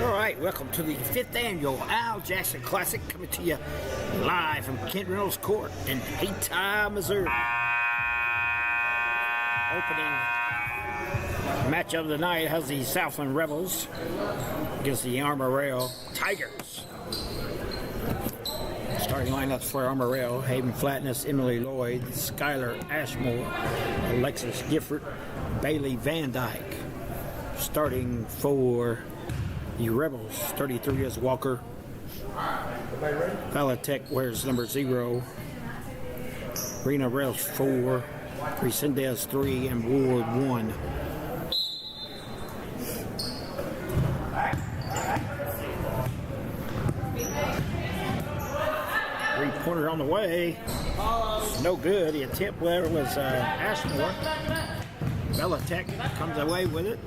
Alright, welcome to the 5th annual Al Jackson Classic, coming to you live from Kent Reynolds Court in Hayti, Missouri. Opening match of the night has the Southland Rebels against the Armorel Tigers. Starting lineups for Armorel: Hayden Flatness, Emily Lloyd, Skylar Ashmore, Alexis Gifford, Bailey Van Dyke. Starting for the Rebels, 33 is Walker. Valatek wears number 0. Rena Welch 4. Resendez 3 and Ward 1. Three-pointer on the way. No good. The attempt there was Ashmore. Valatek comes away with it.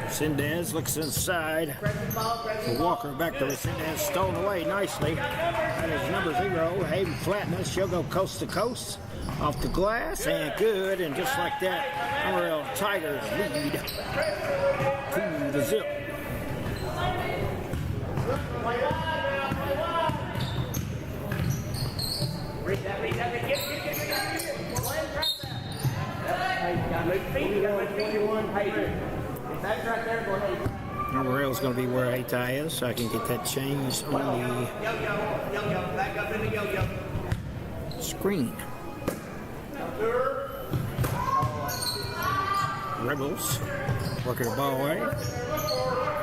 Resendez looks inside for Walker. Back to Resendez, stolen away nicely. That is number 0, Hayden Flatness. She'll go coast to coast off the glass, and good. And just like that, Armorel Tigers lead 2-0. Armorel's going to be where Hayti is, so I can get that changed on the screen. Rebels working the ball away.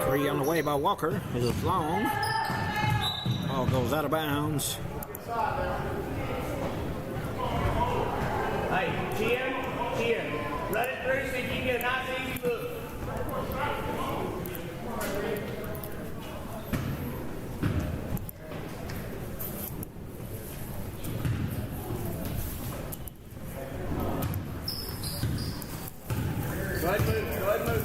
3 on the way by Walker. It is long. Ball goes out of bounds. Hey, Chin. Run it through so you can get a nice easy look. Go ahead and move.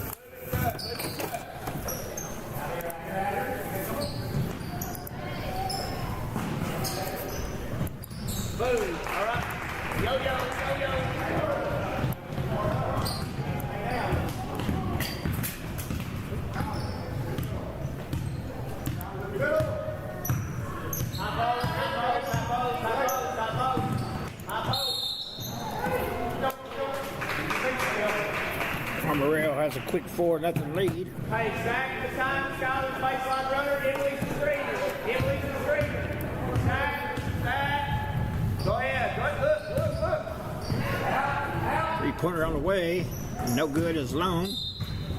Boom. All right. Yo. Armorel has a quick 4-0 lead. Hey, sack the time, Skylar's baseline runner, Emily's the screener. Sack. Go ahead, look. Three-pointer on the way. No good is Lone.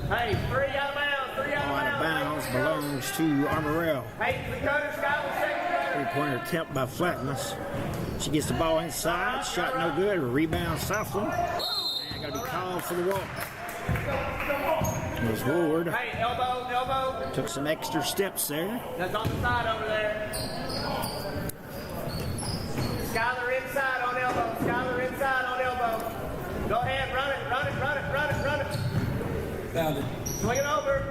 Hey, 3 out of bounds. Belongs to Armorel. Hey, the cutter, Skylar's second. Three-pointer attempt by Flatness. She gets the ball inside. Shot no good. Rebound Southland. And got to be called for the walk. It was Ward. Hey, elbow. Took some extra steps there. That's on the side over there. Skylar inside on elbow. Go ahead, run it. Found it. Swing it over.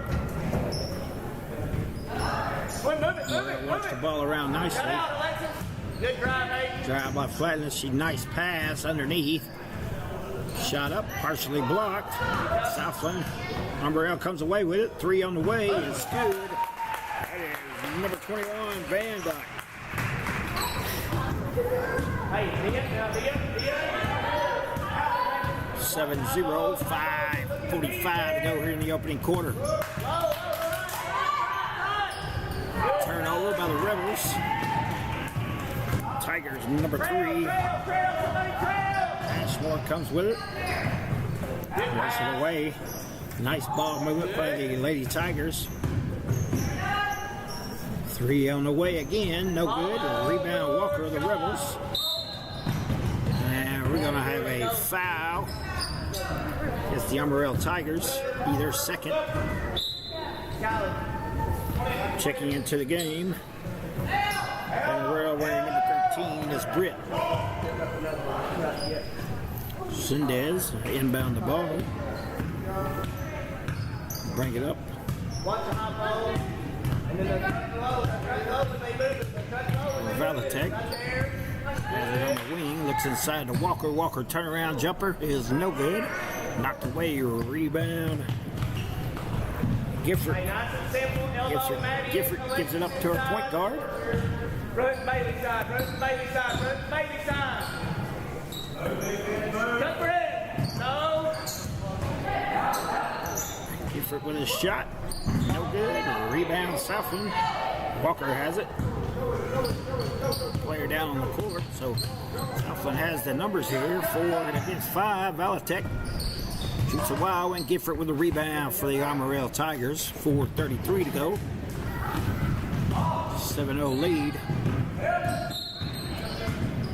Move it. Watch the ball around nicely. Cut out, Alexis. Good drive, mate. Drive by Flatness. She nice pass underneath. Shot up, partially blocked. Southland. Armorel comes away with it. 3 on the way. It's good. That is number 21, Van Dyke. Hey, 7-0, 5:45 to go here in the opening quarter. Turnover by the Rebels. Tigers, number 3. Ashmore comes with it. Rest of the way. Nice ball movement by the Lady Tigers. 3 on the way again. No good. Rebound Walker of the Rebels. And we're going to have a foul. It's the Armorel Tigers. Be their second. Checking into the game. Armorel wearing number 13 is Britt. Resendez inbound the ball. Bring it up. Valatek has it on the wing, looks inside to Walker. Walker turnaround jumper is no good. Knocked away, rebound. Gifford gives it up to her point guard. Run Bailey side, run Bailey side, run Bailey side. Cut for it. No. Gifford with a shot. No good. Rebound, Southland. Walker has it. Player down on the court. So Southland has the numbers here. 4 against 5. Valitek shoots a while, and Gifford with a rebound for the Armorel Tigers. 4:33 to go. 7-0 lead.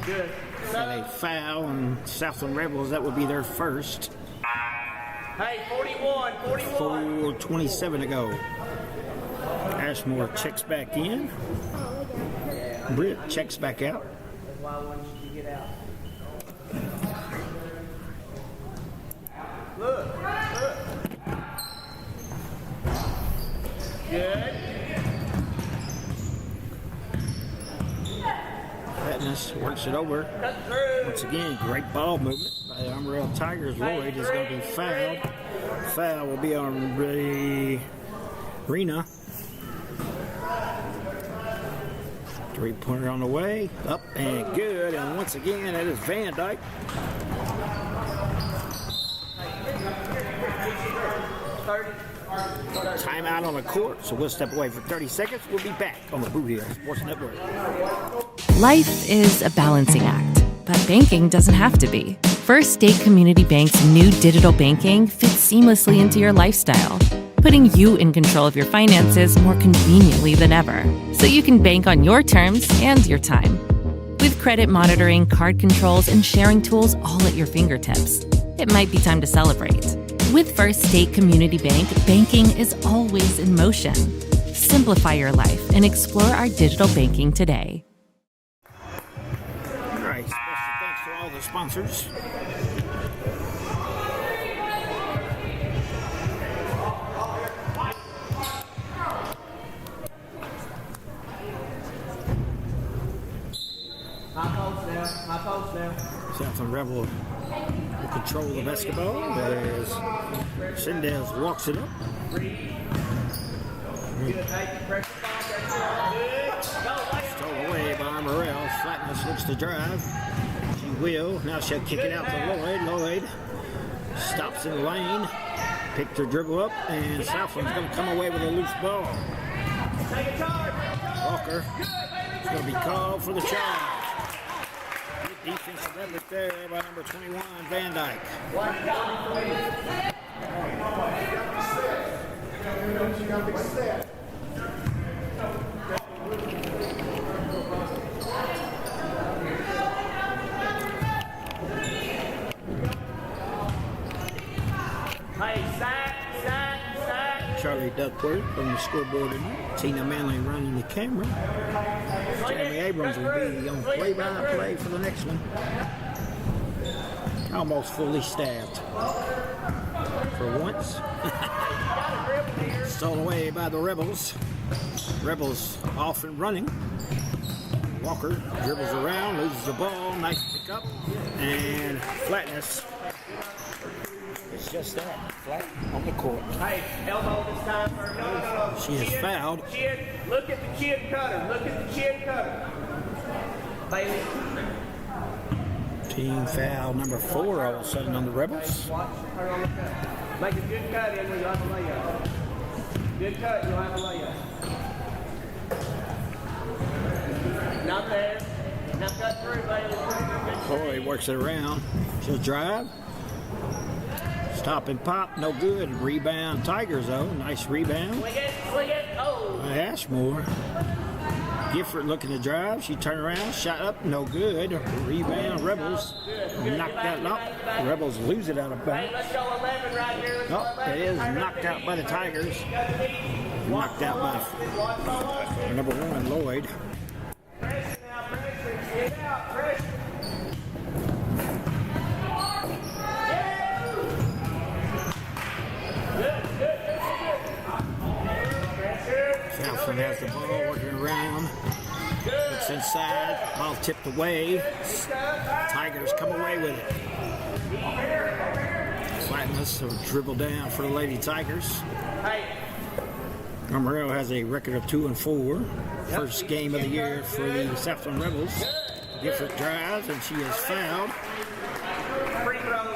Good. And a foul, and Southland Rebels, that would be their first. Hey, 41. 4:27 to go. Ashmore checks back in. Britt checks back out. That's why I wanted you to get out. Look. Good. Fatness works it over. Cut through. Once again, great ball movement by the Armorel Tigers. Lloyd is going to be fouled. Foul will be on Rena. 3-pointer on the way. Up and good. And once again, that is Van Dyke. Timeout on the court, so we'll step away for 30 seconds. We'll be back on the Boot Hill Sports Network. Life is a balancing act, but banking doesn't have to be. First State Community Bank's new digital banking fits seamlessly into your lifestyle, putting you in control of your finances more conveniently than ever, so you can bank on your terms and your time. With credit monitoring, card controls, and sharing tools all at your fingertips, it might be time to celebrate. With First State Community Bank, banking is always in motion. Simplify your life and explore our digital banking today. All right, special thanks to all the sponsors. My post now. Southland Rebel will control the basketball as Sindels walks it up. Stole away by Armorel. Flatness looks to drive. She will. Now she'll kick it out to Lloyd. Lloyd stops in the lane. Picked her dribble up, and Southland's going to come away with a loose ball. Walker is going to be called for the charge. Defensive effort there by number 21, Van Dyke. Hey, sack. Charlie Duckworth from the scoreboard tonight. Tina Manley running the camera. Jeremy Abrams will be on play-by-play for the next one. Almost fully staffed. For once. Stolen away by the Rebels. Rebels off and running. Walker dribbles around, loses the ball. Nice pick up. And Flatness. It's just that, flat on the court. Hey, elbow this time. No. She is fouled. Chin. Look at the chin cutter. Bailey. Team foul number 4 all of a sudden on the Rebels. Watch her on the cut. Make a good cut in where you'll have a layup. Good cut, you'll have a layup. Not there. Now cut through, Bailey. Corey works it around. She'll drive. Stop and pop, no good. Rebound, Tigers though. Nice rebound. Swing it. Oh. Ashmore. Gifford looking to drive. She turned around, shot up, no good. Rebound, Rebels. Knocked that out. Rebels lose it out of Hey, bounds. let's go 11 right here. Oh, it is knocked out by the Tigers. Knocked out by number 1, Lloyd. Pressure now, pressure. Get out, pressure. Southland has the ball working around. Looks inside. Ball tipped away. Tigers come away with it. Flatness Flatness will dribble down for the Lady Tigers. Hey. Armorel has a record of 2-4. First game of the year for the Southland Rebels. Gifford drives and she is fouled.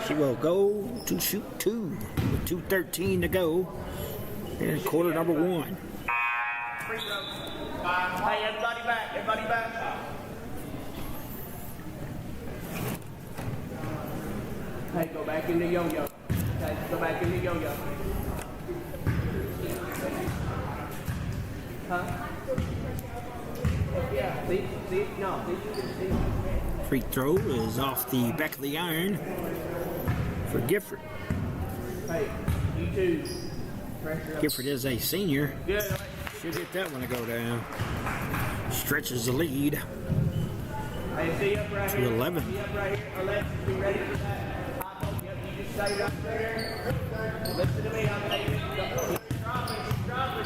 She will go to shoot 2 with 2:13 to go in quarter number 1. Hey, everybody back, everybody back. Hey, go back in the yo-yo. Hey, go back in the yo-yo. Huh? Yeah, see, no, see. Free throw is off the back of the iron for Gifford. Hey, you two. Pressure up. Gifford is a senior. Good. Should get that one to go down. Stretches the lead Hey, see up right here. to 11. See up right here. Alexis, be ready for that. Yep, you just stay right there. Listen to me, I'm taking it.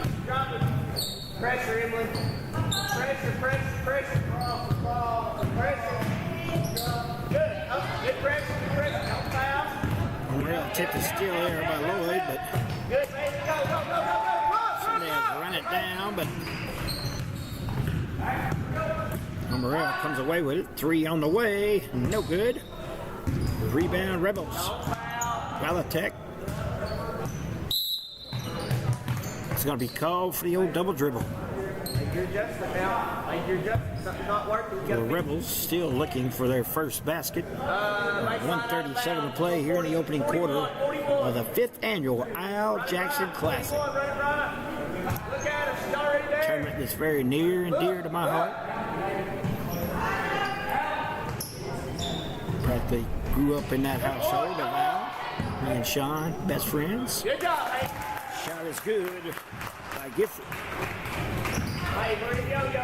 Keep dropping. Pressure, Emily. Pressure. Pressure. Good. Oh, good pressure. Don't foul. Armorel tipped is still there by Lloyd, but Good, baby. Go. Sundance run it down, but Armorel comes away with it. 3 on the way. No good. Rebound Rebels. Valentech. It's going to be called for the old double dribble. Make your adjustment now. Make your adjustment. Something's not working. The Rebels still looking for their first basket. 1:37 to play here in the opening quarter of the 5th annual Isle Jackson Classic. Look at us. She's already there. Tournament that's very near and dear to my heart. Practically grew up in that household of Al. Me and Sean, best friends. Good job, hey. Shot is good by Gifford. Hey, we're in yo-yo.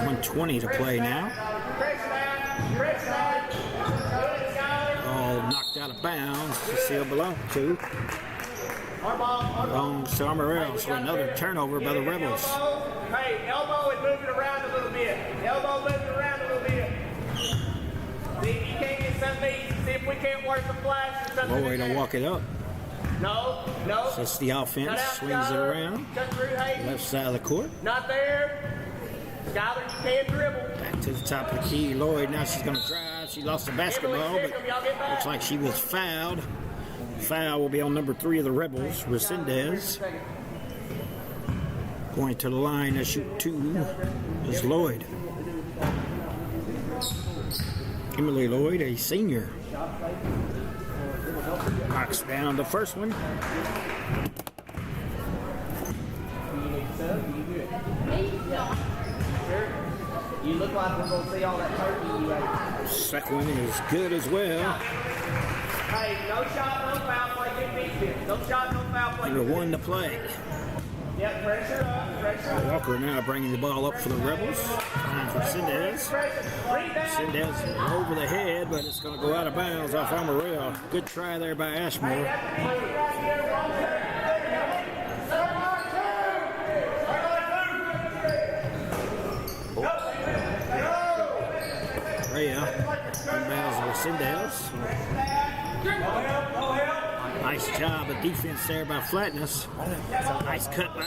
1:20 to play now. Press down. Good, Skyler. All knocked out of bounds. Still belong to. Our ball. Belongs to Armorel. So another turnover by the Rebels. Hey, elbow and move it around a little bit. See if you can't get something easy. See if we can't work the flash or something. Lloyd will walk it up. No. That's the offense. Cut out, Swings it Skyler. around. Cut through, Hayti. Left side of the court. Not there. Skyler, you can't dribble. Back to the top of the key. Lloyd, now she's going to drive. She lost the basketball, but looks like she was fouled. Foul will be on number 3 of the Rebels, Resendez. Going to the line to shoot 2 is Lloyd. Emily Lloyd, a senior. Knocks down the first one. You look like we're going to see all that turkey you ate. Second one is good as well. Hey, no shot, no foul play, good defense. No shot, no foul play. Number 1 to play. Yep, pressure up. Walker now bringing the ball up for the Rebels. Time for Sindez. Sindez over the head, but it's going to go out of bounds off Armorel. Good try there by Ashmore. Rhea rebounds with Sindez. Nice job of defense there by Flatness. Nice cut by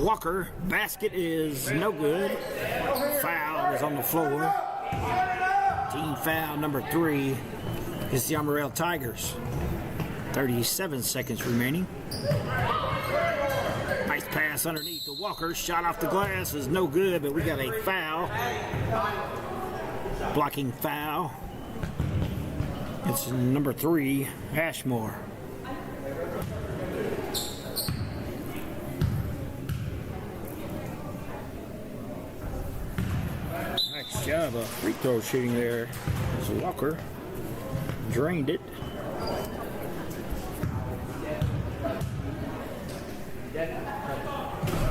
Walker. Basket is no good. Foul is on the floor. Team foul number 3 is the Armorel Tigers. 37 seconds remaining. Nice pass underneath the Walker. Shot off the glass is no good, but we got a foul. Blocking foul. It's number 3, Ashmore. Nice job of free throw shooting there as Walker drained it.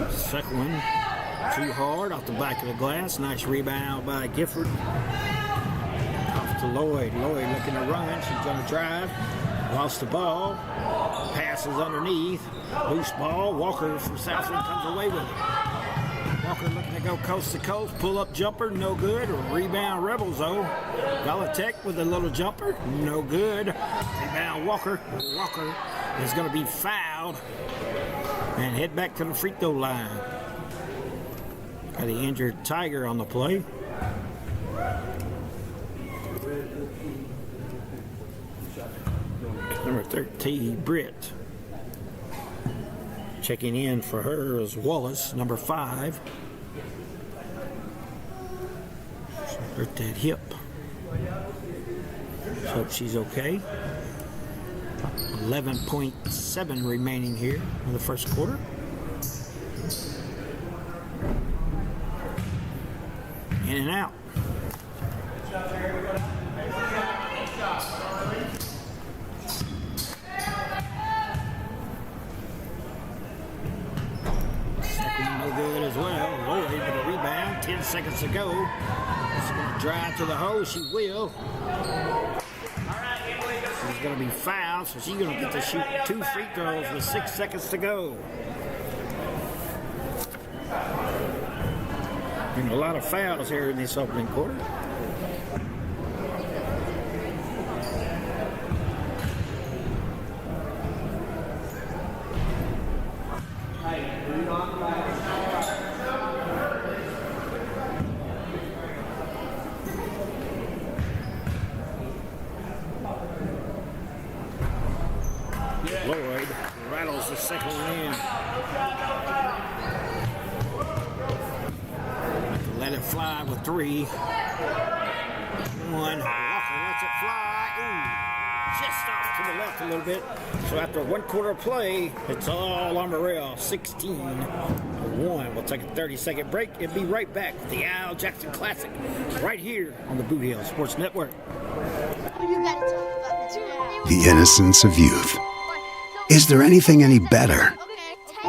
Second one, too hard off the back of the glass. Nice rebound by Gifford. Off to Lloyd. Lloyd looking to run. She's going to drive. Lost the ball. Passes underneath. Loose ball. Walker from Southland comes away with it. Walker looking to go coast to coast. Pull-up jumper, no good. Rebound Rebels, though. Valatek with a little jumper, no good. Rebound Walker. Walker is going to be fouled and head back to the free throw line. Got the injured Tiger on the play. Number 13, Britt. Checking in for her is Wallace, number 5. She hurt that hip. Let's hope she's okay. 11.7 remaining here in the first quarter. In and out. No good as well. Lloyd with a rebound. 10 seconds to go. She's going to drive to the hole. She will. She's going to be fouled, so she's going to get to shoot 2 free throws with 6 seconds to go. And a lot of fouls here in this opening quarter. Lloyd rattles the second one in. Let it fly with 3. 1. Walker lets it fly. Ooh, just off to the left a little bit. So after 1 quarter of play, it's all Armorel. 16-1. We'll take a 30-second break and be right back with the Al Jackson Classic right here on the Boot Hill Sports Network. The innocence of youth. Is there anything any better?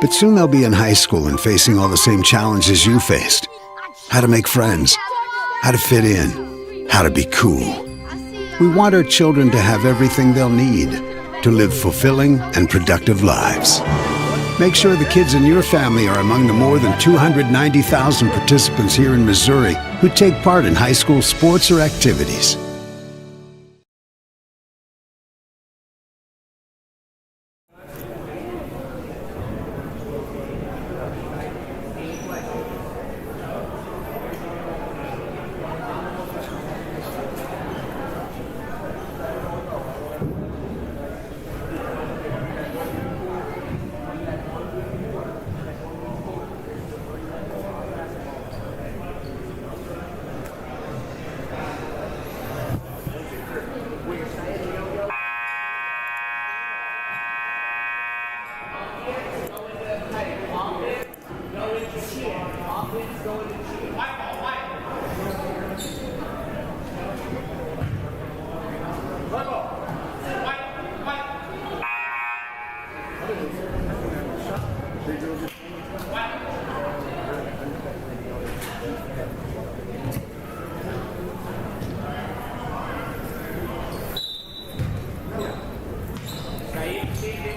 But soon they'll be in high school and facing all the same challenges you faced. How to make friends, how to fit in, how to be cool. We want our children to have everything they'll need to live fulfilling and productive lives. Make sure the kids in your family are among the more than 290,000 participants here in Missouri who take part in high school sports or activities.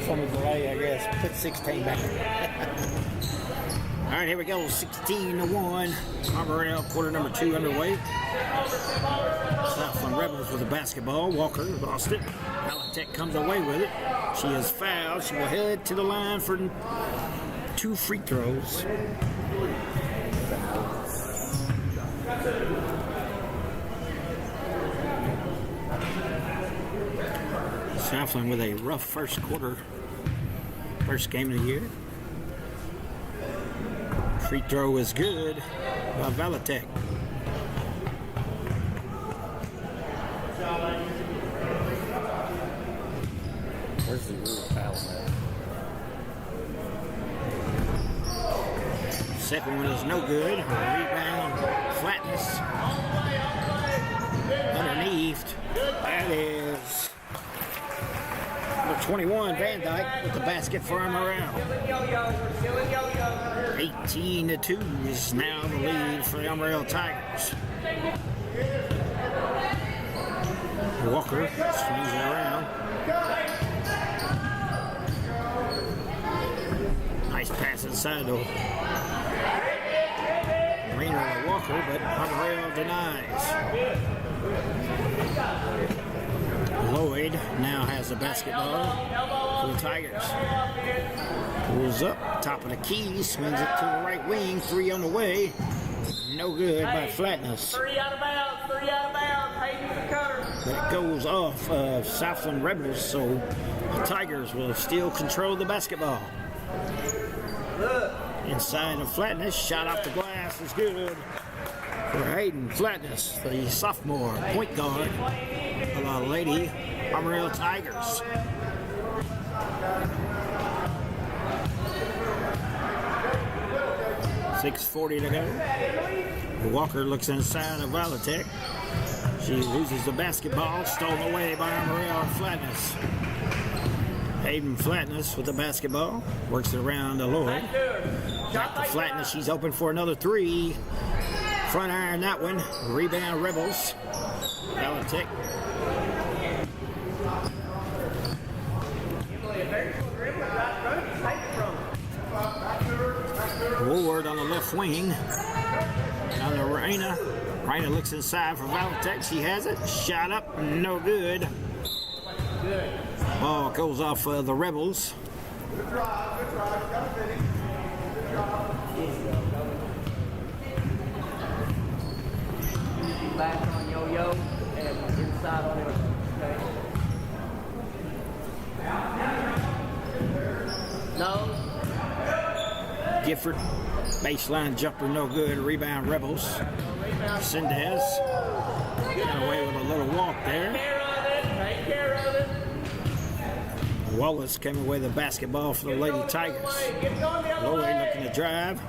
Some delay, I guess. Put 16 back. All right, here we go. 16-1. Armorel, quarter number 2 underway. Southland Rebels with the basketball. Walker lost it. Valatek comes away with it. She is fouled. She will head to the line for 2 free throws. Southland with a rough first quarter. First game of the year. Free throw is good by Valatek. Where's the rule of fouls at? Second one is no good. Rebound, flatness. Underneath. That is number 21, Van Dyke with the basket for Armorel. 18-2 is now the lead for the Armorel Tigers. Walker swings it around. Nice pass inside though. Painter to Walker, but Armorel denies. Lloyd now has the basketball for the Tigers. Pulls up, top of the key, swings it to the right wing, 3 on the way. No good by Flatness. 3 out of bounds, 3 out of bounds. Hayden's the cutter. That goes off of Southland Rebels, so the Tigers will still control the basketball. Inside of Flatness, shot off the glass is good for Hayden Flatness, the sophomore point guard of the Lady Armorel Tigers. .640 to go. Walker looks inside of Volatek. She loses the basketball, stolen away by Armorel Flatness. Hayden Flatness with the basketball, works it around to Lloyd. Back to Flatness, she's open for another 3. Front iron that one, rebound Rebels. Volatek. Ward on the left wing. On the Raina. Raina looks inside for Volatek. She has it. Shot up. No good. Ball goes off the Rebels. Back on yo-yo and inside on it. Okay. No. Gifford, baseline jumper, no good. Rebound Rebels. Sindez got away with a little walk there. Take care of it. Wallace came away with the basketball for the Lady Tigers. Lloyd looking to drive.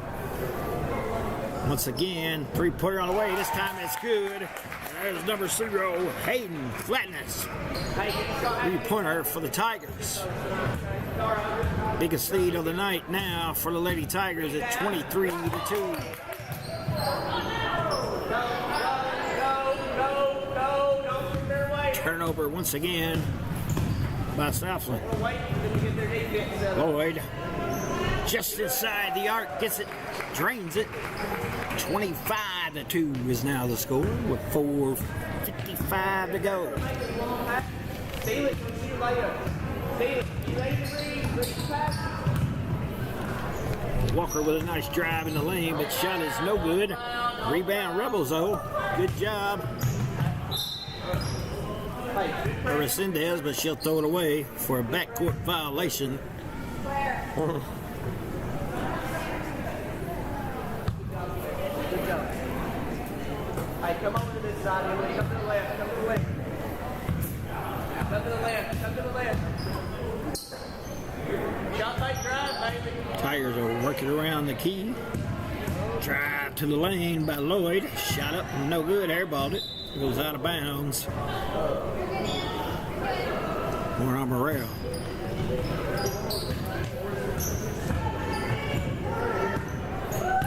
Once again, 3-pointer on the way. This time it's good. And there's number 0, Hayden Flatness. 3-pointer for the Tigers. Biggest lead of the night now for the Lady Tigers at 23-2. Turnover once again by Southland. Lloyd just inside the arc, gets it, drains it. 25-2 is now the score with 4:55 to go. See it. See you later. See it. You ready to read? Walker with a nice drive in the lane, but shot is no good. Rebound Rebels though. Good job. For Resendez, but she'll throw it away for a backcourt violation. Hey, come over to this side. Emily. Come to the left. Come to the left. Come to the left. Come to the left. Shot like drive, baby. Tigers are working around the key. Drive to the lane by Lloyd. Shot up, no good. Airballed it. Goes out of bounds. More Armorel.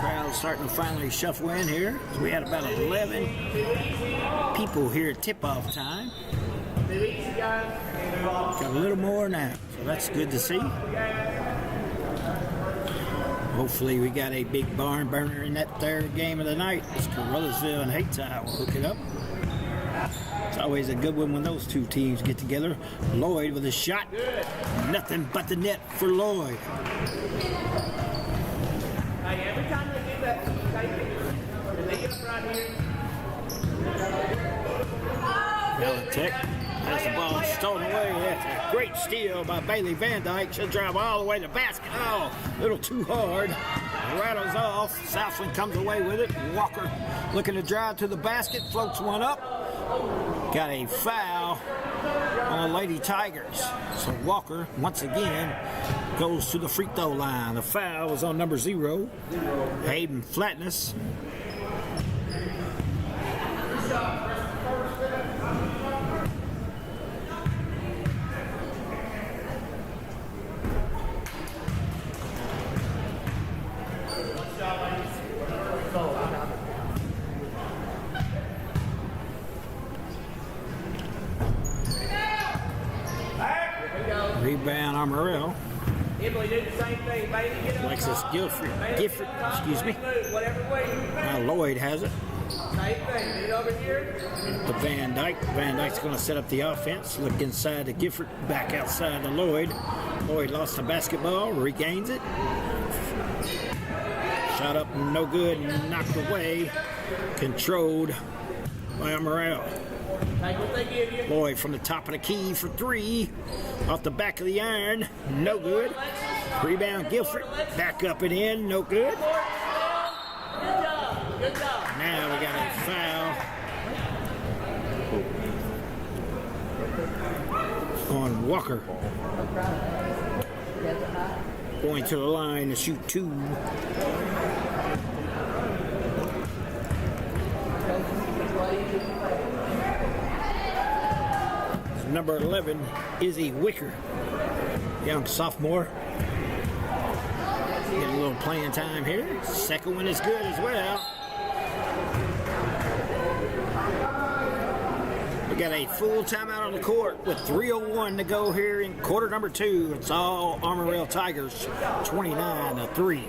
Crowd's starting to finally shuffle in here. We had about 11 people here at tip-off time. Got a little more now, so that's good to see. Hopefully we got a big barn burner in that third game of the night. It's Campbell and Hayti will hook it up. It's always a good one when those two teams get together. Lloyd with a shot. Nothing but the net for Lloyd. Hey, every time they do that, you take it. And they get up right here. Volatek has the ball stolen away. That's a great steal by Bailey Van Dyke. She'll drive all the way to the basket. Oh, a little too hard. Rattles off. Southland comes away with it. Walker looking to drive to the basket. Floats one up. Got a foul on the Lady Tigers. So Walker, once again, goes to the free throw line. The foul is on number 0, Hayden Flatness. Rebound Armorel. Emily, do the same thing. Bailey, get up. Alexis Gifford, excuse me. Move, whatever way. Now Lloyd has it. Same thing. Get it over here. To Van Dyke. Van Dyke's going to set up the offense. Look inside to Gifford. Back outside to Lloyd. Lloyd lost the basketball. Regains it. Shot up, no good. Knocked away. Controlled by Armorel. Take what they give you. Lloyd from the top of the key for three. Off the back of the iron. No good. Rebound Gifford. Back up and in. No good. Good job. Good job. Now we got a foul on Walker. Going to the line to shoot two. Number 11, Izzy Wicker, young sophomore. Get a little playing time here. Second one is good as well. We got a full timeout on the court with 3:01 to go here in quarter number 2. It's all Armorel Tigers, 29-3.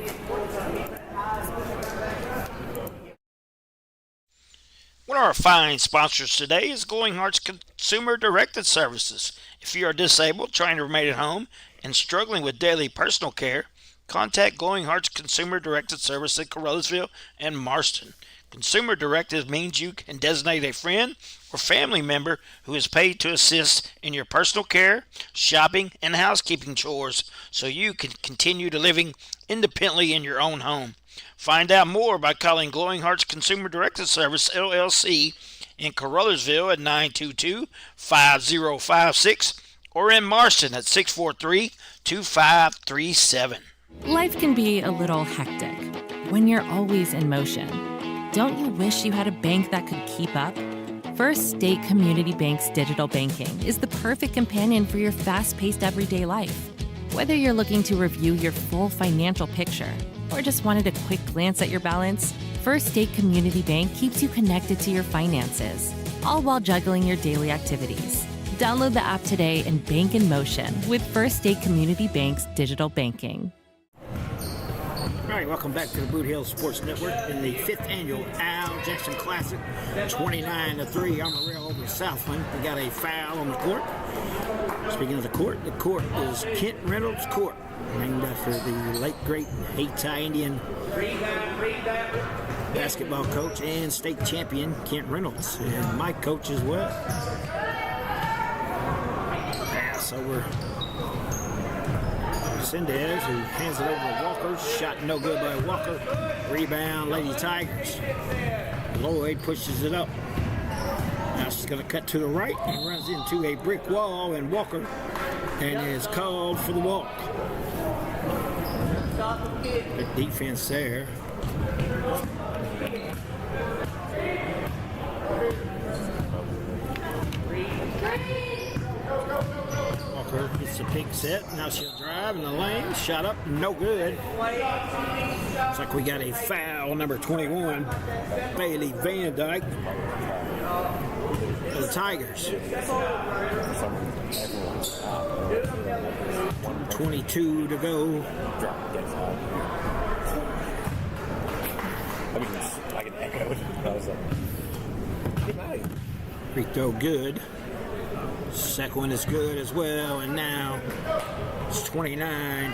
One of our fine sponsors today is Glowing Hearts Consumer Directed Services. If you are disabled, trying to remain at home, and struggling with daily personal care, contact Glowing Hearts Consumer Directed Service in Campbell and Marston. Consumer Directed means you can designate a friend or family member who is paid to assist in your personal care, shopping, and housekeeping chores so you can continue to living independently in your own home. Find out more by calling Glowing Hearts Consumer Directed Service, LLC, in Campbell at 922-5056 or in Marston at 643-2537. Life can be a little hectic when you're always in motion. Don't you wish you had a bank that could keep up? First State Community Bank's digital banking is the perfect companion for your fast-paced everyday life. Whether you're looking to review your full financial picture or just wanted a quick glance at your balance, First State Community Bank keeps you connected to your finances, all while juggling your daily activities. Download the app today and bank in motion with First State Community Bank's digital banking. All right, welcome back to the Boot Hill Sports Network in the 5th annual Al Jackson Classic, 29-3, Armorel over Southland. We got a foul on the court. Speaking of the court is Kent Reynolds Court, named after the late great Hayti Indian basketball coach and state champion Kent Reynolds, and my coach as well. Pass over Sendez, who hands it over to Walker. Shot no good by Walker. Rebound, Lady Tigers. Lloyd pushes it up. Now she's going to cut to the right and runs into a brick wall, and Walker and is called for the walk. Good defense there. Walker gets a pick set. Now she'll drive in the lane. Shot up, no good. Looks like we got a foul, number 21, Bailey Van Dyke for the Tigers. 22 to go. I mean, I can echo it. I was like, Free throw good. Second one is good as well, and now it's 29-5.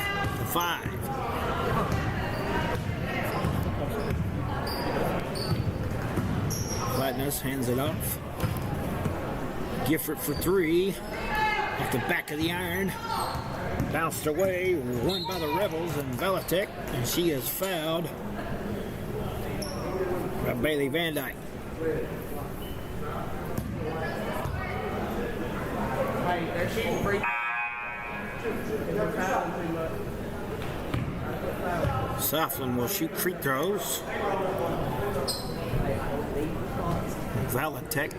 Flatness hands it off. Gifford for three. Off the back of the iron. Bounced away, won by the Rebels and Velitek, and she is fouled by Bailey Van Dyke. They're shooting free. Southland will shoot free throws. Velitek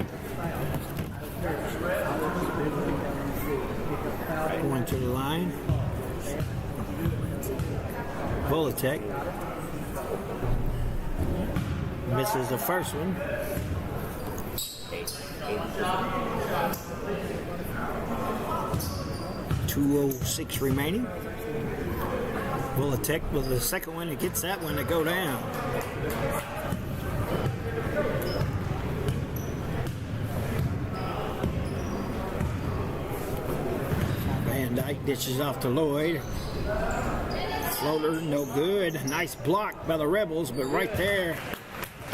going to the line. Velitek misses the first one. 2:06 remaining. Bulletech with the second one. It gets that one to go down. Van Dyke dishes off to Lloyd. Floater, no good. Nice block by the Rebels, but right there,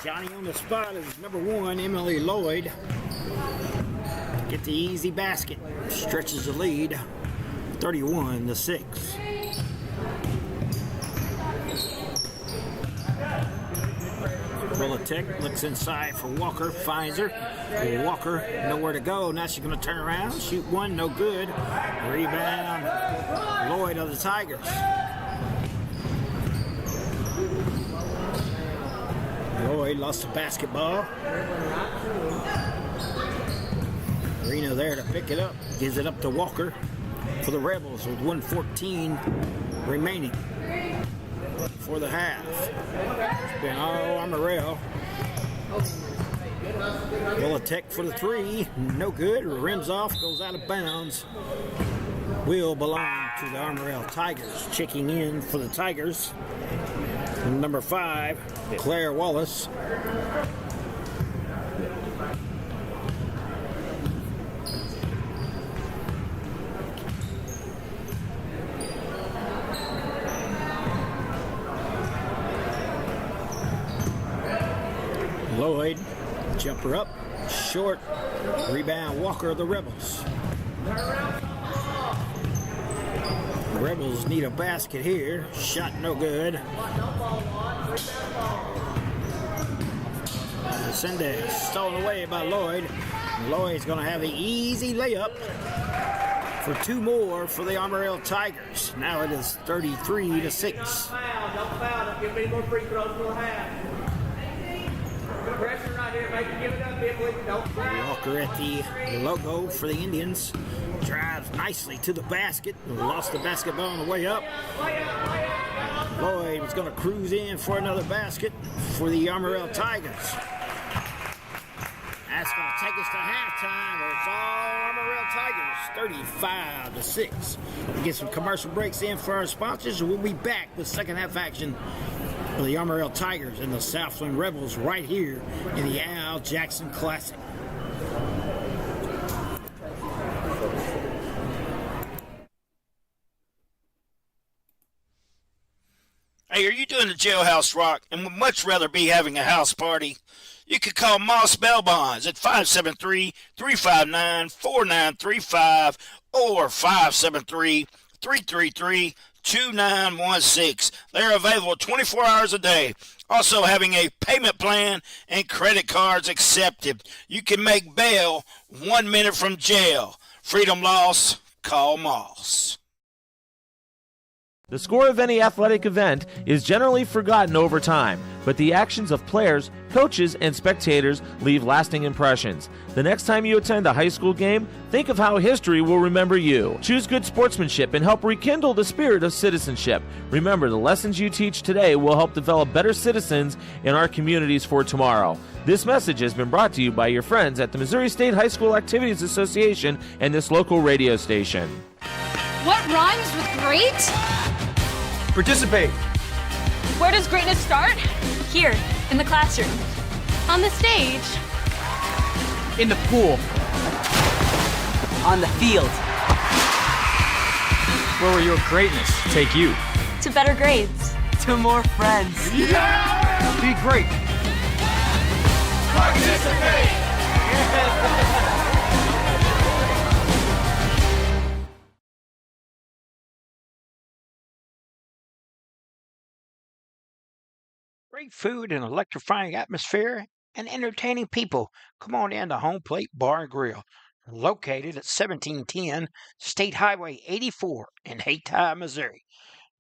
Johnny on the spot is number 1, Emily Lloyd. Get the easy basket. Stretches the lead. 31-6. Bulletech looks inside for Walker, finds her. Walker, nowhere to go. Now she's going to turn around, shoot one, no good. Rebound, Lloyd of the Tigers. Lloyd lost the basketball. Arena there to pick it up. Gives it up to Walker for the Rebels with 1:14 remaining for the half. It's been all Armorel. Bulletech for the 3. No good. Rims off. Goes out of bounds. Will belong to the Armorel Tigers. Checking in for the Tigers. Number 5, Claire Wallace. Lloyd, jumper up, short, rebound, Walker of the Rebels. The Rebels need a basket here. Shot no good. Sendez stolen away by Lloyd. Lloyd's going to have the easy layup for 2 more for the Armorel Tigers. Now it is 33-6. Don't foul. Don't give any more free throws. We'll have. Pressure right here. Make it give it up, Emily. Don't foul. Walker at the logo for the Indians. Drives nicely to the basket. Lost the basketball on the way up. Lloyd was going to cruise in for another basket for the Armorel Tigers. That's going to take us to halftime, where it's all Armorel Tigers, 35-6. We'll get some commercial breaks in for our sponsors, and we'll be back with second half action for the Armorel Tigers and the Southland Rebels right here in the Al Jackson Classic. Hey, are you doing the jailhouse rock and would much rather be having a house party? You could call Moss Bell Bonds at 573-359-4935 or 573-333-2916. They're available 24 hours a day. Also having a payment plan and credit cards accepted. You can make bail 1 minute from jail. Freedom loss, call Moss. The score of any athletic event is generally forgotten over time, but the actions of players, coaches, and spectators leave lasting impressions. The next time you attend a high school game, think of how history will remember you. Choose good sportsmanship and help rekindle the spirit of citizenship. Remember, the lessons you teach today will help develop better citizens in our communities for tomorrow. This message has been brought to you by your friends at the Missouri State High School Activities Association and this local radio station. What rhymes with great? Participate. Where does greatness start? Here, in the classroom. On the stage. In the pool. On the field. Where will your greatness take you? To better grades. To more friends. Yeah! Be great. Participate! Great food and electrifying atmosphere and entertaining people. Come on in to Home Plate Bar and Grill, located at 1710 State Highway 84 in Hayti, Missouri.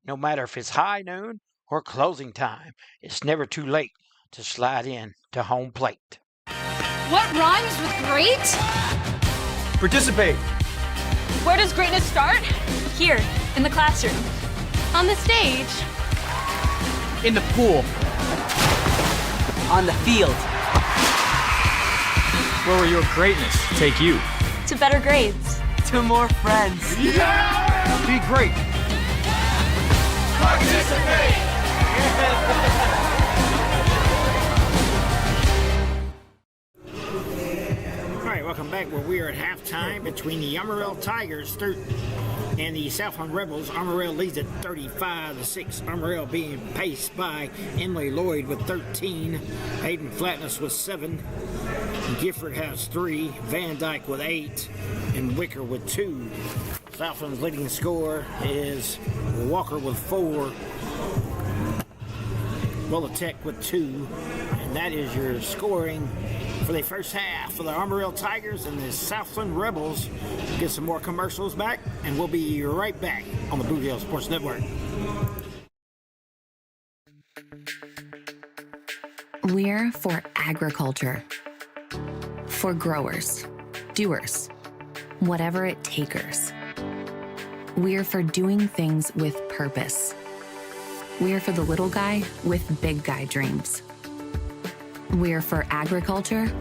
No matter if it's high noon or closing time, it's never too late to slide in to Home Plate. What rhymes with great? Participate. Where does greatness start? Here, in the classroom. On the stage. In the pool. On the field. Where will your greatness take you? To better grades. To more friends. Yeah! Be great. All right, welcome back where we are at halftime between the Armorel Tigers and the Southland Rebels. Armorel leads at 35-6. Armorel being paced by Emily Lloyd with 13. Hayden Flatness with 7. Gifford has 3. Van Dyke with 8. And Wicker with 2. Southland's leading scorer is Walker with 4. Tech with 2. And that is your scoring for the first half for the Armorel Tigers and the Southland Rebels. Get some more commercials back, and we'll be right back on the Blue Hill Sports Network. We're for agriculture, for growers, doers, whatever it takers. We're for doing things with purpose. We're for the little guy with big guy dreams. We're for agriculture.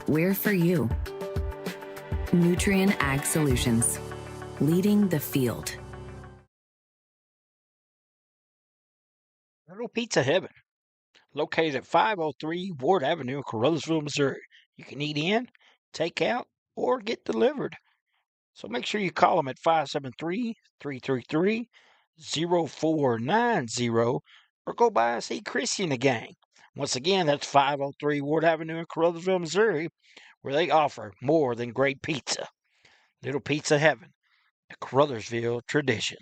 We're for you. Nutrien Ag Solutions, leading the field. Little Pizza Heaven, located at 503 Ward Avenue in Caruthersville, Missouri. You can eat in, take out, or get delivered. So make sure you call them at 573-333-0490 or go by and see Chrissy and the gang. Once again, that's 503 Ward Avenue in Caruthersville, Missouri, where they offer more than great pizza. Little Pizza Heaven, a Caruthersville tradition.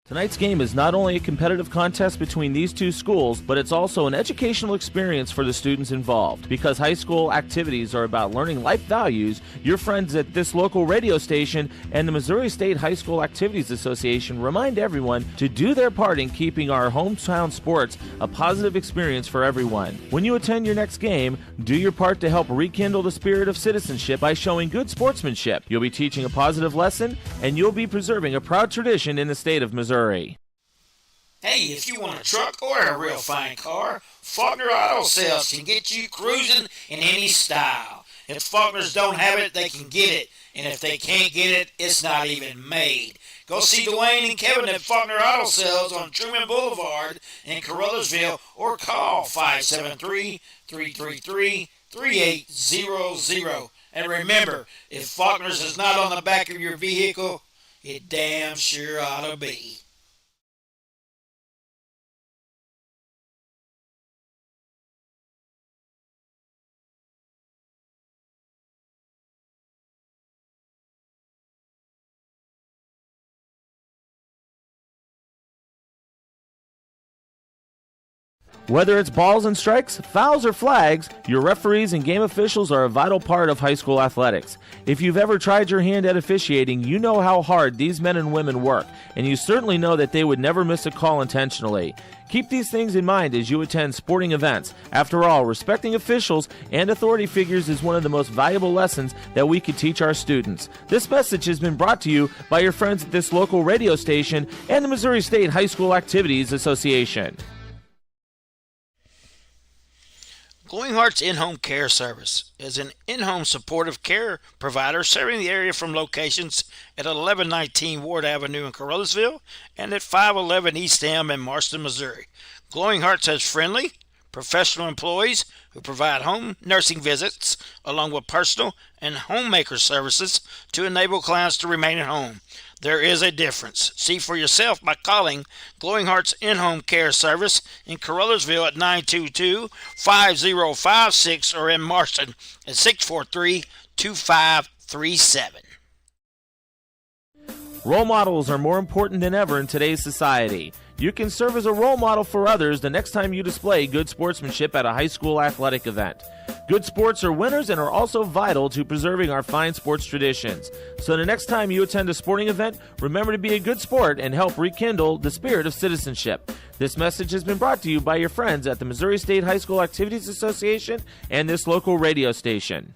Tonight's game is not only a competitive contest between these two schools, but it's also an educational experience for the students involved. Because high school activities are about learning life values, your friends at this local radio station and the Missouri State High School Activities Association remind everyone to do their part in keeping our hometown sports a positive experience for everyone. When you attend your next game, do your part to help rekindle the spirit of citizenship by showing good sportsmanship. You'll be teaching a positive lesson, and you'll be preserving a proud tradition in the state of Missouri. Hey, if you want a truck or a real fine car, Faulkner Auto Sales can get you cruising in any style. If Faulkners don't have it, they can get it. And if they can't get it, it's not even made. Go see Dwayne and Kevin at Faulkner Auto Sales on Truman Boulevard in Caruthersville or call 573-333-3800. And remember, if Faulkner's is not on the back of your vehicle, it damn sure ought to be. Whether it's balls and strikes, fouls, or flags, your referees and game officials are a vital part of high school athletics. If you've ever tried your hand at officiating, you know how hard these men and women work, and you certainly know that they would never miss a call intentionally. Keep these things in mind as you attend sporting events. After all, respecting officials and authority figures is one of the most valuable lessons that we could teach our students. This message has been brought to you by your friends at this local radio station and the Missouri State High School Activities Association. Glowing Hearts In-Home Care Service is an in-home supportive care provider serving the area from locations at 1119 Ward Avenue in Campbell and at 511 East Elm in Marston, Missouri. Glowing Hearts has friendly, professional employees who provide home nursing visits along with personal and homemaker services to enable clients to remain at home. There is a difference. See for yourself by calling Glowing Hearts In-Home Care Service in Campbellsville at 922-5056 or in Marston at 643-2537. Role models are more important than ever in today's society. You can serve as a role model for others the next time you display good sportsmanship at a high school athletic event. Good sports are winners and are also vital to preserving our fine sports traditions. So the next time you attend a sporting event, remember to be a good sport and help rekindle the spirit of citizenship. This message has been brought to you by your friends at the Missouri State High School Activities Association and this local radio station.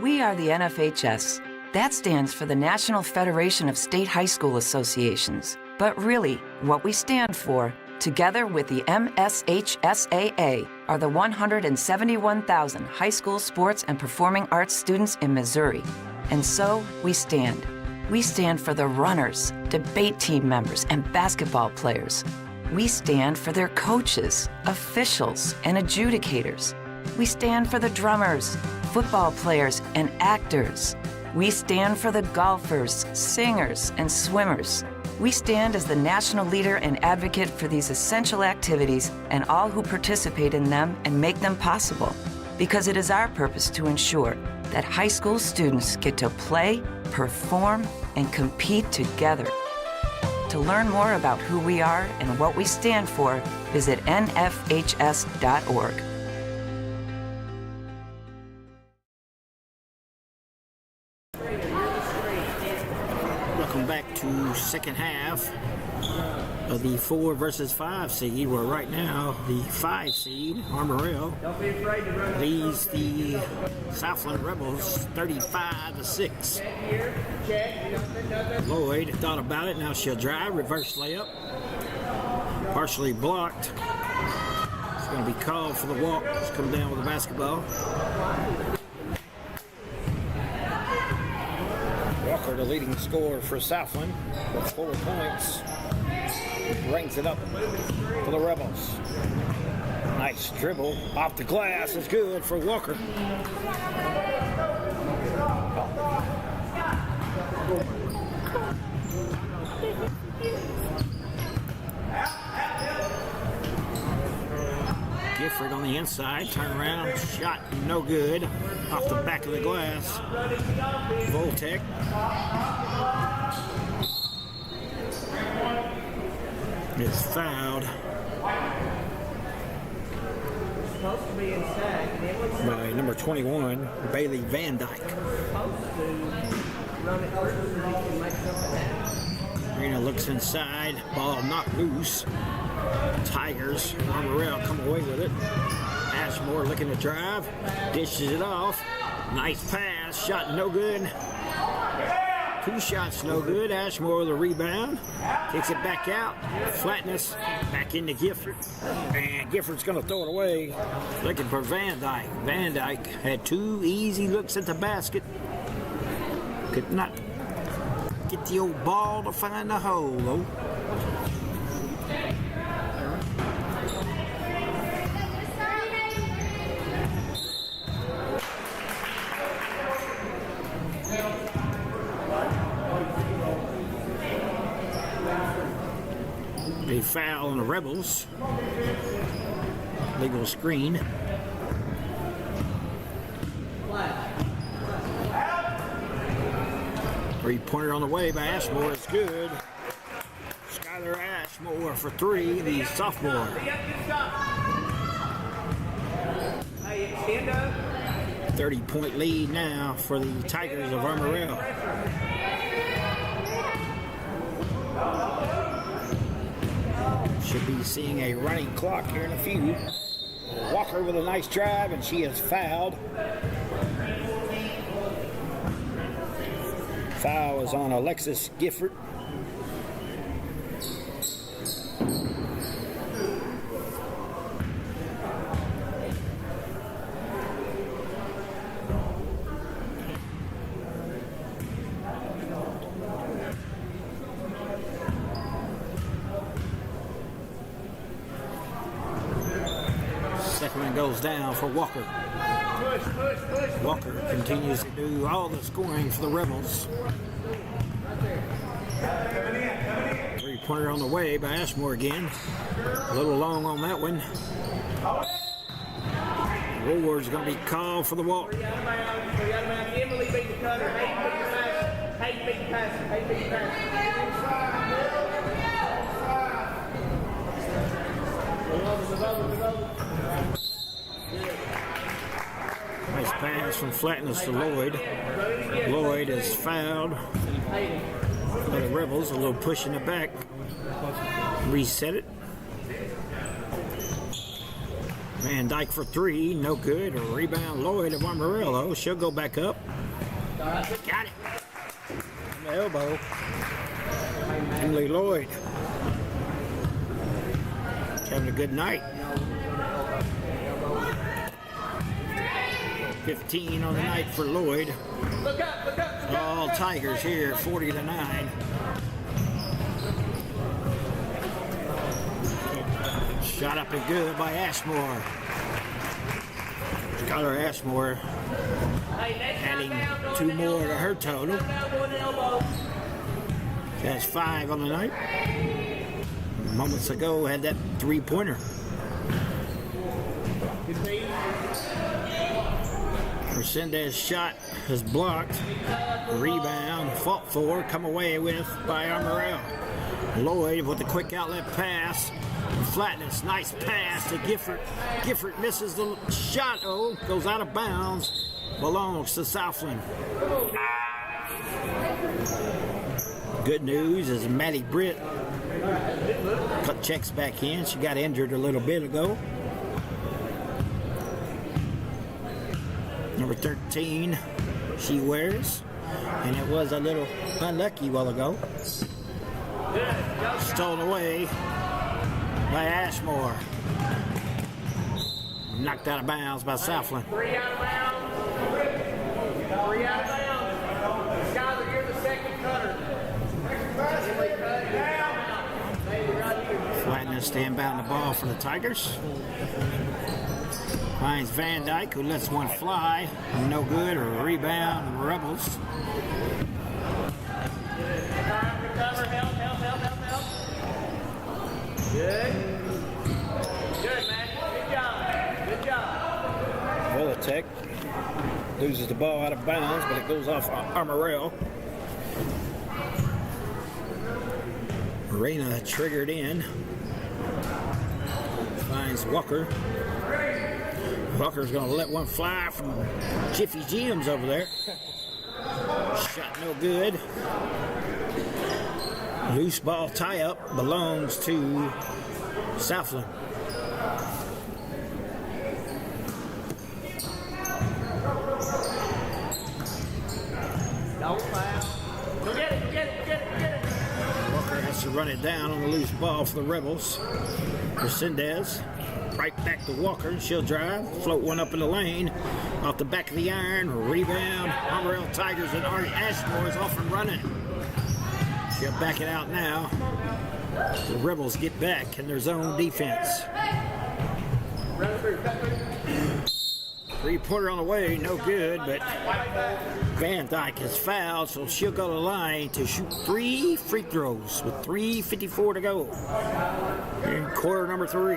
We are the NFHS. That stands for the National Federation of State High School Associations. But really, what we stand for, together with the MSHSAA, are the 171,000 high school sports and performing arts students in Missouri. And so, we stand. We stand for the runners, debate team members, and basketball players. We stand for their coaches, officials, and adjudicators. We stand for the drummers, football players, and actors. We stand for the golfers, singers, and swimmers. We stand as the national leader and advocate for these essential activities and all who participate in them and make them possible. Because it is our purpose to ensure that high school students get to play, perform, and compete together. To learn more about who we are and what we stand for, visit nfhs.org. Back to second half of the 4 versus 5 seed, where right now the 5 seed, Armorel, leads the Southland Rebels 35-6. Lloyd thought about it. Now she'll drive, reverse layup, partially blocked. It's going to be called for the walk. She's come down with the basketball. Walker, the leading scorer for Southland, with 4 points, brings it up for the Rebels. Nice dribble off the glass is good for Walker. Gifford on the inside, turn around, shot no good, off the back of the glass. Voltec. Is fouled by number 21, Bailey Van Dyke. Arena looks inside, ball not loose. Tigers, Armorel come away with it. Ashmore looking to drive, dishes it off. Nice pass, shot no good. 2 shots no good. Ashmore with a rebound. Kicks it back out. Flatness back into Gifford. And Gifford's going to throw it away. Looking for Van Dyke. Van Dyke had 2 easy looks at the basket. Could not get the old ball to find the hole, though. A foul on the Rebels. Legal screen. Three-pointer on the way by Ashmore is good. Skylar Ashmore Ashmore for three, the sophomore. Hey, stand up. 30-point lead now for the Tigers of Armorel. Should be seeing a running clock here in a few. Walker with a nice drive, and she is fouled. Foul is on Alexis Gifford. Second one goes down for Walker. Walker continues to do all the scoring for the Rebels. Three-pointer on the way by Ashmore again. A little long on that one. Ward's going to be called for the walk. Emily beat the cutter. Hayti beat the passer. Hayti beat the passer. Nice pass from Flatness to Lloyd. Lloyd is fouled by the Rebels. A little push in the back. Reset it. Van Dyke for three. No good. A rebound Lloyd of Armorel, though. She'll go back up. Got it. On the elbow. Emily Lloyd. Having a good night. 15 on the night for Lloyd. All Tigers here, 40-9. Shot up and good by Ashmore. Skylar Ashmore adding two more to her total. She has 5 on the night. Moments ago had that three-pointer. Resendez shot is blocked. Rebound, fought for, come away with by Armorel. Lloyd with a quick outlet pass. Flatness, nice pass to Gifford. Gifford misses the shot. Oh, goes out of bounds. Belongs to Southland. Good news is Maddie Britt checks back in. She got injured a little bit ago. Number 13, she wears, and it was a little unlucky a while ago. Stolen away by Ashmore. Knocked out of bounds by Southland. 3 out of bounds. 3 out of bounds. Skyler, you're the second cutter. Flatness to inbound the ball for the Tigers. Finds Van Dyke, who lets one fly. No good, or a rebound, Rebels. Help. Good. Good, man. Good job. Volatek loses the ball out of bounds, but it goes off Armorel. Marina triggered in. Finds Walker. Walker's going to let one fly from Jiffy Jim's over there. Shot no good. Loose ball tie-up belongs to Southland. Don't foul. Go get it. Walker has to run it down on the loose ball for the Rebels. Resendez. Right back to Walker. She'll drive. Float one up in the lane. Off the back of the iron. Rebound. Armorel Tigers and Art Ashmore is off and running. She'll back it out now. The Rebels get back in their zone defense. Three-pointer on the way. No good, but Van Dyke is fouled, so she'll go to the line to shoot 3 free throws with 3:54 to go in quarter number 3.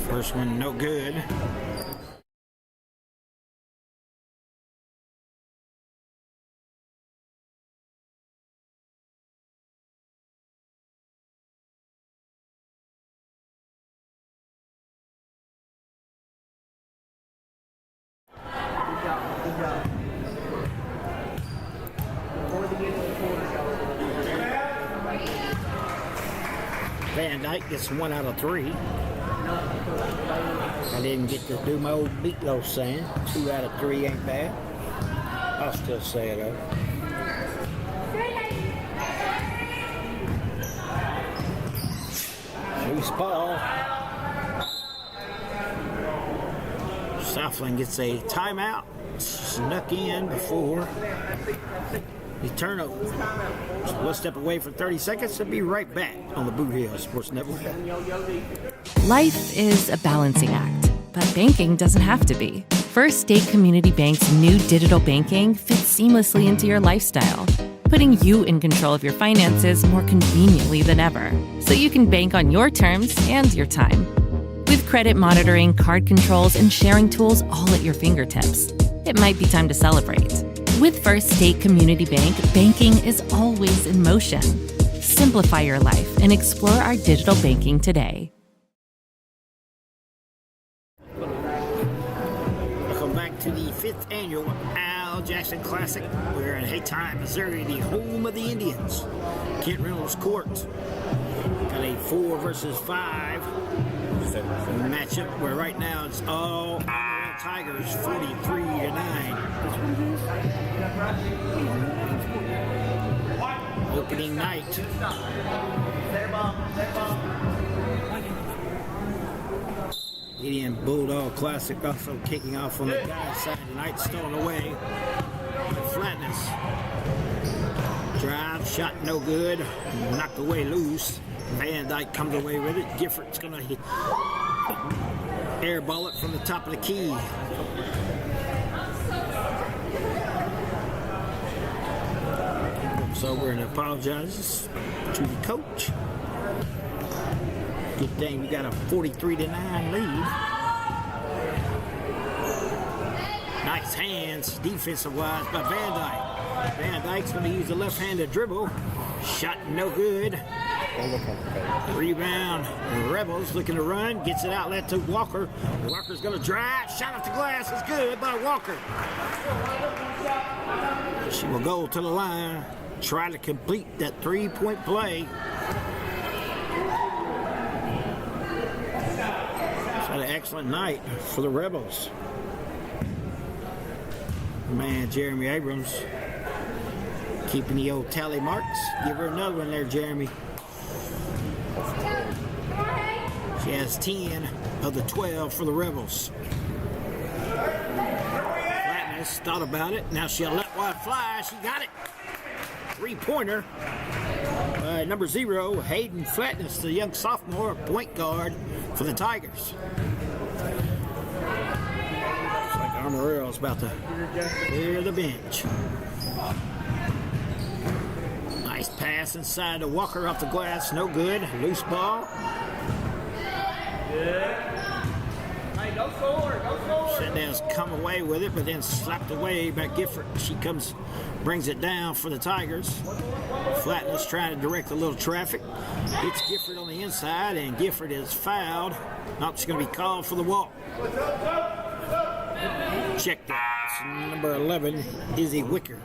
First one, no good. Van Dyke gets 1 out of 3. I didn't get to do my old meatloaf saying. 2 out of 3 ain't bad. I'll still say it though. Loose ball. Southland gets a timeout. Snuck in before the turnover. So we'll step away for 30 seconds and be right back on the Boot Hill Sports Network. Life is a balancing act, but banking doesn't have to be. First State Community Bank's new digital banking fits seamlessly into your lifestyle, putting you in control of your finances more conveniently than ever, so you can bank on your terms and your time. With credit monitoring, card controls, and sharing tools all at your fingertips, it might be time to celebrate. With First State Community Bank, banking is always in motion. Simplify your life and explore our digital banking today. Welcome back to the 5th annual Al Jackson Classic. We're in Hayti, Missouri, the home of the Indians. Kent Reynolds Court. Got a 4 versus 5 matchup where right now it's all Armorel Tigers 43-9. Opening night. Indian Bulldog Classic also kicking off on the guy's side tonight, stolen away. Flatness. Drive, shot no good. Knocked away loose. Van Dyke comes away with it. Gifford's going to airball it from the top of the key. Looks over and apologizes to the coach. Good thing we got a 43-9 lead. Nice hands, defensive-wise by Van Dyke. Van Dyke's going to use the left-handed dribble. Shot no good. Rebound. The Rebels looking to run. Gets it outlet to Walker. Walker's going to drive. Shot off the glass is good by Walker. She will go to the line. Try to complete that 3-point play. It's had an excellent night for the Rebels. Man, Jeremy Abrams keeping the old tally marks. Give her another one there, Jeremy. She has 10 of the 12 for the Rebels. Flatness thought about it. Now she'll let one fly. She got it. 3-pointer. Number 0, Hayden Flatness, the young sophomore point guard for the Tigers. Looks like Armorel is about to clear the bench. Nice pass inside to Walker off the glass. No good. Loose ball. Hey, go forward, go forward. Shendown's come away with it, but then slapped away by Gifford. She brings it down for the Tigers. Flatness trying to direct a little traffic. Gets Gifford on the inside, and Gifford is fouled. Not just going to be called for the walk. Check that. It's number 11, Izzy Wicker.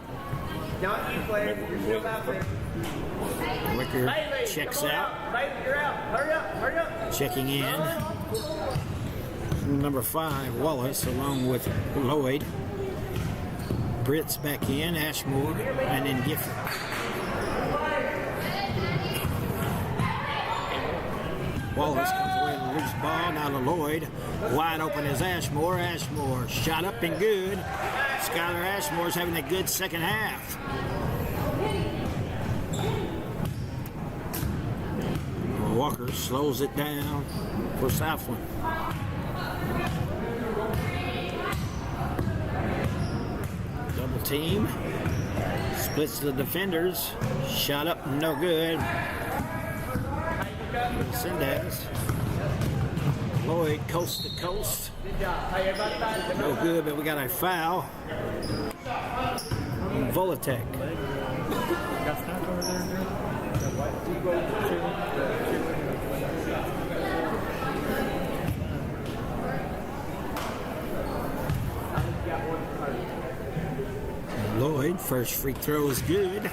Not you, players. You're still out there. Wicker checks out. Bailey, you're out. Hurry up, hurry up. Checking in. Number 5, Wallace, along with Lloyd. Britt's back in, Ashmore, and then Gifford. Wallace comes away with a loose ball. Now to Lloyd. Wide open is Ashmore. Ashmore shot up and good. Skylar Ashmore's having a good second half. Walker slows it down for Southland. Double team. Splits the defenders. Shot up, no good. Sendaz. Lloyd coast to coast. No good, but we got a foul. Volatek. Lloyd, first free throw is good. The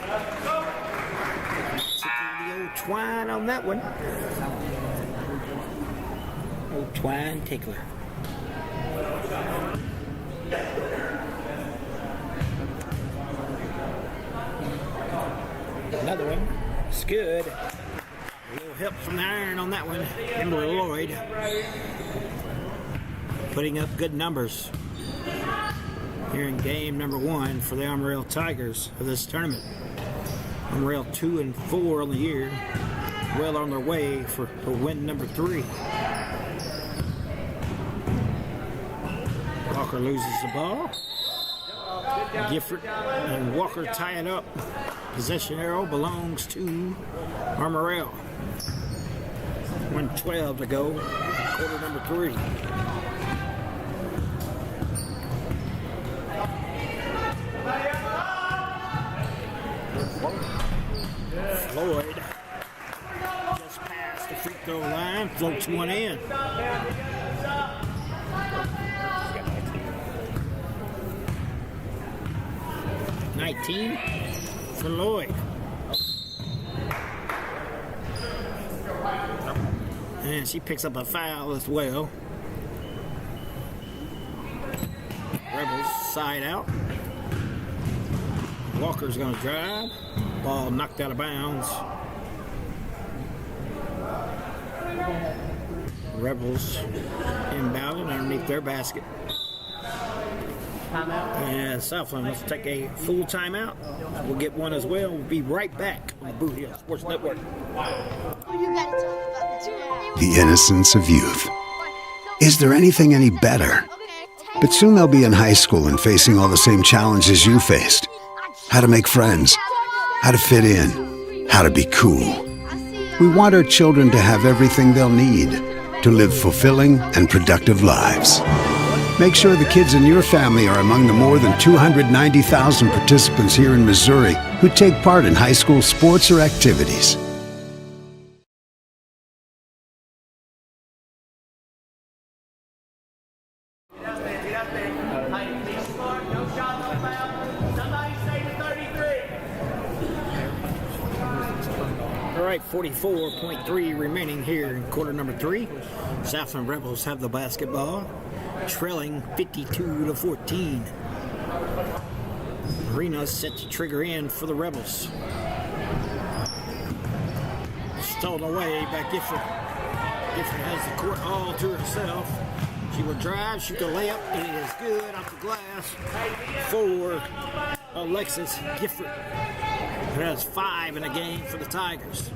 old twine on that one. Old twine tickler. Another one. It's good. A little help from the iron on that one. Campbell Lloyd putting up good numbers here in game number 1 for the Armorel Tigers of this tournament. Armorel 2-4 on the year, well on their way for win number 3. Walker loses the ball. Gifford and Walker tie it up. Possession arrow belongs to Armorel. 1:12 to go, quarter number 3. Floyd just past the free throw line, floats one in. 19 for Lloyd. And she picks up a foul as well. Rebels side out. Walker's going to drive. Ball knocked out of bounds. Rebels inbounded underneath their basket. And Southland wants to take a full timeout. We'll get one as well. We'll be right back on the Boot Hill Sports Network. The innocence of youth. Is there anything any better? But soon they'll be in high school and facing all the same challenges you faced. How to make friends, how to fit in, how to be cool. We want our children to have everything they'll need to live fulfilling and productive lives. Make sure the kids in your family are among the more than 290,000 participants here in Missouri who take part in high school sports or activities. All right, 44.3 remaining here in quarter number 3. Southland Rebels have the basketball, trailing 52-14. Arena's set to trigger in for the Rebels. Stolen away by Gifford. Gifford has the court all to herself. She will drive, shoot the layup, and it is good off the glass for Alexis Gifford, who has 5 in a game for the Tigers.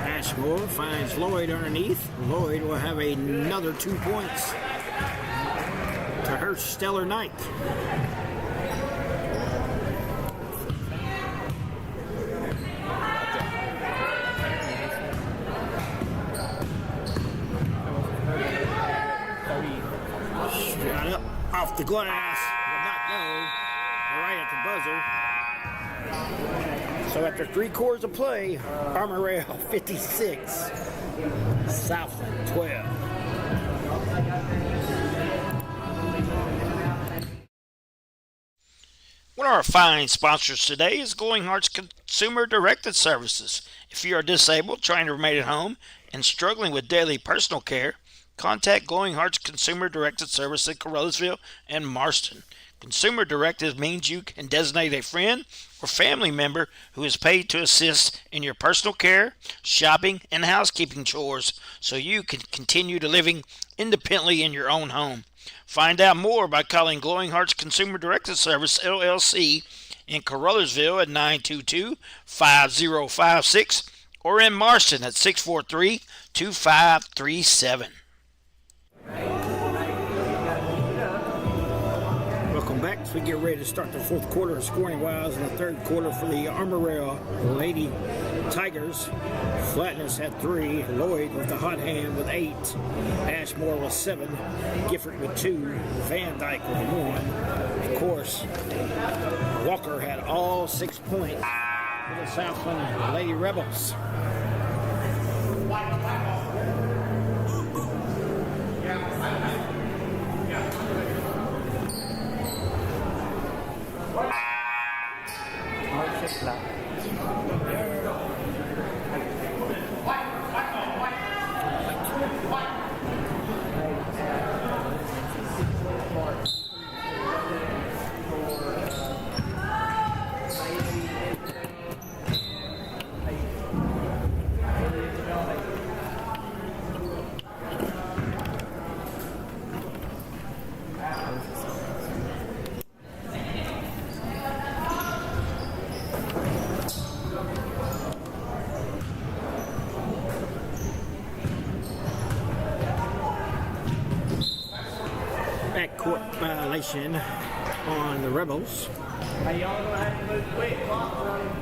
Ashmore finds Lloyd underneath. Lloyd will have another 2 points to her stellar night. Shot up off the glass, will not go. Right at the buzzer. So after 3 quarters of play, Armorel 56, Southland 12. One of our fine sponsors today is Glowing Hearts Consumer Directed Services. If you are disabled, trying to remain at home, and struggling with daily personal care, contact Glowing Hearts Consumer Directed Service in Campbell and Marston. Consumer Directed means you can designate a friend or family member who is paid to assist in your personal care, shopping, and housekeeping chores so you can continue to living independently in your own home. Find out more by calling Glowing Hearts Consumer Directed Service, LLC, in Campbell at 922-5056 or in Marston at 643-2537. Welcome back to we get ready to start the fourth quarter scoring-wise in the third quarter for the Armorel Lady Tigers. Flatness had 3, Lloyd with the hot hand with 8, Ashmore with 7, Gifford with 2, Van Dyke with 1. Of course, Walker had all 6 points for the Southland Lady Rebels. Backcourt violation on the Rebels. Hey, y'all gonna have to move quick. Clock running.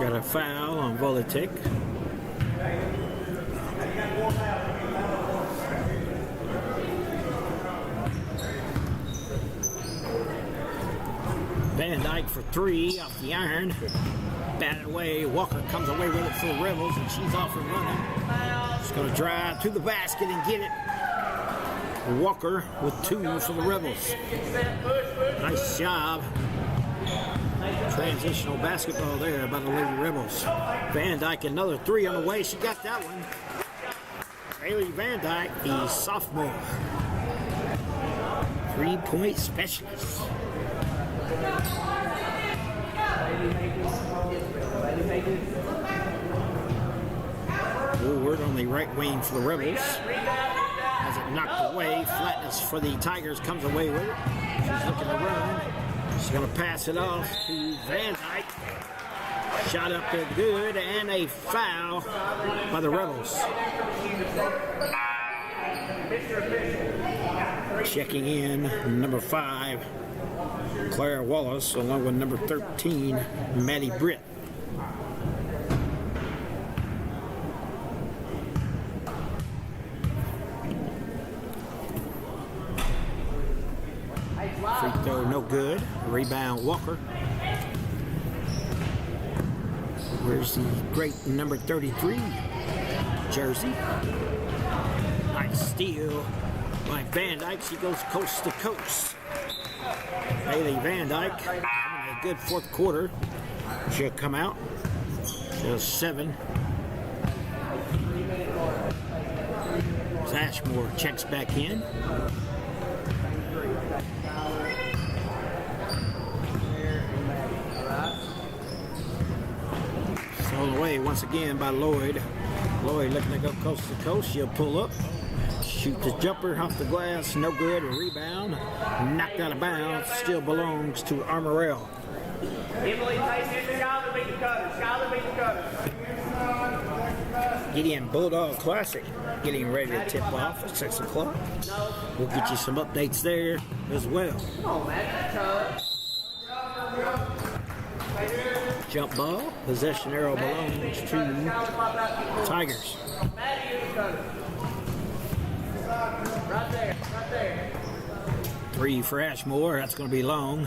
Got a foul on Volatic. Van Dyke for 3 off the iron. Batted away. Walker comes away with it for the Rebels, and she's off and running. She's going to drive to the basket and get it. Walker with 2 for the Rebels. Nice job. Transitional basketball there by the Lady Rebels. Van Dyke, another 3 on the way. She got that one. Haley Van Dyke, the sophomore. 3-point specialist. Woolward on the right wing for the Rebels. Has it knocked away. Flatness for the Tigers comes away with it. She's looking to run. She's going to pass it off to Van Dyke. Shot up there good, and a foul by the Rebels. Checking in, number 5, Clara Wallace, along with number 13, Maddie Britt. Free throw, no good. Rebound, Walker. Where's the great number 33 jersey? Nice steal by Van Dyke. She goes coast to coast. Haley Van Dyke having a good fourth quarter. She'll come out. She'll 7. Ashmore checks back in. Stolen away once again by Lloyd. Lloyd looking to go coast to coast. She'll pull up. Shoot the jumper off the glass. No good. A rebound. Knocked out of bounds. Still belongs to Armorel. Emily takes it to Skyler beat the cutter. Skyler beat the cutter. Gideon Bulldog Classic getting ready to tip off at 6 o'clock. We'll get you some updates there as well. Come on, man. Jump ball. Possession arrow belongs to Tigers. Right there. 3 for Ashmore. That's going to be long.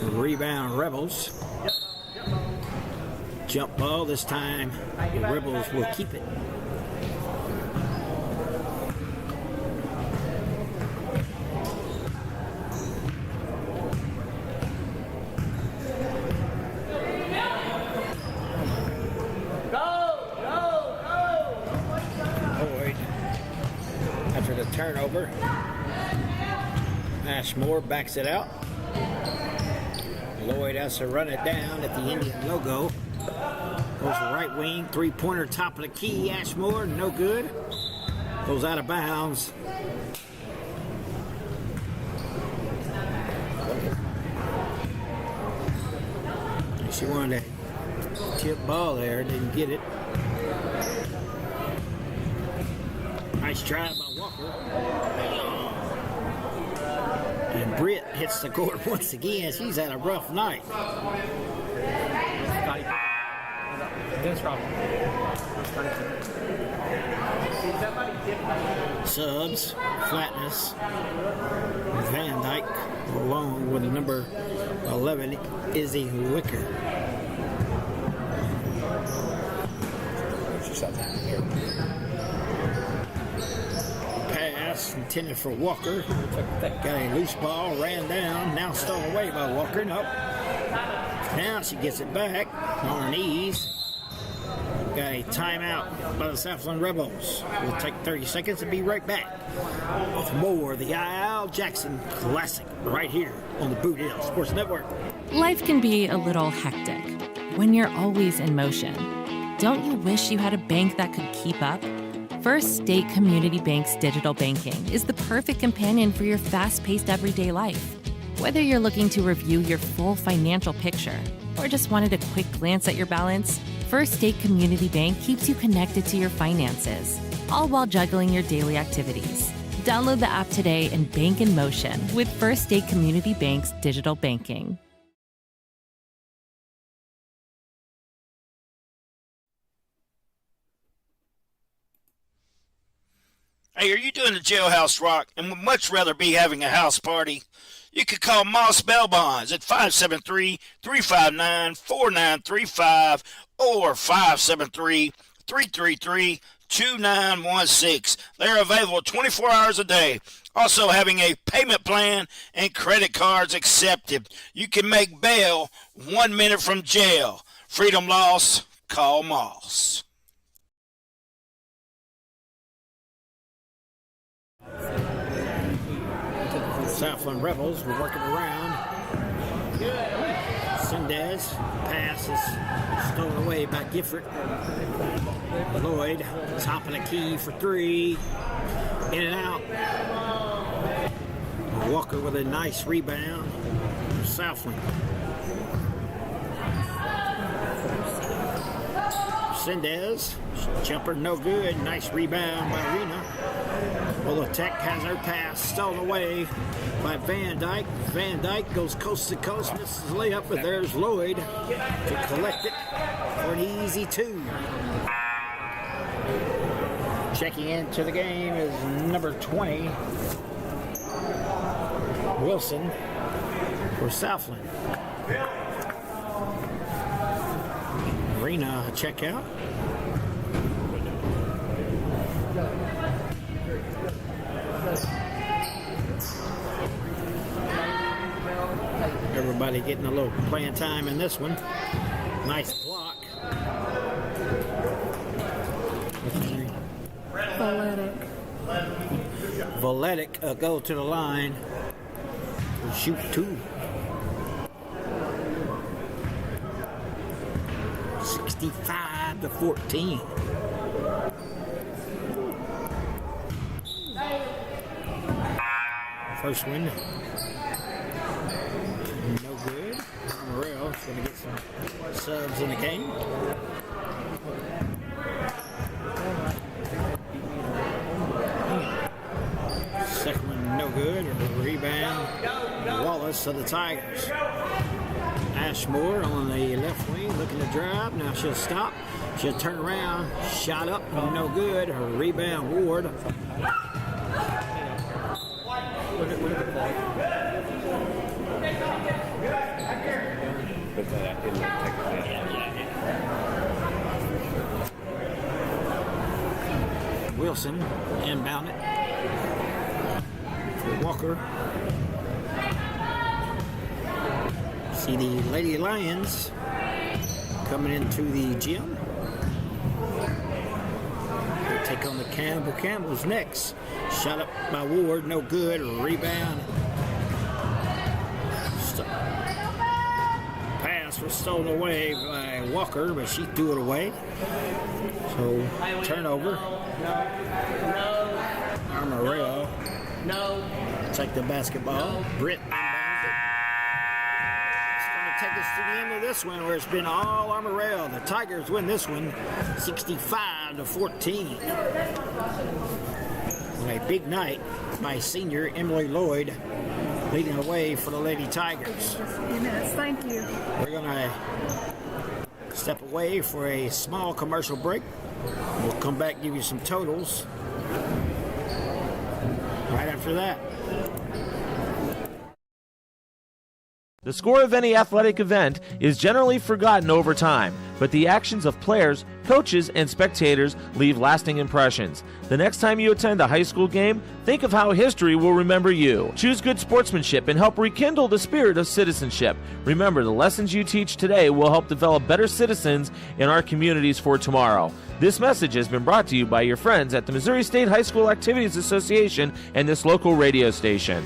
Rebound, Rebels. Jump ball. This time, the Rebels will keep it. Lloyd, after the turnover, Ashmore backs it out. Lloyd has to run it down at the Indian logo. Goes to right wing, 3-pointer, top of the key. Ashmore, no good. Goes out of bounds. She wanted a tip ball there, didn't get it. Nice try by Walker. And Britt hits the court once again. She's had a rough night. Subs, Flatness, Van Dyke, along with the number 11, Izzy Wicker. Pass intended for Walker. Got a loose ball, ran down, now stolen away by Walker. Nope. Now she gets it back on her knees. Got a timeout by the Southland Rebels. We'll take 30 seconds and be right back with more of the Al Jackson Classic right here on the Boot Hill Sports Network. Life can be a little hectic when you're always in motion. Don't you wish you had a bank that could keep up? First State Community Bank's digital banking is the perfect companion for your fast-paced everyday life. Whether you're looking to review your full financial picture or just wanted a quick glance at your balance, First State Community Bank keeps you connected to your finances, all while juggling your daily activities. Download the app today and bank in motion with First State Community Bank's digital banking. Hey, are you doing the jailhouse rock and would much rather be having a house party? You could call Moss Bell Bonds at 573-359-4935 or 573-333-2916. They're available 24 hours a day. Also having a payment plan and credit cards accepted. You can make bail 1 minute from jail. Freedom loss, call Moss. Southland Rebels were working around. Sindez pass is stolen away by Gifford. Lloyd, top of the key for three. In and out. Walker with a nice rebound. Southland. Sindez, jumper no good. Nice rebound by Rena. Well, Tech has her pass stolen away by Van Dyke. Van Dyke goes coast to coast, misses the layup, but there's Lloyd to collect it for an easy two. Checking into the game is number 20, Wilson for Southland. Rena check out. Everybody getting a little playing time in this one. Nice block. Valetic go to the line. Shoot two. 65-14. First one. No good. Armorel is going to get some subs in the game. Second one no good. Rebound. Wallace of the Tigers. Ashmore on the left wing looking to drive. Now she'll stop. She'll turn around. Shot up. No good. Her rebound Ward. Wilson inbound it for Walker. See the Lady Lions coming into the gym. They take on the Campbell. Campbell's next. Shot up by Ward, no good. Rebound. Pass was stolen away by Walker, but she threw it away. So turnover. Armorel. Take the basketball. Britt inbounds it. It's going to take us to the end of this one where it's been all Armorel. The Tigers win this one 65-14. On a big night by senior Emily Lloyd leading the way for the Lady Tigers. Yes, thank you. We're going to step away for a small commercial break. We'll come back and give you some totals right after that. The score of any athletic event is generally forgotten over time, but the actions of players, coaches, and spectators leave lasting impressions. The next time you attend a high school game, think of how history will remember you. Choose good sportsmanship and help rekindle the spirit of citizenship. Remember, the lessons you teach today will help develop better citizens in our communities for tomorrow. This message has been brought to you by your friends at the Missouri State High School Activities Association and this local radio station.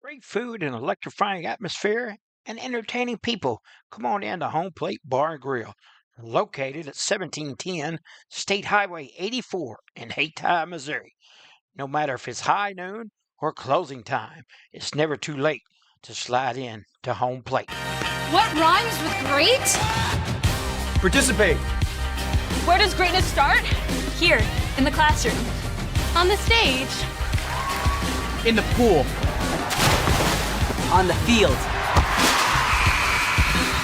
Great food and electrifying atmosphere and entertaining people. Come on in to Home Plate Bar and Grill, located at 1710 State Highway 84 in Hayti, Missouri. No matter if it's high noon or closing time, it's never too late to slide in to Home Plate. What rhymes with great? Participate. Where does greatness start? Here, in the classroom. On the stage. In the pool. On the field.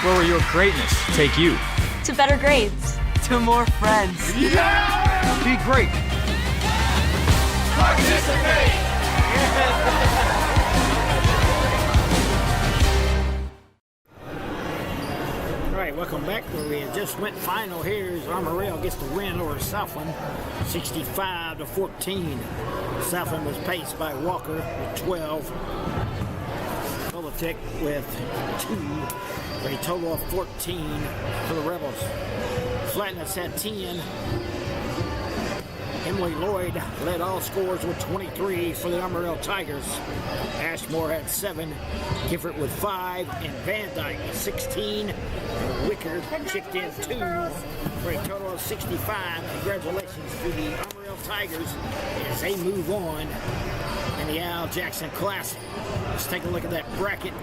Where will your greatness take you? To better grades. To more friends. Be great. Participate! All right, welcome back. Where we just went final here as Armorel gets the win over Southland, 65-14. Southland was paced by Walker with 12, Tech with 2, for a total of 14 for the Rebels. Flatness had 10. Emily Lloyd led all scores with 23 for the Armorel Tigers. Ashmore had 7, Gifford with 5, and Van Dyke with 16. And Wicker chipped in 2 for a total of 65. Congratulations to the Armorel Tigers as they move on in the Al Jackson Classic. Let's take a look at that bracket.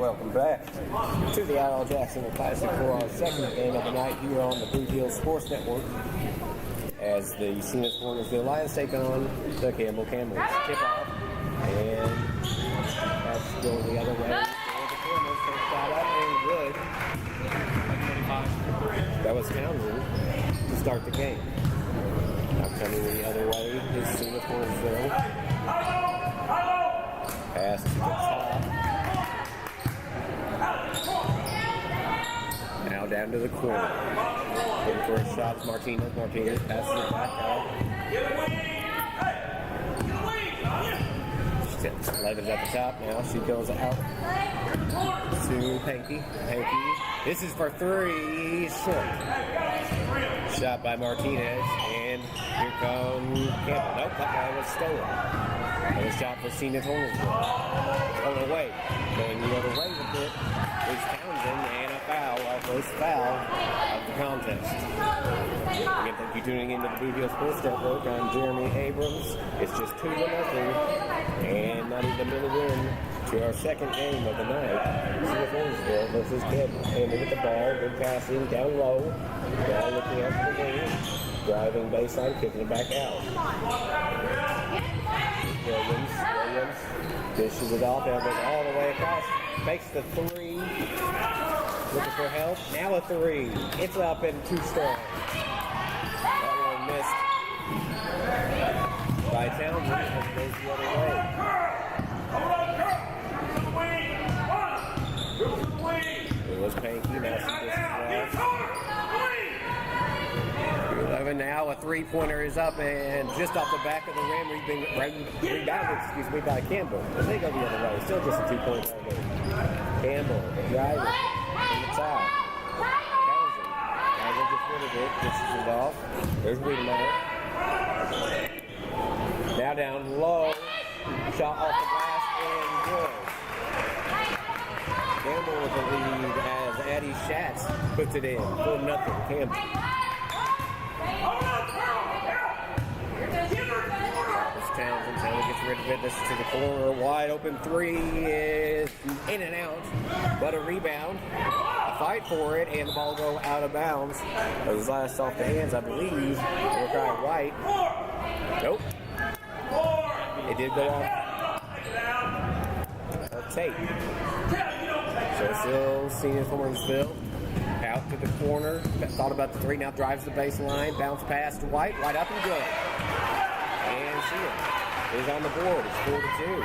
welcome back to the Al Jackson Classic for our second game of the night here on the Blue Hill Sports Network as the Senath-Hornersville Lions take on the Campbell Camels. Tip off, and that's going the other way for the Camels. First shot up and good. That was Townsend to start the game. Now coming the other way is Senath-Hornersville. Pass to the top. Now down to the corner. Looking for a shot. Martinez. Martinez passes it back out. Levin's at the top now. She goes out to Hanky. Hanky. This is for three. Short. Shot by Martinez. And here comes Campbell. Nope, that guy was stolen. Another shot for Senath-Hornersville. On the way. Going the other way with it is Townsend, and a foul, our first foul of the contest. Again, thank you for tuning into the Blue Hill Sports Network. I'm Jeremy Abrams. It's just 2-0, and not even a minute in to our second game of the night. Senath-Hornersville versus Campbell. Campbell with the ball, good passing, down low. Ball looking after the wing. Driving baseline, kicking it back out. Williams dishes it off, elbows all the way across, makes the three, looking for help, now a three, it's up and too strong. That one missed by Townsend, as it goes the other way. It was Panky, now she dishes it off. 11 now, a three-pointer is up and just off the back of the rim, rebounded by Campbell. But they go the other way, still just a 2-point ball game. Campbell, the driver, from the top. Townsend gets rid of it, dishes it off. There's Wiedemeyer. Now down low, shot off the glass and good. Campbell with the lead as Addie Schatz puts it in. 4-0, Campbell. Townsend gets rid of it. This is to the corner. Wide open three is in and out, but a rebound. A fight for it, and the ball go out of bounds. It was last off the hands, I believe. Mordecai White. Nope. It did go off. Tate. So still Senath-Hornersville. Out to the corner. Thought about the three. Now drives the baseline. Bounce pass to White. White up and good. And Sheehan is on the board. It's 4-2.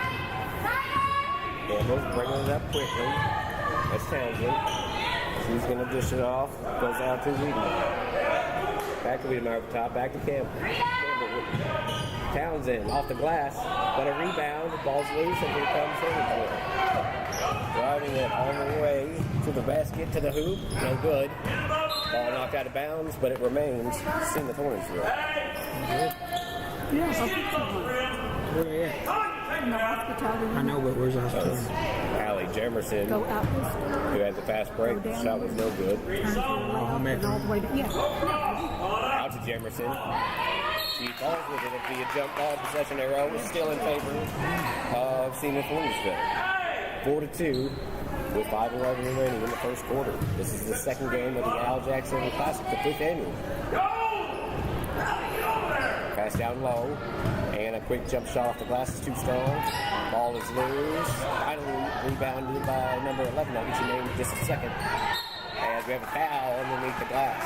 Campbell's bringing it up quickly. That's Townsend. She's going to dish it off. Goes out to Wiedemeyer. Back to Wiedemeyer at the top. Back to Campbell. Townsend off the glass. But a rebound. The ball's loose, and here comes Senath-Hornersville. Driving it all the way to the basket, to the hoop. No good. Ball knocked out of bounds, but it remains Senath-Hornersville. I know, but where's hospital? Allie Jemerson, who had the fast break. The shot was no good. Out to Jemerson. She falls with it. It'll be a jump ball possession arrow. Still in favor of Senath-Hornersville. 4-2 with 5:11 remaining in the first quarter. This is the second game of the Al Jackson Classic, the 5th annual. Pass down low, and a quick jump shot off the glass is too strong. Ball is loose. Finally rebounded by number 11. I'll get your name in just a second. As we have a foul underneath the glass.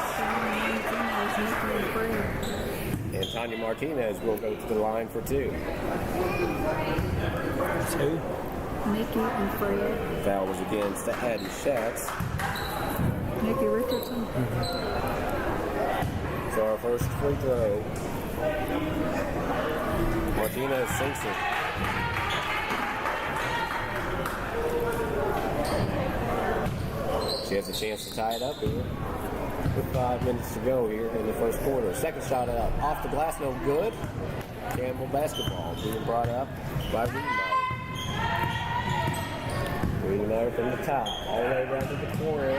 And Tanya Martinez will go to the line for two. Nikki and Fred. Foul was against Addie Schatz. Nikki Richardson. So our first free throw. Martinez sinks it. She has a chance to tie it up here with 5 minutes to go here in the first quarter. Second shot up. Off the glass, no good. Campbell basketball being brought up by Wiedemeyer. Wiedemeyer from the top, all the way down to the corner.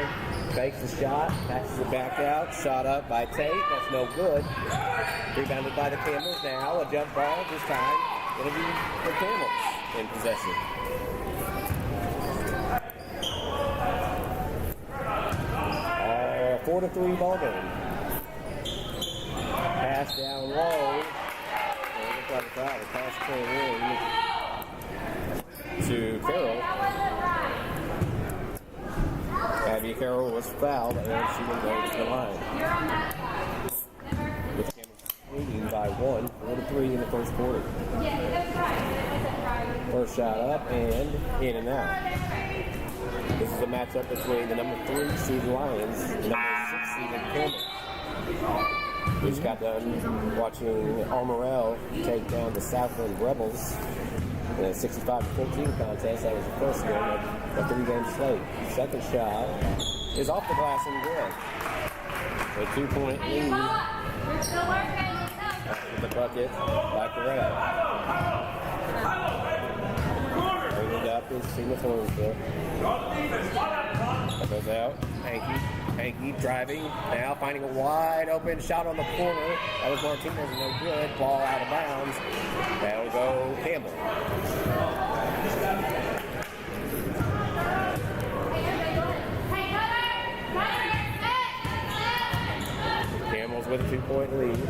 Fakes the shot, passes it back out. Shot up by Tate, that's no good. Rebounded by the Camels now. A jump ball this time. It'll be the Camels in possession. 4-3 ball game. Pass down low. Looks like a foul. The pass came in to Carroll. Abby Carroll was fouled, and she didn't go to the line. With Campbell leading by 1, 4-3 in the first quarter. First shot up and in and out. This is a matchup between the number 3 seed Lions and the number 6 seed Campbell. We just got done watching Armorel take down the Southland Rebels in a 65-14 contest. That was the first game of a 3-game slate. Second shot is off the glass and good. So 2-point lead. After the bucket by Corral. Bring it up is Senath-Hornersville. That goes out. Hayti driving. Now finding a wide open shot on the corner. That was Martinez, no good. Ball out of bounds. That'll go Campbell. Campbell's with a 2-point lead.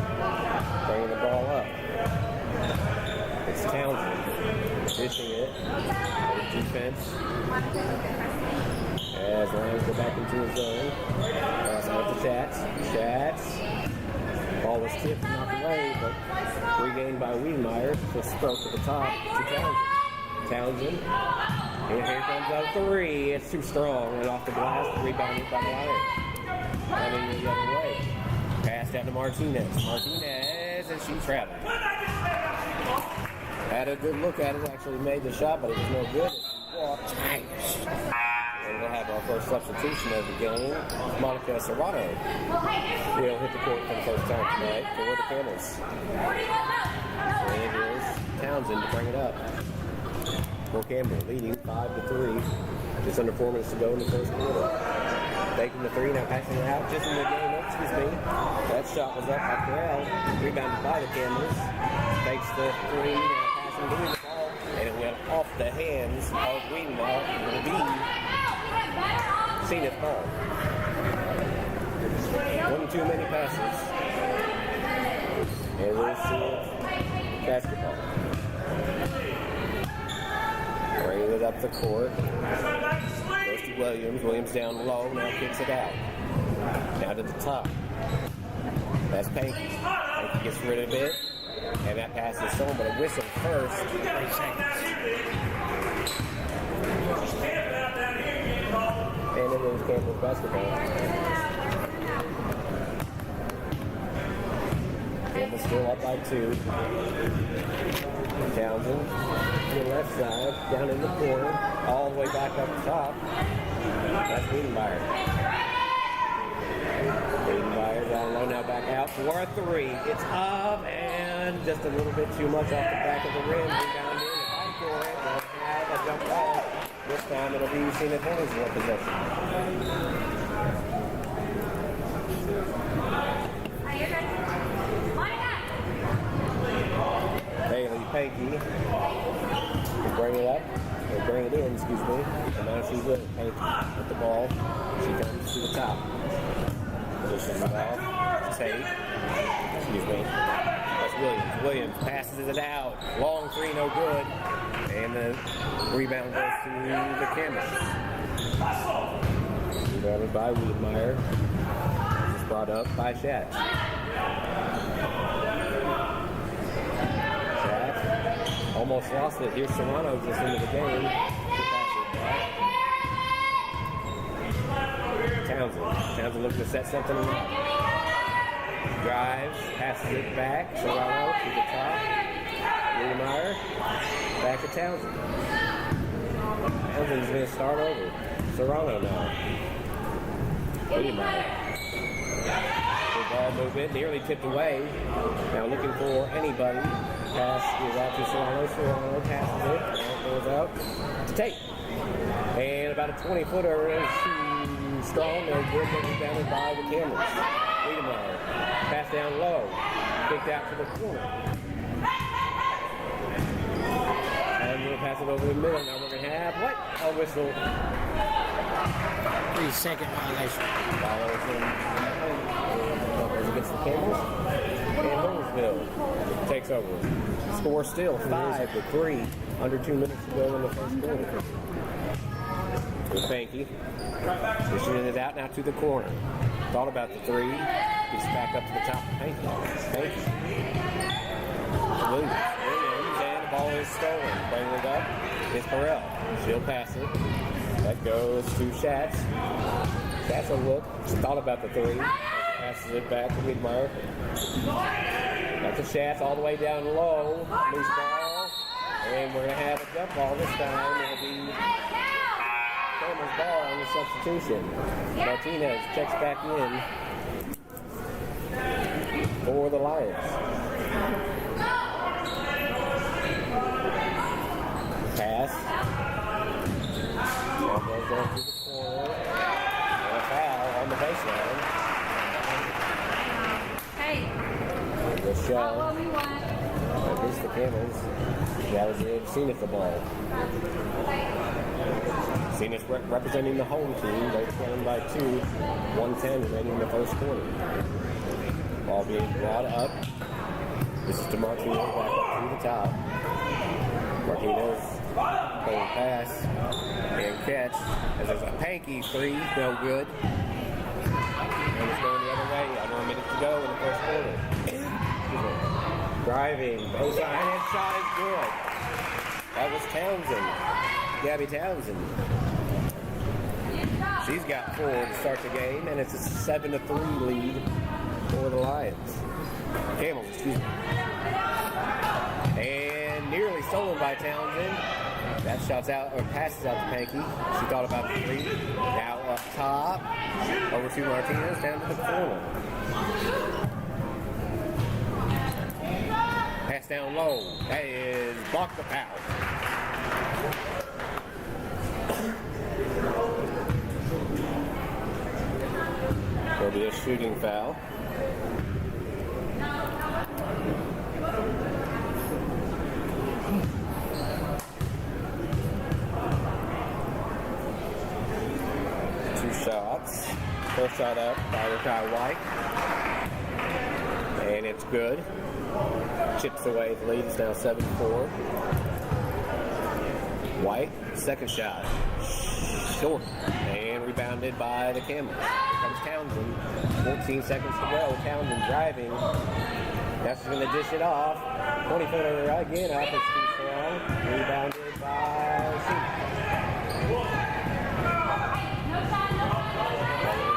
Bringing the ball up. It's Townsend dishing it. Defense. As Lions go back into his zone. Pass out to Chats. Ball was tipped and knocked away, but regained by Wiedemeyer. The stroke at the top to Townsend. And here comes a 3. It's too strong and off the glass. Rebounded by the Lions. Coming the other way. Pass down to Martinez, and she traveled. Had a good look at it, actually made the shot, but it was no good. Walked. And we'll have our first substitution of the game. Monica Serrano will hit the court for the first time tonight for the Camels. And it is Townsend to bring it up. For Campbell, leading 5-3. Just under 4 minutes to go in the first quarter. Taking the 3, now passing it out just in the game. That shot was up by Corral. Rebounded by the Camels. Takes the 3, now passing to the ball. And it went off the hands of Wiedemeyer. It will be Senath ball. 1 too many passes. And we'll see basketball. Bringing it up the court. Goes to Williams. Williams down low. Now kicks it out. Down to the top. That's Panky. Panky gets rid of it. And that pass is stolen, but a whistle first. 3 seconds. And it is Campbell's basketball. Campbell's still up by 2. Townsend to the left side, down in the corner, all the way back up top. That's Wiedemeyer. Wiedemeyer down low, now back out for a 3. It's up and just a little bit too much off the back of the rim. Rebound in, fight for it. They'll have a jump ball. This time it'll be Senath-Hornersville possession. Bailey Panky will bring it up, or bring it in, excuse me. And now she's with Panky with the ball. She comes to the top. Pushes the ball. Tate. Excuse me. That's Williams. Williams passes it out. Long 3, no good. And the rebound goes to the Camels. Rebounded by Wiedemeyer. It's brought up by Schatz. Almost lost it. Here's Serrano just into the game. Townsend looking to set something up. Drives, passes it back. Serrano to the top. Wiedemeyer. Back to Townsend. Townsend's going to start over. Serrano now. Wiedemeyer. Good ball movement, nearly tipped away. Now looking for anybody. Pass is out to Serrano. Serrano passes it. Now it goes out to Tate. And about a 20-footer. She's strong and good, but rebounded by the Camels. Wiedemeyer. Pass down low. Kicked out to the corner. And going to pass it over the middle. Now we're going to have what? A whistle. 3-second violation. Against the Campbell. And Hornersville takes over. Score still 5-3. Under 2 minutes to go in the first quarter. Panky. Pushing it out now to the corner. Thought about the three. Gets back up to the top of Panky. Williams. And the ball is stolen. Bringing it up is Armorel. She'll pass it. That goes to Schatz. Schatz will look. She thought about the three. Passes it back to Wiedemeyer. Got the Schatz all the way down low. Loose ball. And we're going to have a jump ball this time. It'll be Campbell's ball on the substitution. Martinez checks back in for the Lions. Pass. Ball goes down to the corner. And a foul on the baseline. Hey. The shove. At least the Camels. That was it. Senath the ball. Senath representing the home team. They're playing by 2. 1:10 remaining in the first quarter. Ball being brought up. This is to Martinez back up to the top. Martinez playing pass and catch. As there's a Panky three, no good. And it's going the other way. Under a minute to go in the first quarter. Driving, goes on, and his shot is good. That was Townsend, Gabby Townsend. She's got 4 to start the game, and it's a 7-3 lead for the Lions. Camels, excuse me. And nearly stolen by Townsend. That shot's out, or passes out to Panky. She thought about the three. Now up top, over to Martinez, down to the corner. Pass down low. That is blocked the foul. There'll be a shooting foul. Two shots. First shot up by Rakai White. And it's good. Chips away. The lead is now 7-4. White, second shot. Short. And rebounded by the Campbell. Here comes Townsend. 14 seconds to go. Townsend driving. Now she's going to dish it off. 20-footer again up. It's too strong. Rebounded by Senath.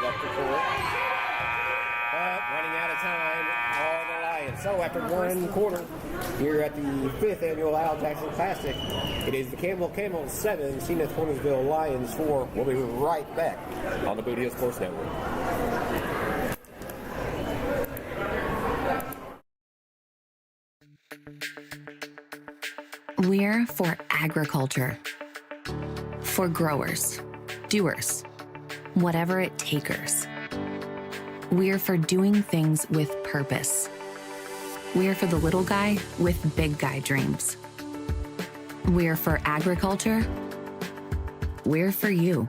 Up to court. But running out of time are the Lions. So after one quarter, here at the 5th annual Al Jackson Classic, it is the Campbell 7, Senath-Hornersville Lions 4. We'll be right back on the Boot Heel Sports Network. We're for agriculture. For growers, doers, whatever it takers. We're for doing things with purpose. We're for the little guy with big guy dreams. We're for agriculture. We're for you.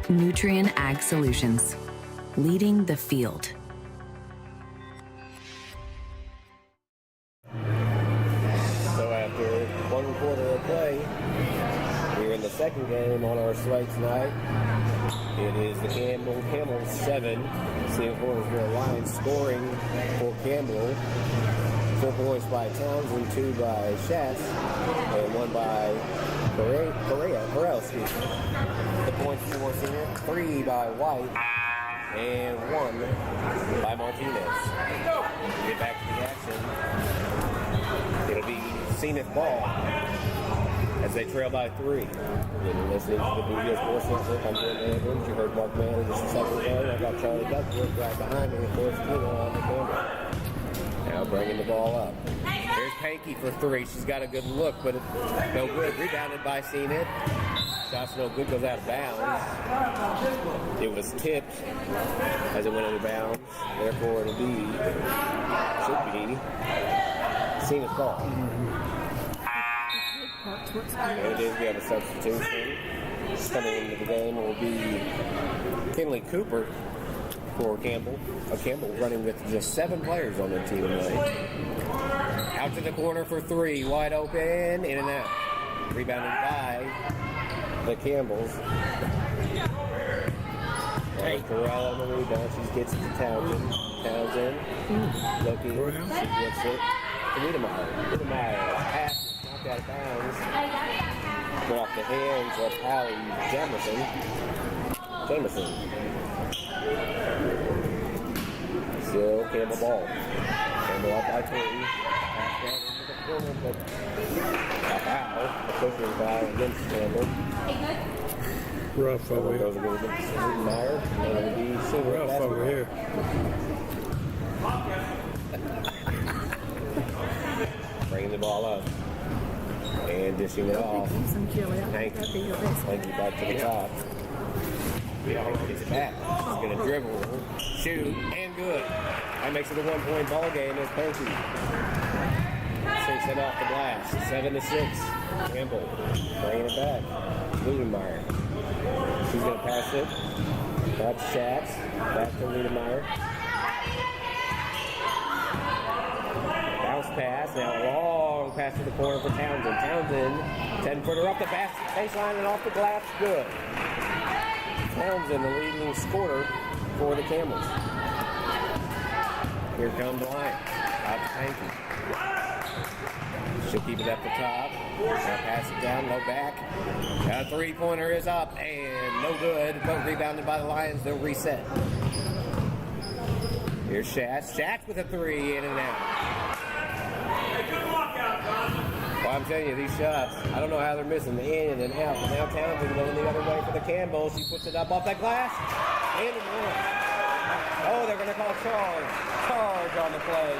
Nutrien Ag Solutions, leading the field. So after one quarter of play, here in the second game on our slate tonight, it is the Campbell 7, Senath-Hornersville Lions scoring for Campbell. 4 points by Townsend, 2 by Schatz, and 1 by Armorel, excuse me. The points for Senath, 3 by White, and 1 by Martinez. Get back to the action. It'll be Senath ball as they trail by 3. You're listening to the Boot Heel Sports Network. I'm Jim Edwards. You heard Mark Mann just a second ago. I got Charlie Duckworth right behind me, of course, on the camera. Now bringing the ball up. There's Panky for 3. She's got a good look, but it's no good. Rebounded by Senath. Shot's no good, goes out of bounds. It was tipped as it went out of bounds. Therefore, it'll be, should be, Senath ball. There it is. We have a substitution. Coming into the game will be Kinley Cooper for Campbell. Campbell running with just 7 players on their team tonight. Out to the corner for 3. Wide open. In and out. Rebounded by the Campbells. Corral on the rebound. She gets it to Townsend. Townsend looking. She gets it to Wiedemeyer. Wiedemeyer pass is knocked out of bounds. Put off the hands of Hallie Jamison. Still Campbell ball. Campbell up by 3. Pass down into the corner, but a foul. A pushing foul against Campbell. Rough over here. Goes against Wiedemeyer. And it'll be Senior Rough over here. Bringing the ball up. And dishing it off. Hanky back to the top. Hanky gets it back. He's going to dribble, shoot, and good. That makes it a 1-point ball game as Hanky sinks it off the glass. 7-6. Campbell bringing it back. Wiedemeyer. She's going to pass it. Back to Schatz. Back to Wiedemeyer. Bounce pass. Now a long pass to the corner for Townsend. Townsend, 10-footer up the baseline and off the glass. Good. Townsend, the leading scorer for the Camels. Here comes the line. Out to Hanky. She'll keep it at the top. Now pass it down, low back. A 3-pointer is up and no good. But rebounded by the Lions. They'll reset. Here's Schatz. Schatz with a 3 in and out. Well, I'm telling you, these shots, I don't know how they're missing the in and out. But now Townsend going the other way for the Campbells. She puts it up off that glass. And one. Oh, they're going to call charge. Charge on the play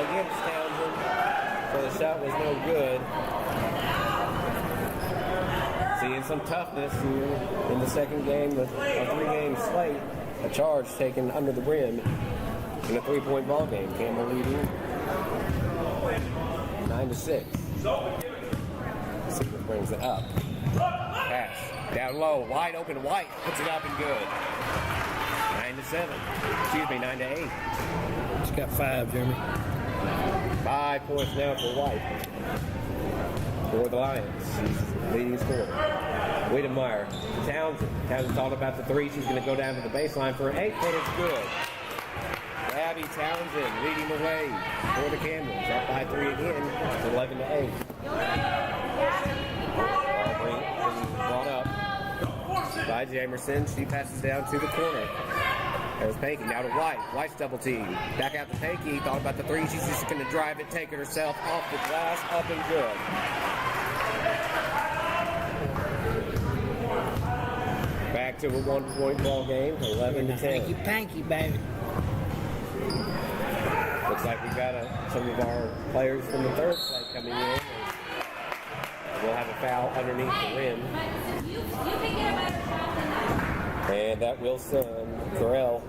against Townsend. So the shot was no good. Seeing some toughness here in the second game of a 3-game slate. A charge taken under the rim in a 3-point ball game. Campbell leading 9-6. Seaman brings it up. Pass. Down low. Wide open. White puts it up and good. 9-7. Excuse me, 9-8. She's got 5, Jeremy. 5 points now for White. For the Lions. She's leading scorer. Wiedemeyer. Townsend. Townsend talked about the 3. She's going to go down to the baseline for an 8-footer. It's good. Abby Townsend leading the way for the Campbells. Up by 3 again. It's 11-8. Brought up by Jamerson. She passes down to the corner. There's Panky. Now to White. White's double team. Back out to Panky. Thought about the 3. She's just going to drive it, take it herself off the glass. Up and good. Back to a 1-point ball game. 11-10. Panky, baby. Looks like we've got some of our players from the third slate coming in. We'll have a foul underneath the rim. And that will send Corral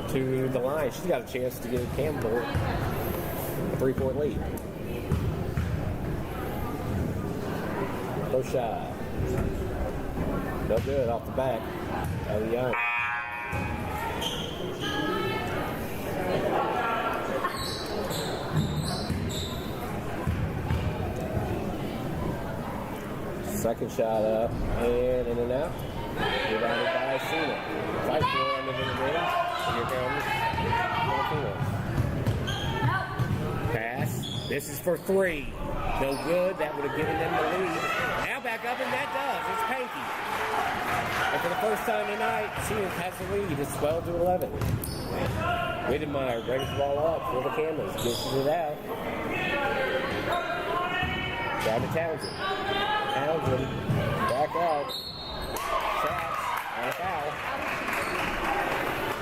to the line. She's got a chance to give Campbell a 3-point lead. No shot. No good off the back. Ellie Young. Second shot up and in and out. Rebounded by Senath. Fight for under the rim. Here comes Martinez. Pass. This is for 3. No good. That would have given them the lead. Now back up, and that does. It's Panky. And for the first time tonight, Senath has the lead. It's 12-11. Wiedemeyer brings the ball up for the Campbells. Dishes it out. Down to Townsend. Townsend back out. Schatz and a foul.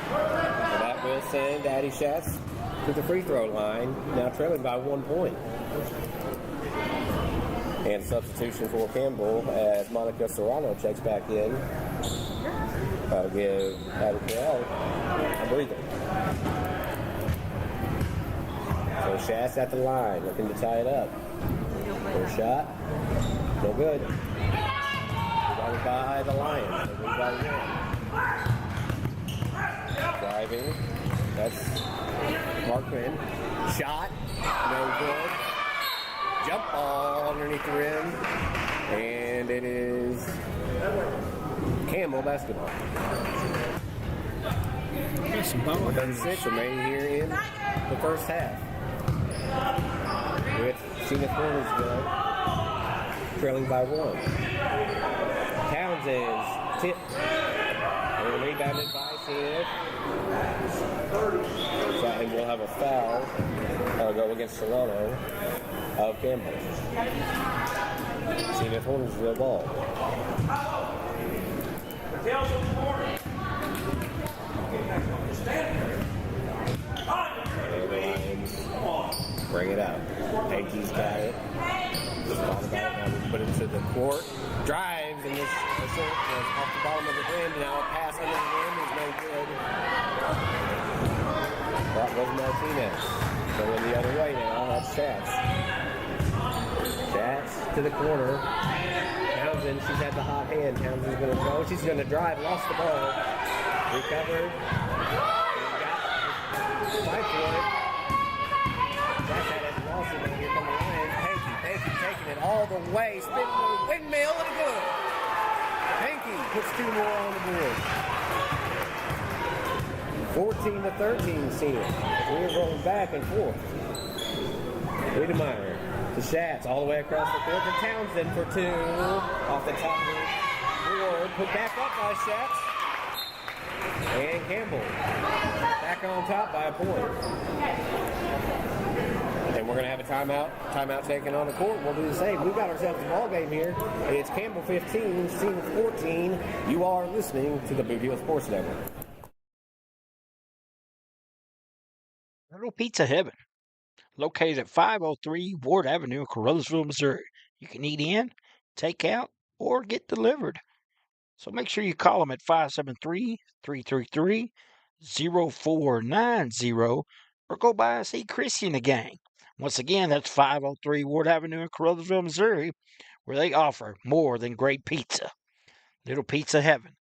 So that will send Addie Schatz to the free throw line, now trailing by 1 point. And substitution for Campbell as Monica Serrano checks back in. That'll give Addie Corral a breather. So Schatz at the line, looking to tie it up. First shot. No good. Rebounded by the Lions. They lead by one. Driving. That's Markman. Shot. No good. Jump ball underneath the rim. And it is Campbell basketball. 36 remaining here in the first half. With Senath-Hornersville trailing by one. Townsend's tip. And rebounded by Senath. Southland will have a foul. That'll go against Toronto of Campbell. Senath-Hornersville ball. And the Lions bring it out. Hayty's got it. Just thought about it. Now we put it to the court. Drives, and this short was off the bottom of the rim. Now a pass under the rim is no good. That was Martinez. Going the other way now. That's Schatz. Schatz to the corner. Townsend, she's had the hot hand. Townsend's going to go. She's going to drive. Lost the ball. Recovered. Fight for it. Schatz had it. Lost it. Here come the Lions. Hayti taking it all the way. Spinning the windmill and good. Hayti puts two more on the board. 14-13 Senath. We're rolling back and forth. Wiedemeyer to Schatz all the way across the court to Townsend for two. Off the top of the board. Put back up by Schatz. And Campbell back on top by a point. And we're going to have a timeout. Timeout taken on the court. We'll do the same. We've got ourselves a ball game here. It's Campbell 15, Senath 14. You are listening to the Big Deal Sports Network. Little Pizza Heaven, located at 503 Ward Avenue, Caruthersville, Missouri. You can eat in, take out, or get delivered. So make sure you call them at 573-333-0490 or go by and see Chrissy and the gang. Once again, that's 503 Ward Avenue in Caruthersville, Missouri, where they offer more than great pizza. Little Pizza Heaven,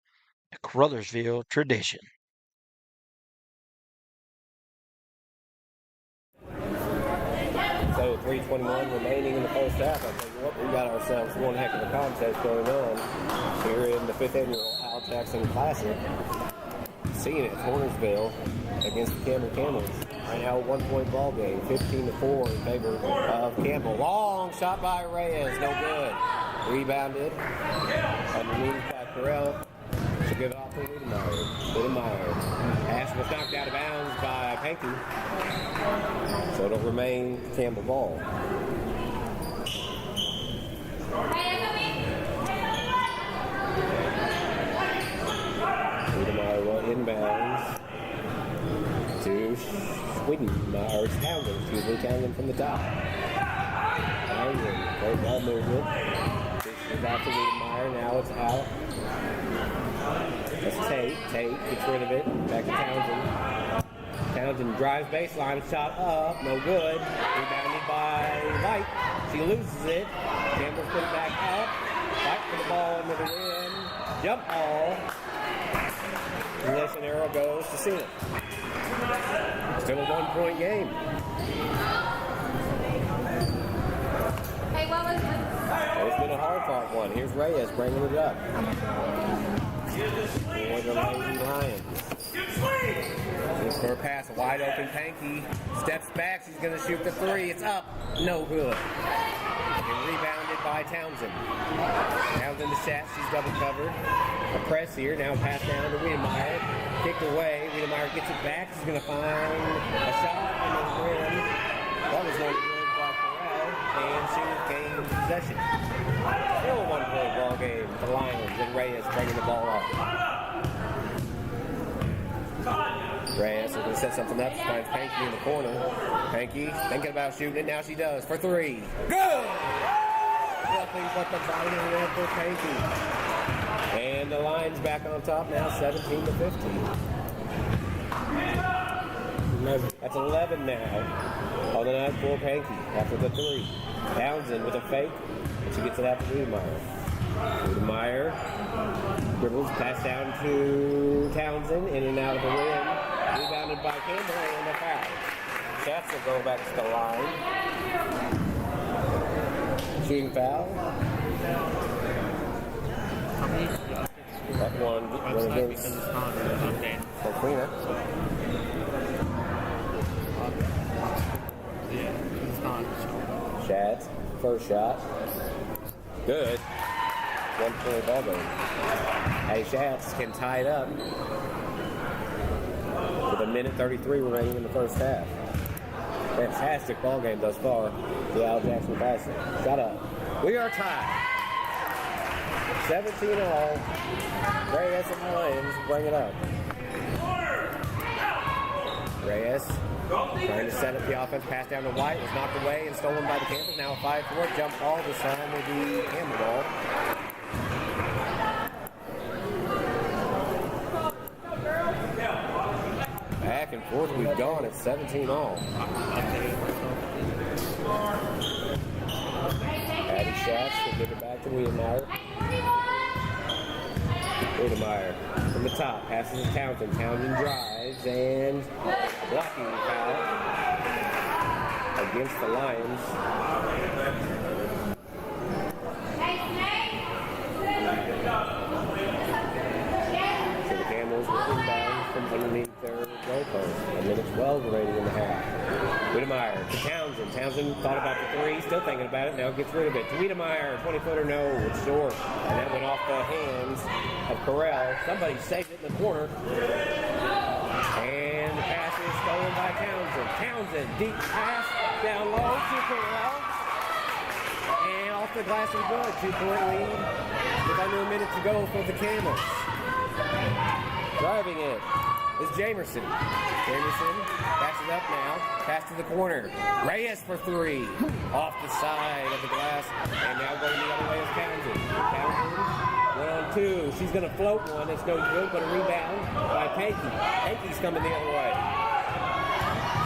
a Caruthersville tradition. So 3:21 remaining in the first half. I'll tell you what, we got ourselves one heck of a contest going on here in the 5th annual Al Jackson Classic. Senath-Hornersville against the Campbell Camels. Right now, 1 point ball game, 15-4 in favor of Campbell. Long shot by Reyes, no good. Rebounded underneath by Armorel. She'll give it off to Wiedemeyer. Pass was knocked out of bounds by Hayti. So it'll remain Campbell ball. Wiedemeyer will inbounds to Townsend from the top. Townsend, great ball movement. Dishes out to Wiedemeyer, now it's out. That's Tate gets rid of it, back to Townsend. Townsend drives baseline, shot up, no good. Rebounded by White. She loses it. Campbell put it back up. Fight for the ball into the rim. Jump ball. Possession arrow goes to Senath. Still a 1 point game. Hey, what was this? It's been a hard fought one. Here's Reyes bringing it up. For the Lady Lions. Looks for a pass, a wide open Panky. Steps back, she's going to shoot the three. It's up, no good. And rebounded by Townsend. Townsend to Schatz, she's double covered. A press here, now pass down to Wiedemeyer. Kicked away, Wiedemeyer gets it back. She's going to find a shot on the rim. That was no good by Corral, and she gained possession. Still a 1 point ball game. The Lions and Reyes bringing the ball up. Reyes is going to set something up. She finds Panky in the corner. Panky thinking about shooting it. Now she does for three. Good! Nothing but the bottom of the net for Panky. And the Lions back on top now, 17-15. That's 11 now on the night for Panky after the 3. Townsend with a fake, and she gets it out to Wiedemeyer. Wiedemeyer dribbles, pass down to Townsend, in and out of the rim. Rebounded by Campbell and a foul. Schatz will go back to the line. Shooting foul. That one against Coquina. Schatz, first shot. Good. 1-point ball game. Hey, Schatz can tie it up with 1:33 remaining in the first half. Fantastic ball game thus far. The Al Jackson Bassett. Shut up. We are tied. 17-all. Reyes and Lions bring it up. Reyes trying to set up the offense. Pass down to White. Was knocked away and stolen by the Campbell. Now a 5-4 jump ball. This time will be Campbell ball. Back and forth we've gone at 17-all. Patty Schatz will give it back to Wiedemeyer. Wiedemeyer from the top, passes to Townsend. Townsend drives and blocking foul against the Lions. So the Camels will inbound from underneath their goalpost. 1:12 remaining in the half. Wiedemeyer to Townsend. Townsend thought about the 3, still thinking about it, now gets rid of it. To Wiedemeyer, 20-footer, no, it's short. And that went off the hands of Corral. Somebody saved it in the corner. And the pass is stolen by Townsend. Townsend, deep pass, down low to Corral. And off the glass and good. 2-point lead with under a minute to go for the Camels. Driving it is Jamerson. Jamerson passes up now. Pass to the corner. Reyes for 3. Off the side of the glass. And now going the other way is Townsend. Townsend 1-on-2. She's going to float one. It's no good, but a rebound by Panky. Panky's coming the other way.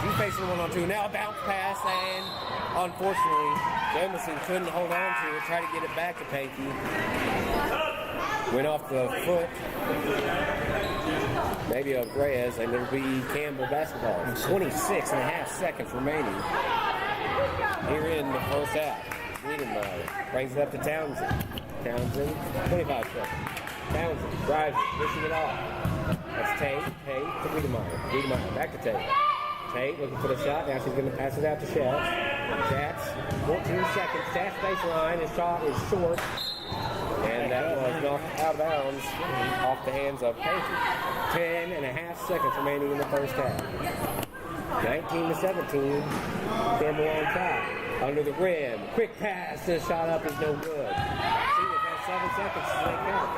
She's facing 1-on-2. Now a bounce pass, and unfortunately, Jamerson couldn't hold on to it. Try to get it back to Panky. Went off the foot. Maybe of Reyes, and it'll be Campbell basketball. 26.5 seconds remaining here in the first half. Wiedemeyer brings it up to Townsend. Townsend, 25 seconds. Townsend drives it, pushing it off. That's Tate. Tate to Wiedemeyer. Wiedemeyer back to Tate. Tate looking for the shot. Now she's going to pass it out to Schatz. Schatz, 14 seconds. Schatz baseline. His shot is short. And that was knocked out of bounds off the hands of Panky. 10.5 seconds remaining in the first half. 19-17. Campbell on top. Under the rim. Quick pass. The shot up is no good. Senath has 7 seconds to make count.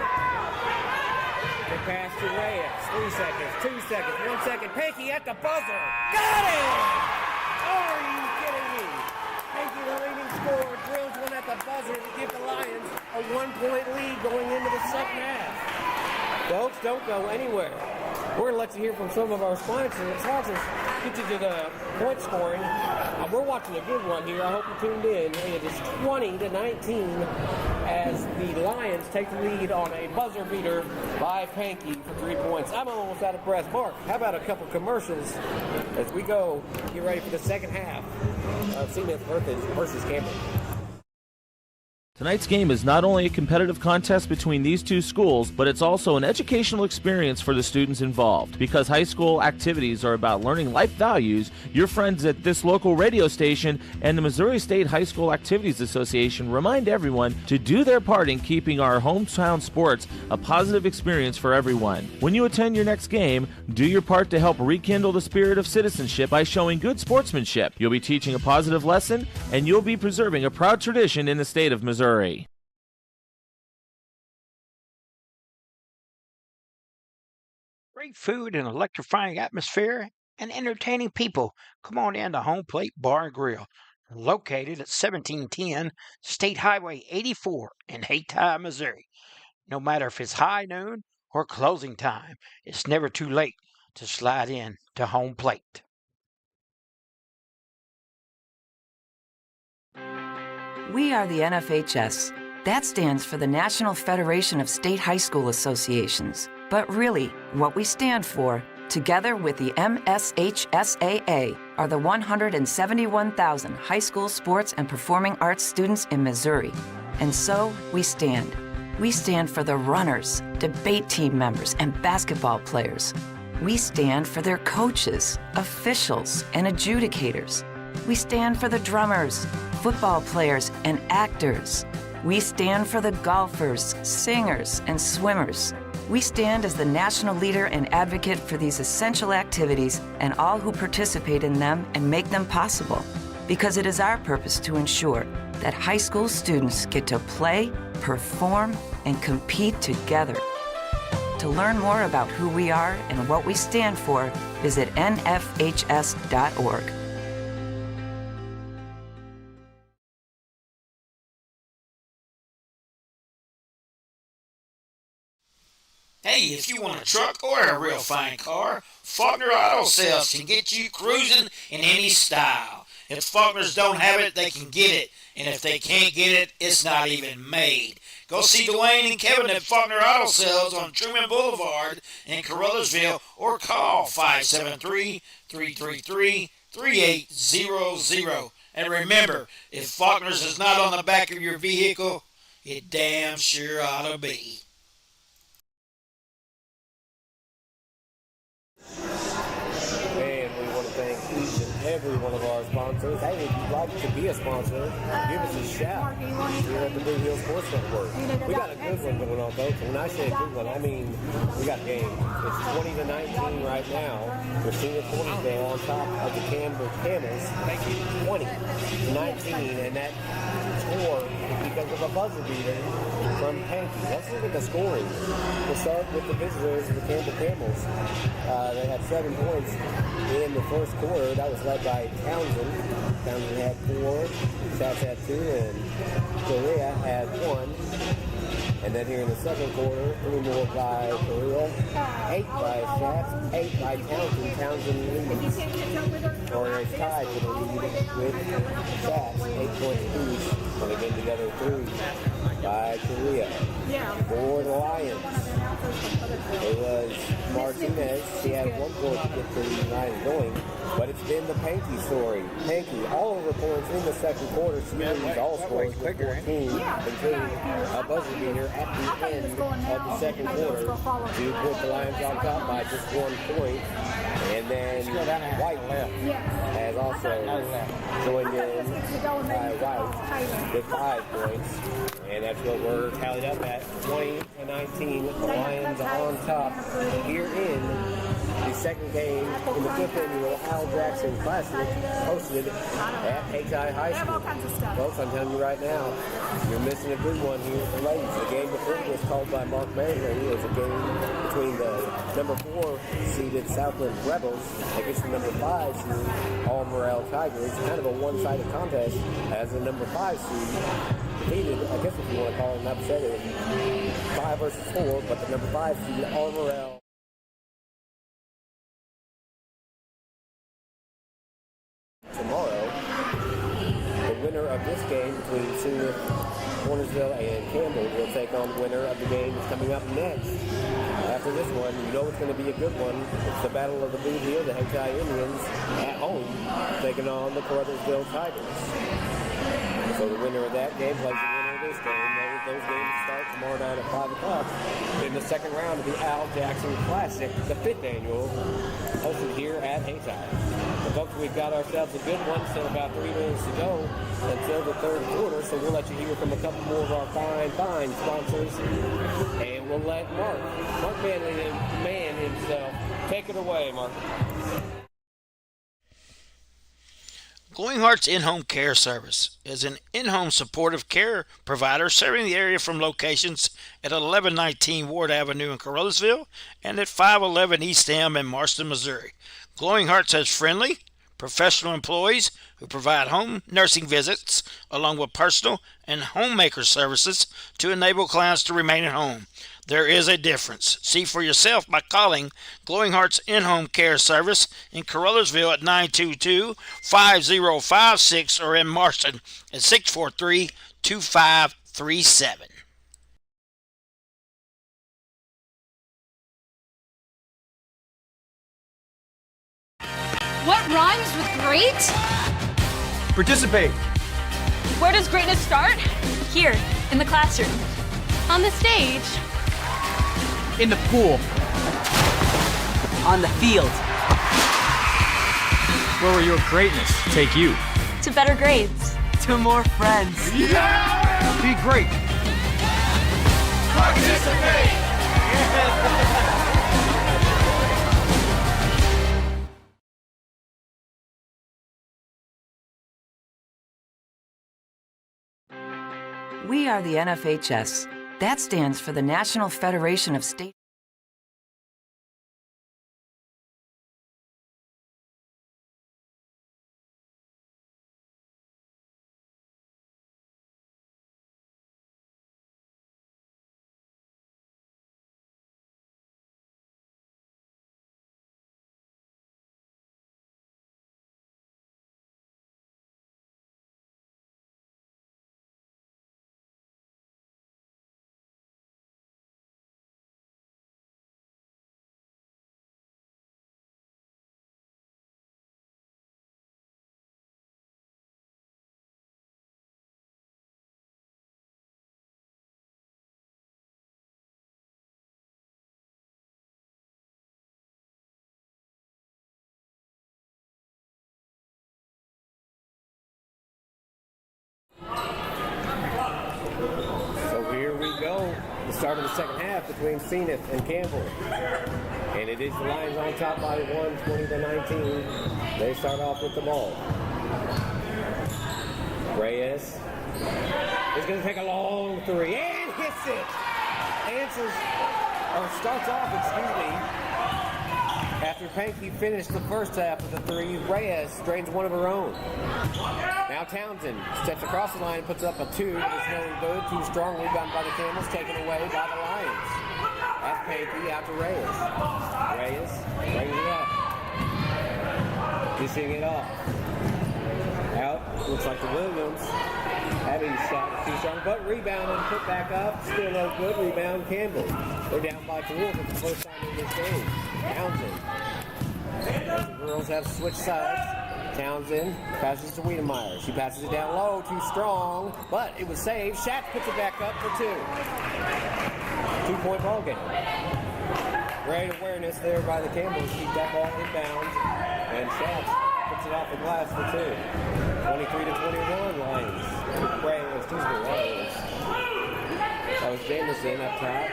Quick pass to Reyes. 3 seconds. 2 seconds. 1 second. Panky at the buzzer. Got it! Are you kidding me? Panky, the leading scorer, drills one at the buzzer to give the Lions a 1-point lead going into the second half. Folks, don't go anywhere. We're going to let you hear from some of our sponsors. Get you to the point scoring. We're watching a good one here. I hope you tuned in. It is 20-19 as the Lions take the lead on a buzzer beater by Panky for 3 points. I'm almost out of breath. Mark, how about a couple commercials as we go get ready for the second half of Senath versus Campbell. Tonight's game is not only a competitive contest between these two schools, but it's also an educational experience for the students involved. Because high school activities are about learning life values, your friends at this local radio station and the Missouri State High School Activities Association remind everyone to do their part in keeping our hometown sports a positive experience for everyone. When you attend your next game, do your part to help rekindle the spirit of citizenship by showing good sportsmanship. You'll be teaching a positive lesson, and you'll be preserving a proud tradition in the state of Missouri. Great food and electrifying atmosphere and entertaining people. Come on in to Home Plate Bar and Grill, located at 1710 State Highway 84 in Hayti, Missouri. No matter if it's high noon or closing time, it's never too late to slide in to Home Plate. We are the NFHS. That stands for the National Federation of State High School Associations. But really, what we stand for, together with the MSHSAA, are the 171,000 high school sports and performing arts students in Missouri. And so, we stand. We stand for the runners, debate team members, and basketball players. We stand for their coaches, officials, and adjudicators. We stand for the drummers, football players, and actors. We stand for the golfers, singers, and swimmers. We stand as the national leader and advocate for these essential activities and all who participate in them and make them possible. Because it is our purpose to ensure that high school students get to play, perform, and compete together. To learn more about who we are and what we stand for, visit nfhs.org. Hey, if you want a truck or a real fine car, Faulkner Auto Sales can get you cruising in any style. If Faulkners don't have it, they can get it. And if they can't get it, it's not even made. Go see Dwayne and Kevin at Faulkner Auto Sales on Truman Boulevard in Caruthersville or call 573-333-3800. And remember, if Faulkner's is not on the back of your vehicle, it damn sure ought to be. And we want to thank each and every one of our sponsors. Hey, if you'd like to be a sponsor, give us a shout here at the Blue Hill Sports Network. We got a good one going on, folks. When I say a good one, I mean we got games. It's 20-19 right now. We're Senath-Hornersville on top of the Campbell Camels. 20-19, and that score is because of a buzzer beater from Hayti. Let's look at the scoring. We'll start with the visitors, the Campbell Camels. They had 7 points in the first quarter. That was led by Townsend. Townsend had 4, Stats had 2, and Korea had 1. And then here in the second quarter, 3 more by Korea, 8 by Stats, 8 by Townsend. Townsend leads, or is tied for the lead with Stats, 8 points each. And again together 3 by Korea. For the Lions, it was Martinez. She had 1 point to get the Lions going, but it's been the Pankey story. Pankey, all over points in the second quarter. She leads all scores with 14, including a buzzer beater at the end of the second quarter to put the Lions on top by just 1 point. And then White has also joined in by White with 5 points. And that's what we're tallied up at, 20-19. The Lions on top here in the second game in the 5th annual Al Jackson Classic, hosted at Hayti High School. Folks, I'm telling you right now, you're missing a good one here for ladies. The game before was called by Mark Manley. It was a game between the number 4 seeded Southland Rebels against the number 5 seeded Armorel Tigers. Kind of a one-sided contest as the number 5 seed defeated, I guess if you want to call it an upset, it was 5 versus 4, but the number 5 seed Armorel. Tomorrow, the winner of this game between Senath-Hornersville and Campbell will take on the winner of the game that's coming up next. After this one, you know it's going to be a good one. It's the Battle of the Blue Hill, the Hayti Indians at home, taking on the Caruthersville Tigers. So the winner of that game plays the winner of this game. Those games start tomorrow night at 5 o'clock in the second round of the Al Jackson Classic, the 5th annual, hosted here at Hayti. So folks, we've got ourselves a good one. Still about 3 minutes to go until the third quarter, so we'll let you hear from a couple more of our fine sponsors, and we'll let Mark Manley, the man himself, take it away, Mark. Glowing Hearts In-Home Care Service is an in-home supportive care provider serving the area from locations at 1119 Ward Avenue in Caruthersville and at 511 East Elm in Marston, Missouri. Glowing Hearts has friendly, professional employees who provide home nursing visits along with personal and homemaker services to enable clients to remain at home. There is a difference. See for yourself by calling Glowing Hearts In-Home Care Service in Caruthersville at 922-5056 or in Marston at 643-2537. What rhymes with great? Participate. Where does greatness start? Here, in the classroom. On the stage. In the pool. On the field. Where will your greatness take you? To better grades. To more friends. Yeah! Be great. Participate! We are the NFHS. That stands for the National Federation of State. The start of the second half between Senath and Campbell. And it is the Lions on top by 20-19. They start off with the ball. Reyes is going to take a long three and hits it. Starts off, after Pankey finished the first half of the three, Reyes drains one of her own. Now Townsend steps across the line and puts up a two, but it's no good. Too strong, rebound by the Camels, taken away by the Lions. That's Pankey out to Reyes. Reyes brings it up. Dishing it off. Out, looks like the Williams. Having shot too strong, but rebound and put back up. Still no good. Rebound Campbell. They're down by 4 for the first time in this game. Townsend. As the girls have switched sides. Townsend passes to Wiedemeyer. She passes it down low, too strong, but it was saved. Schatz puts it back up for 2. 2-point ball game. Great awareness there by the Campbells. Keep that ball inbounds, and Schatz puts it off the glass for 2. 23-21 Lions. Warriors. That was Jameson up top.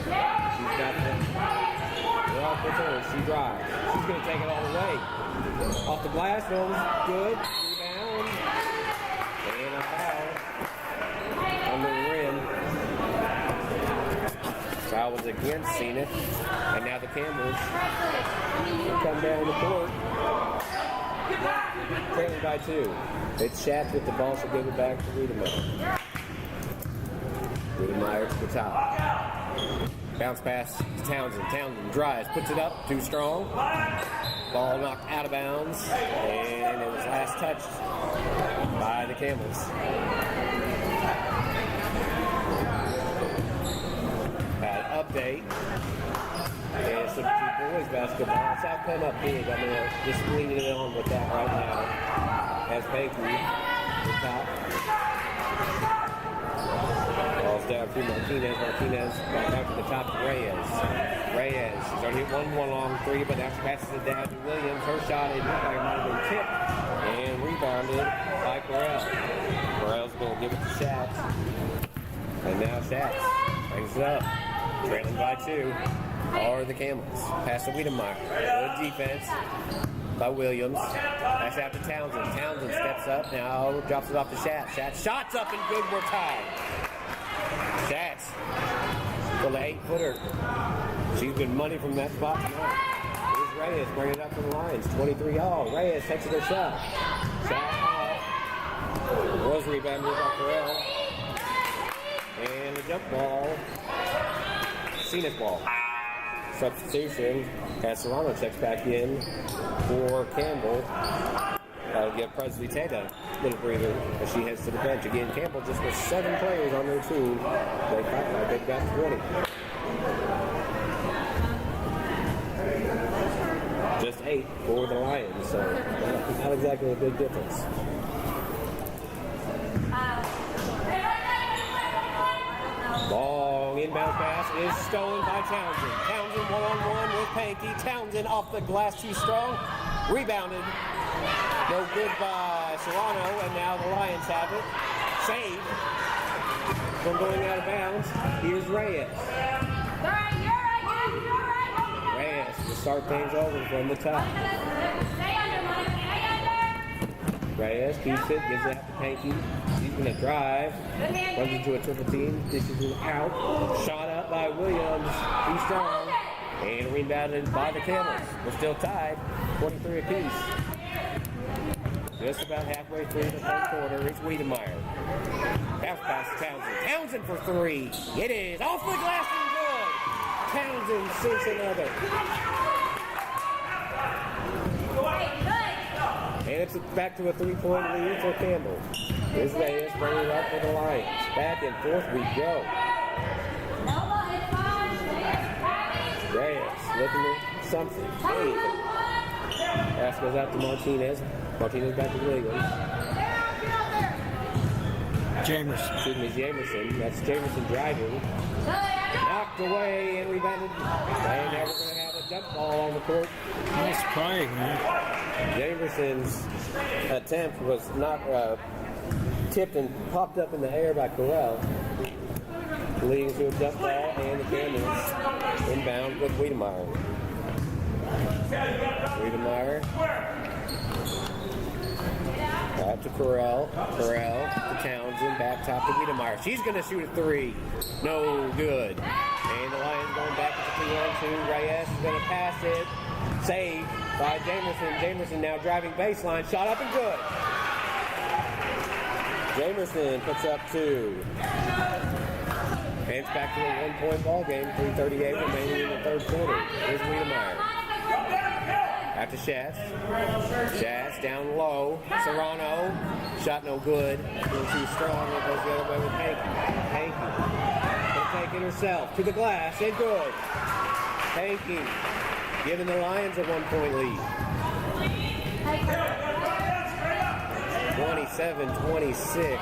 She's got the block with her. She drives. She's going to take it all the way. Off the glass, goes good. Rebound. And a foul on the rim. Foul was against Senath. And now the Campbells will come down the court. Trailing by 2. It's Schatz with the ball, so give it back to Wiedemeyer. Wiedemeyer to the top. Bounce pass to Townsend. Townsend drives, puts it up, too strong. Ball knocked out of bounds, and it was last touched by the Campbells. Update. And some boys basketball. South come up big. I mean, just leading it on with that right now. As Bakery, the top. Ball's down to Martinez. Martinez back out to the top to Reyes. Reyes, she's already hit one long three, but now she passes it down to Williams. Her shot, it looked like it might have been tipped and rebounded by Correll. Correll's going to give it to Schatz. And now Schatz brings it up. Trailing by 2 are the Camels. Pass to Wiedemeyer. Good defense by Williams. Pass out to Townsend. Townsend steps up now, drops it off to Schatz. Schatz shots up and good. We're tied. Schatz for the 8-footer. She's been money from that spot tonight. Here's Reyes bringing it up to the Lions. 23 all. Reyes takes it a shot. Shot off. Was rebounded by Correll. And the jump ball Senath ball. Substitution as Serrano checks back in for Campbell. That'll give Presley Tate a little breather as she heads to the bench. Again, Campbell just with 7 players on their team. They've got 20. Just 8 for the Lions, so not exactly a big difference. Long inbound pass is stolen by Townsend. Townsend one-on-one with Panky. Townsend off the glass, too strong. Rebounded. No good by Serrano, and now the Lions have it. Saved from going out of bounds. Here's Reyes. Reyes to start things over from the top. Reyes keeps it, gives it out to Panky. He's going to drive, runs into a triple team, dishes it out. Shot up by Williams. He's strong. And rebounded by the Camels. We're still tied, 23 apiece. Just about halfway through the third quarter, it's Wiedemeyer. Bounce pass to Townsend. Townsend for 3. It is off the glass and good. Townsend sinks another. And it's back to a 3-point lead for Campbell. Here's Reyes bringing it up for the Lions. Back and forth we go. Reyes looking at something. Pass goes out to Martinez. Martinez back to Williams. Jamerson. That's Jamerson driving. Knocked away and rebounded. And now we're going to have a jump ball on the court. Nice play, man. Jamerson's attempt was not tipped and popped up in the air by Corral, leading to a jump ball, and the Camels inbound with Wiedemeyer. Wiedemeyer back to Corral. Corral to Townsend, back top to Wiedemeyer. She's going to shoot a 3. No good. And the Lions going back to the 2-on-2. Reyes is going to pass it. Saved by Jamerson. Jamerson now driving baseline. Shot up and good. Jamerson puts up 2. And it's back to a 1-point ball game. 3:38 remaining in the third quarter. Here's Wiedemeyer. Out to Schatz. Schatz down low. Serrano. Shot no good. Too strong. It goes the other way with Hayti. Hayti. Gonna take it herself. To the glass. And good. Hayti giving the Lions a 1-point lead. 27-26.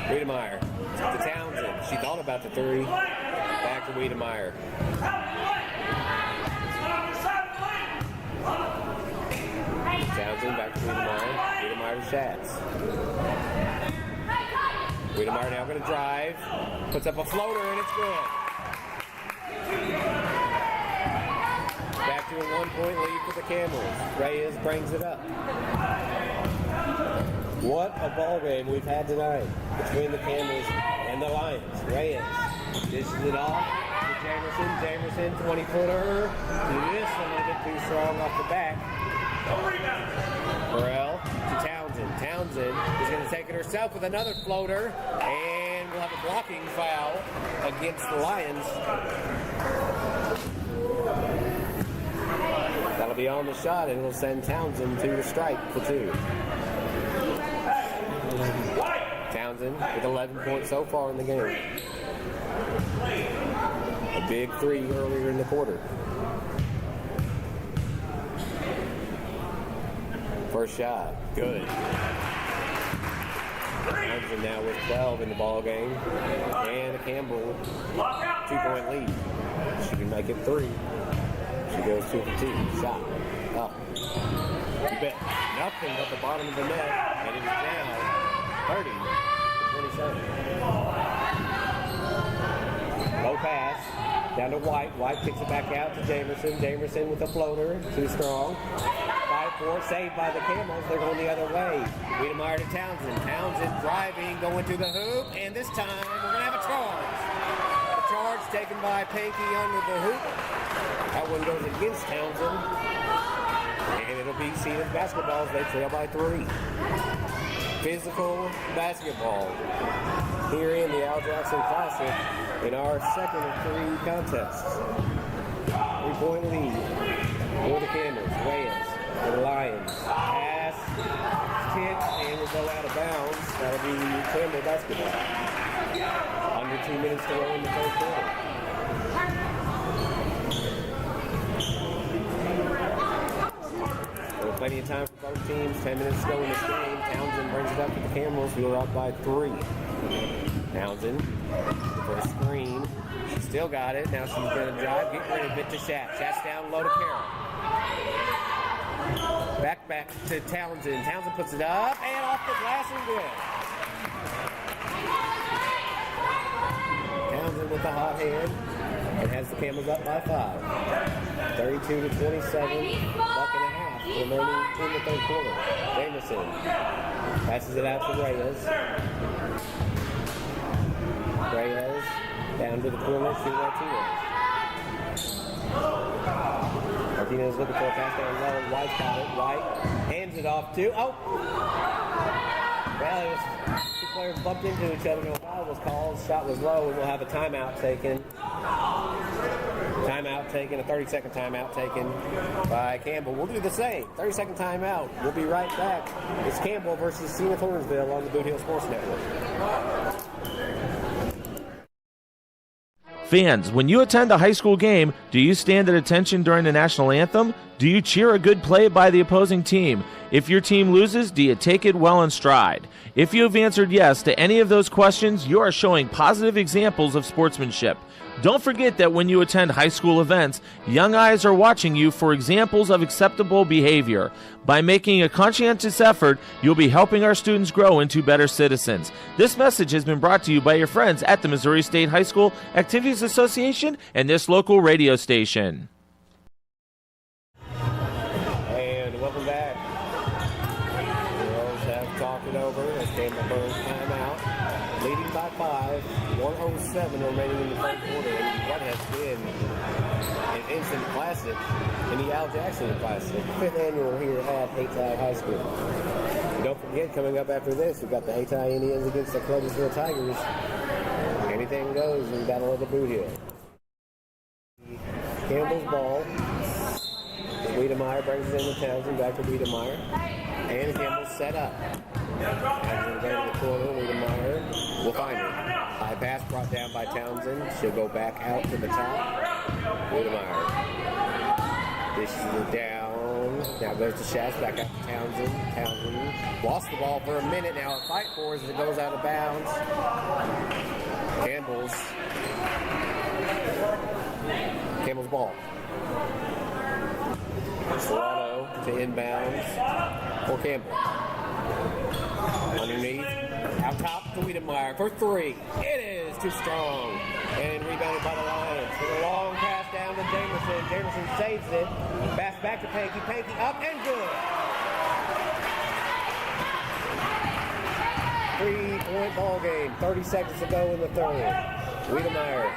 Wiedemeyer to Townsend. She thought about the 3. Back to Wiedemeyer. Townsend back to Wiedemeyer. Wiedemeyer to Schatz. Wiedemeyer now going to drive. Puts up a floater and it's good. Back to a 1-point lead for the Camels. Reyes brings it up. What a ball game we've had tonight between the Camels and the Lions. Reyes dishes it off to Jamerson. Jamerson, 20-footer. Just a little bit too strong off the back. Armorel to Townsend. Townsend is going to take it herself with another floater. And we'll have a blocking foul against the Lions. That'll be on the shot, and it'll send Townsend to the strike for 2. Townsend with 11 points so far in the game. A big 3 earlier in the quarter. First shot, good. Townsend now with 12 in the ball game, and a Campbell 2-point lead. She can make it 3. She goes 2 for 2. Shot up. You bet nothing but the bottom of the net, and it is now 30-27. Low pass down to White. White kicks it back out to Jamerson. Jamerson with a floater, too strong. 5-4, saved by the Camels. They're going the other way. Wiedemeyer to Townsend. Townsend driving, going to the hoop, and this time we're going to have a charge. The charge taken by Panky under the hoop. That one goes against Townsend. And it'll be Senath basketball as they trail by 3. physical basketball here in the Al Jackson Classic in our second of 3 contests. 3-point lead for the Camels. Wales for the Lions. Pass, kick, and will go out of bounds. That'll be Campbell basketball. Under 2 minutes to go in the third quarter. Plenty of time for both teams. 10 minutes to go in this game. Townsend brings it up to the Camels, who are up by 3. Townsend for a screen. She still got it. Now she's going to drive. Get rid of it to Shat. Shat's down low to Carroll. Back to Townsend. Townsend puts it up and off the glass and good. Townsend with the hot hand and has the Camels up by 5. 32-27. Buck and a half. Remaining in the third quarter. Jameson passes it out to Reyes. Reyes down to the corner to Martinez. Martinez looking for a pass down low. White's got it. White hands it off to. Oh! Well, it was 2 players bumped into each other. No foul was called. Shot was low, and we'll have a timeout taken. Timeout taken, a 30-second timeout taken by Campbell. We'll do the same. 30-second timeout. We'll be right back. It's Campbell versus Senath-Hornersville on the Boot Hill Sports Network. Fans, when you attend a high school game, do you stand at attention during the national anthem? Do you cheer a good play by the opposing team? If your team loses, do you take it well in stride? If you have answered yes to any of those questions, you are showing positive examples of sportsmanship. Don't forget that when you attend high school events, young eyes are watching you for examples of acceptable behavior. By making a conscientious effort, you'll be helping our students grow into better citizens. This message has been brought to you by your friends at the Missouri State High School Activities Association and this local radio station. And welcome back. The Girls have talked it over as Campbell burns timeout. Leading by 5. 1:07 remaining in the third quarter. What has been an instant classic in the Al Jackson Classic, 5th annual here at Hayti High School. And don't forget, coming up after this, we've got the Hayti Indians against the Cloversville Tigers. Anything goes in the Battle of the Boot Hill. Campbell's ball. Wiedemeyer brings it in to Townsend, back to Wiedemeyer. And Campbell set up. Townsend going to the corner. Wiedemeyer will find her. High pass brought down by Townsend. She'll go back out to the top. Wiedemeyer. Dishes it down. Now goes to Schatz, back out to Townsend. Townsend lost the ball for a minute. Now a fight for it as it goes out of bounds. Campbell's ball. Serrano to inbounds for Campbell. Underneath, out top to Wiedemeyer for 3. It is too strong. And rebounded by the Lions. With a long pass down to Jameson. Jameson saves it. Pass back to Panky. Panky up and good. 3-point ball game. 30 seconds to go in the third. Wiedemeyer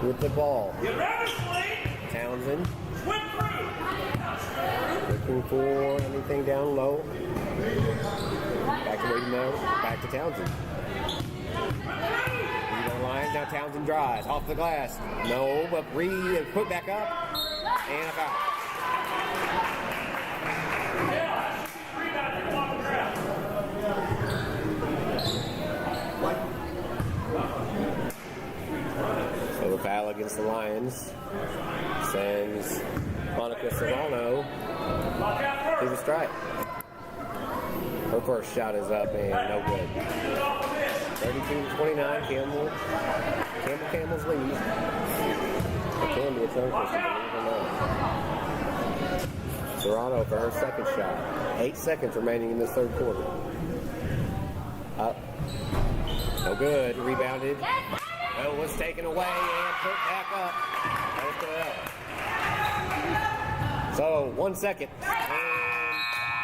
with the ball. Townsend looking for anything down low. Back to Wiedemeyer, back to Townsend. Lions, now Townsend drives off the glass. No, but put back up and a foul. So the foul against the Lions sends Monica Serrano to the strike. Her first shot is up and no good. 32-29, Campbell's lead. It can be a turn for somebody. Serrano for her second shot. 8 seconds remaining in this third quarter. Up. No good. Rebounded. Well, was taken away and put back up. So, 1 second. And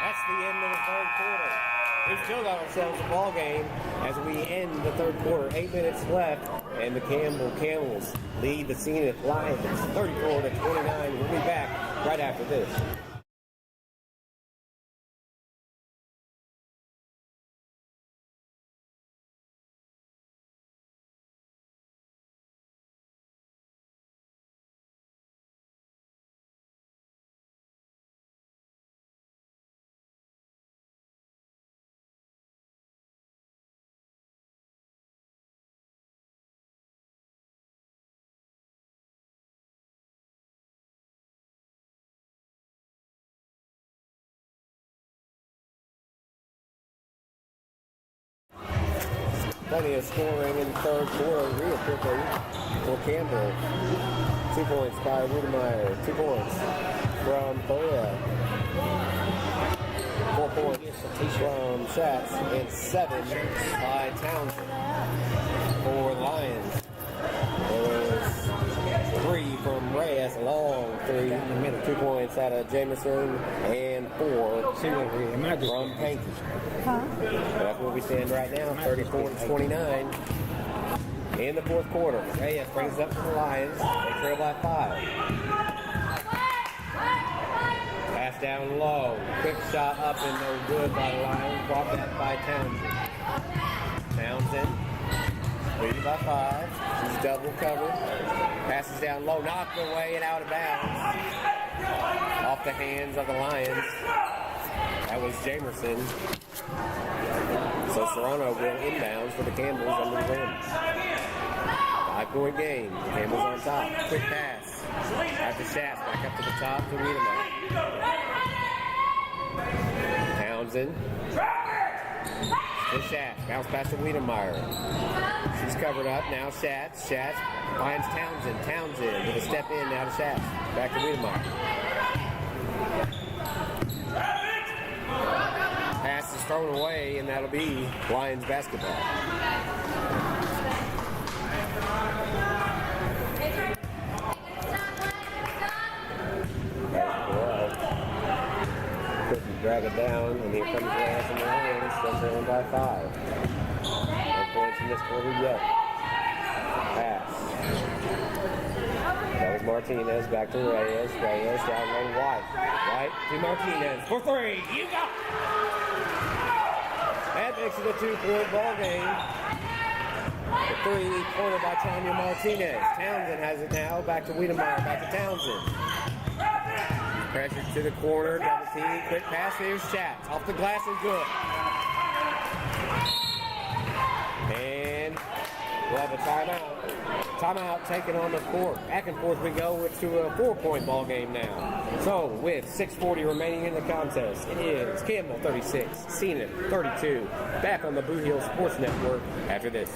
that's the end of the third quarter. We've still got ourselves a ball game as we end the third quarter. 8 minutes left, and the Campbell Camels lead the Senath Lions 34-29. We'll be back right after this. plenty of scoring in the third quarter, real quickly for Campbell. 2 points by Wiedemeyer. 2 points from Polea. 4 points from Schatz, and 7 by Townsend for the Lions. There was 3 from Reyes, a long 3. 2 points out of Jameson, and 4 from Panky. That's where we stand right now, 34-29 in the fourth quarter. Reyes brings it up to the Lions. They trail by 5. Pass down low. Quick shot up and no good by the Lions. Brought back by Townsend. Townsend leading by 5. She's double covered. Passes down low, knocked away and out of bounds. Off the hands of the Lions. That was Jamerson. So Serrano will inbounds for the Campbells under the rim. 5-point game. Campbell's on top. Quick pass. After Schatz, back up to the top to Wiedemeyer. Townsend. To Schatz. Bounce pass to Wiedemeyer. She's covered up. Now Schatz. Schatz finds Townsend. Townsend with a step in now to Schatz. Back to Wiedemeyer. Pass is thrown away, and that'll be Lions basketball. Couldn't drag it down, and here comes Reyes and the Lions. Still trailing by 5. No points in this quarter yet. Pass. That was Martinez. Back to Reyes. Reyes down low. White. White to Martinez for 3. You got it! That makes it a 2-point ball game. The 3-pointer by Tanya Martinez. Townsend has it now. Back to Wiedemeyer. Back to Townsend. Pressure to the corner. Double team. Quick pass. Here's Schatz. Off the glass and good. And we'll have a timeout. Timeout taken on the court. Back and forth we go to a 4-point ball game now. So with 6:40 remaining in the contest, it is Campbell 36, Senath 32. Back on the Blue Hill Sports Network after this.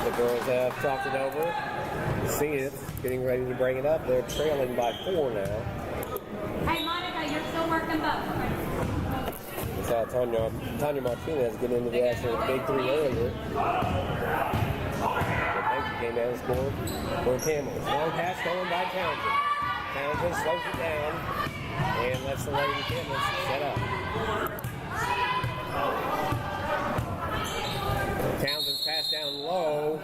The girls have talked it over. Senath getting ready to bring it up. They're trailing by 4 now. Hey, Monica, you're still working both. We saw Tanya Martinez get into the action with a big 3 earlier. The Panky came down and scored for Campbell. Long pass stolen by Townsend. Townsend slows it down and lets the Lady Campbell set up. Townsend's pass down low,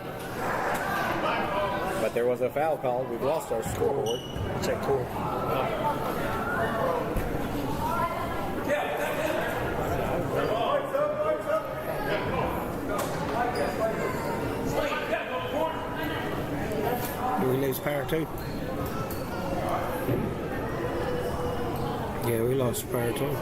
but there was a foul called. We've lost our scoreboard. Check court. Do we lose power too? Yeah, we lost power too.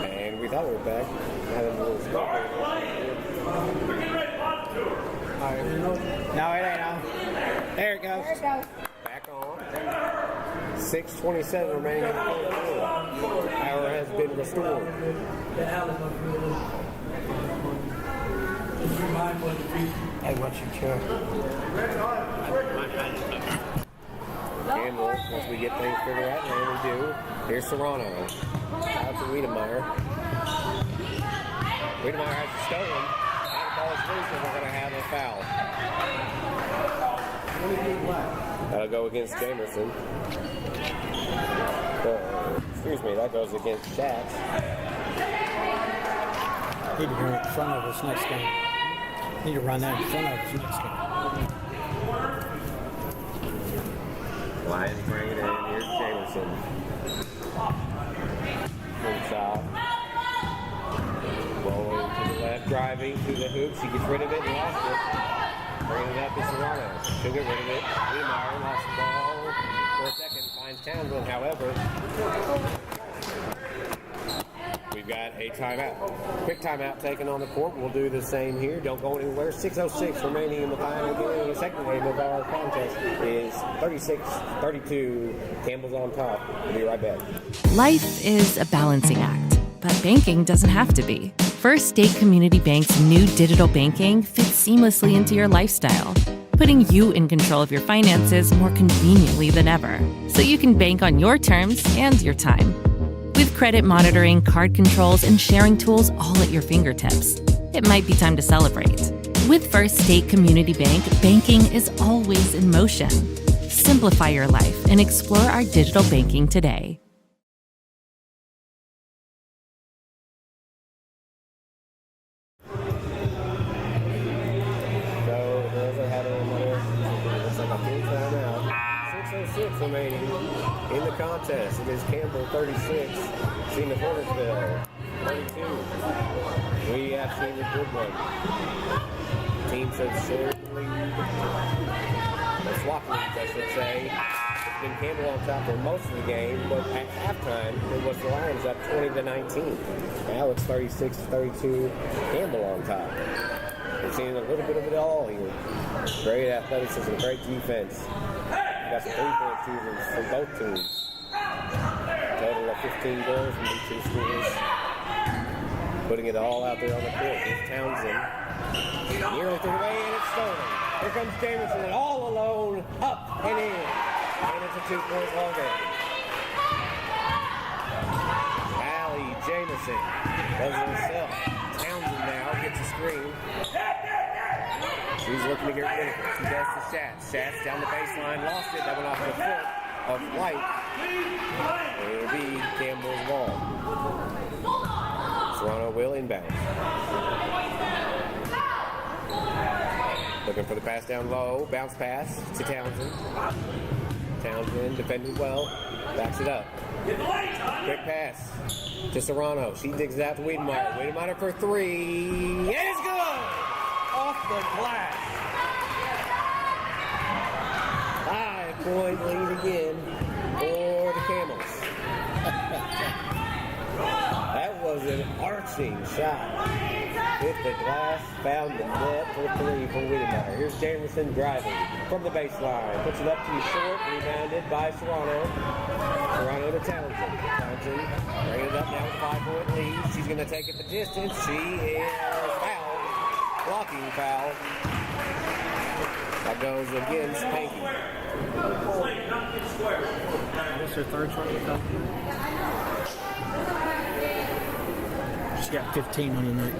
And we thought we were back. Had a little stop. Alright. No, it ain't on. There it goes. Back on. 6:27 remaining in the fourth quarter. Power has been restored. Hey, what's your chair? Campbell, once we get things figured out, and we do. Here's Serrano. Out to Wiedemeyer. Wiedemeyer has it stolen. Out of falls loose, and we're going to have a foul. That'll go against Jamerson. Excuse me, that goes against Schatz. Need to run it in front of us next game. Need to run that in front of us next game. Lions bring it in. Here's Jamerson. Good shot. Rolling to the left, driving to the hoop. She gets rid of it and lost it. Bringing it up to Serrano. She'll get rid of it. Wiedemeyer lost the ball for a second. Finds Townsend, however. We've got a timeout. Quick timeout taken on the court. We'll do the same here. Don't go anywhere. 6:06 remaining in the final game. The second game of our contest is 36-32. Campbell's on top. We'll be right back. Life is a balancing act, but banking doesn't have to be. First State Community Bank's new digital banking fits seamlessly into your lifestyle, putting you in control of your finances more conveniently than ever, so you can bank on your terms and your time. With credit monitoring, card controls, and sharing tools all at your fingertips, it might be time to celebrate. With First State Community Bank, banking is always in motion. Simplify your life and explore our digital banking today. Remaining in the contest. It is Campbell 36, Senath-Hornersville 32. We have seen a good one. Teams have shared the lead. The swap leads, I should say. It's been Campbell on top for most of the game, but at halftime, it was the Lions up 20-19. Now it's 36-32, Campbell on top. We've seen a little bit of it all here. Great athleticism, great defense. Got some three-point shooters from both teams. Total of 15 goals from these two schools. Putting it all out there on the court. Here's Townsend. Nearly through the way, and it's stolen. Here comes Jamerson, and all alone, up and in. And it's a two-point ball game. Allie Jamerson does it herself. Townsend now gets a screen. She's looking to get rid of it. She does to Schatz. Schatz down the baseline, lost it. That went off the foot of White. And it'll be Campbell's ball. Serrano will inbound. Looking for the pass down low. Bounce pass to Townsend. Townsend defended well. Backs it up. Quick pass to Serrano. She digs it out to Wiedemeyer. Wiedemeyer for three. And it's good! Off the glass. 5-point lead again for the Camels. That was an arching shot. Hit the glass, found the net for three for Wiedemeyer. Here's Jamerson driving from the baseline. Puts it up too short, rebounded by Serrano. Serrano to Townsend. Townsend bringing it up now with a 5-point lead. She's going to take it the distance. She is fouled. Blocking foul. That goes against Panky. What's her third try? She's got 15 on the night.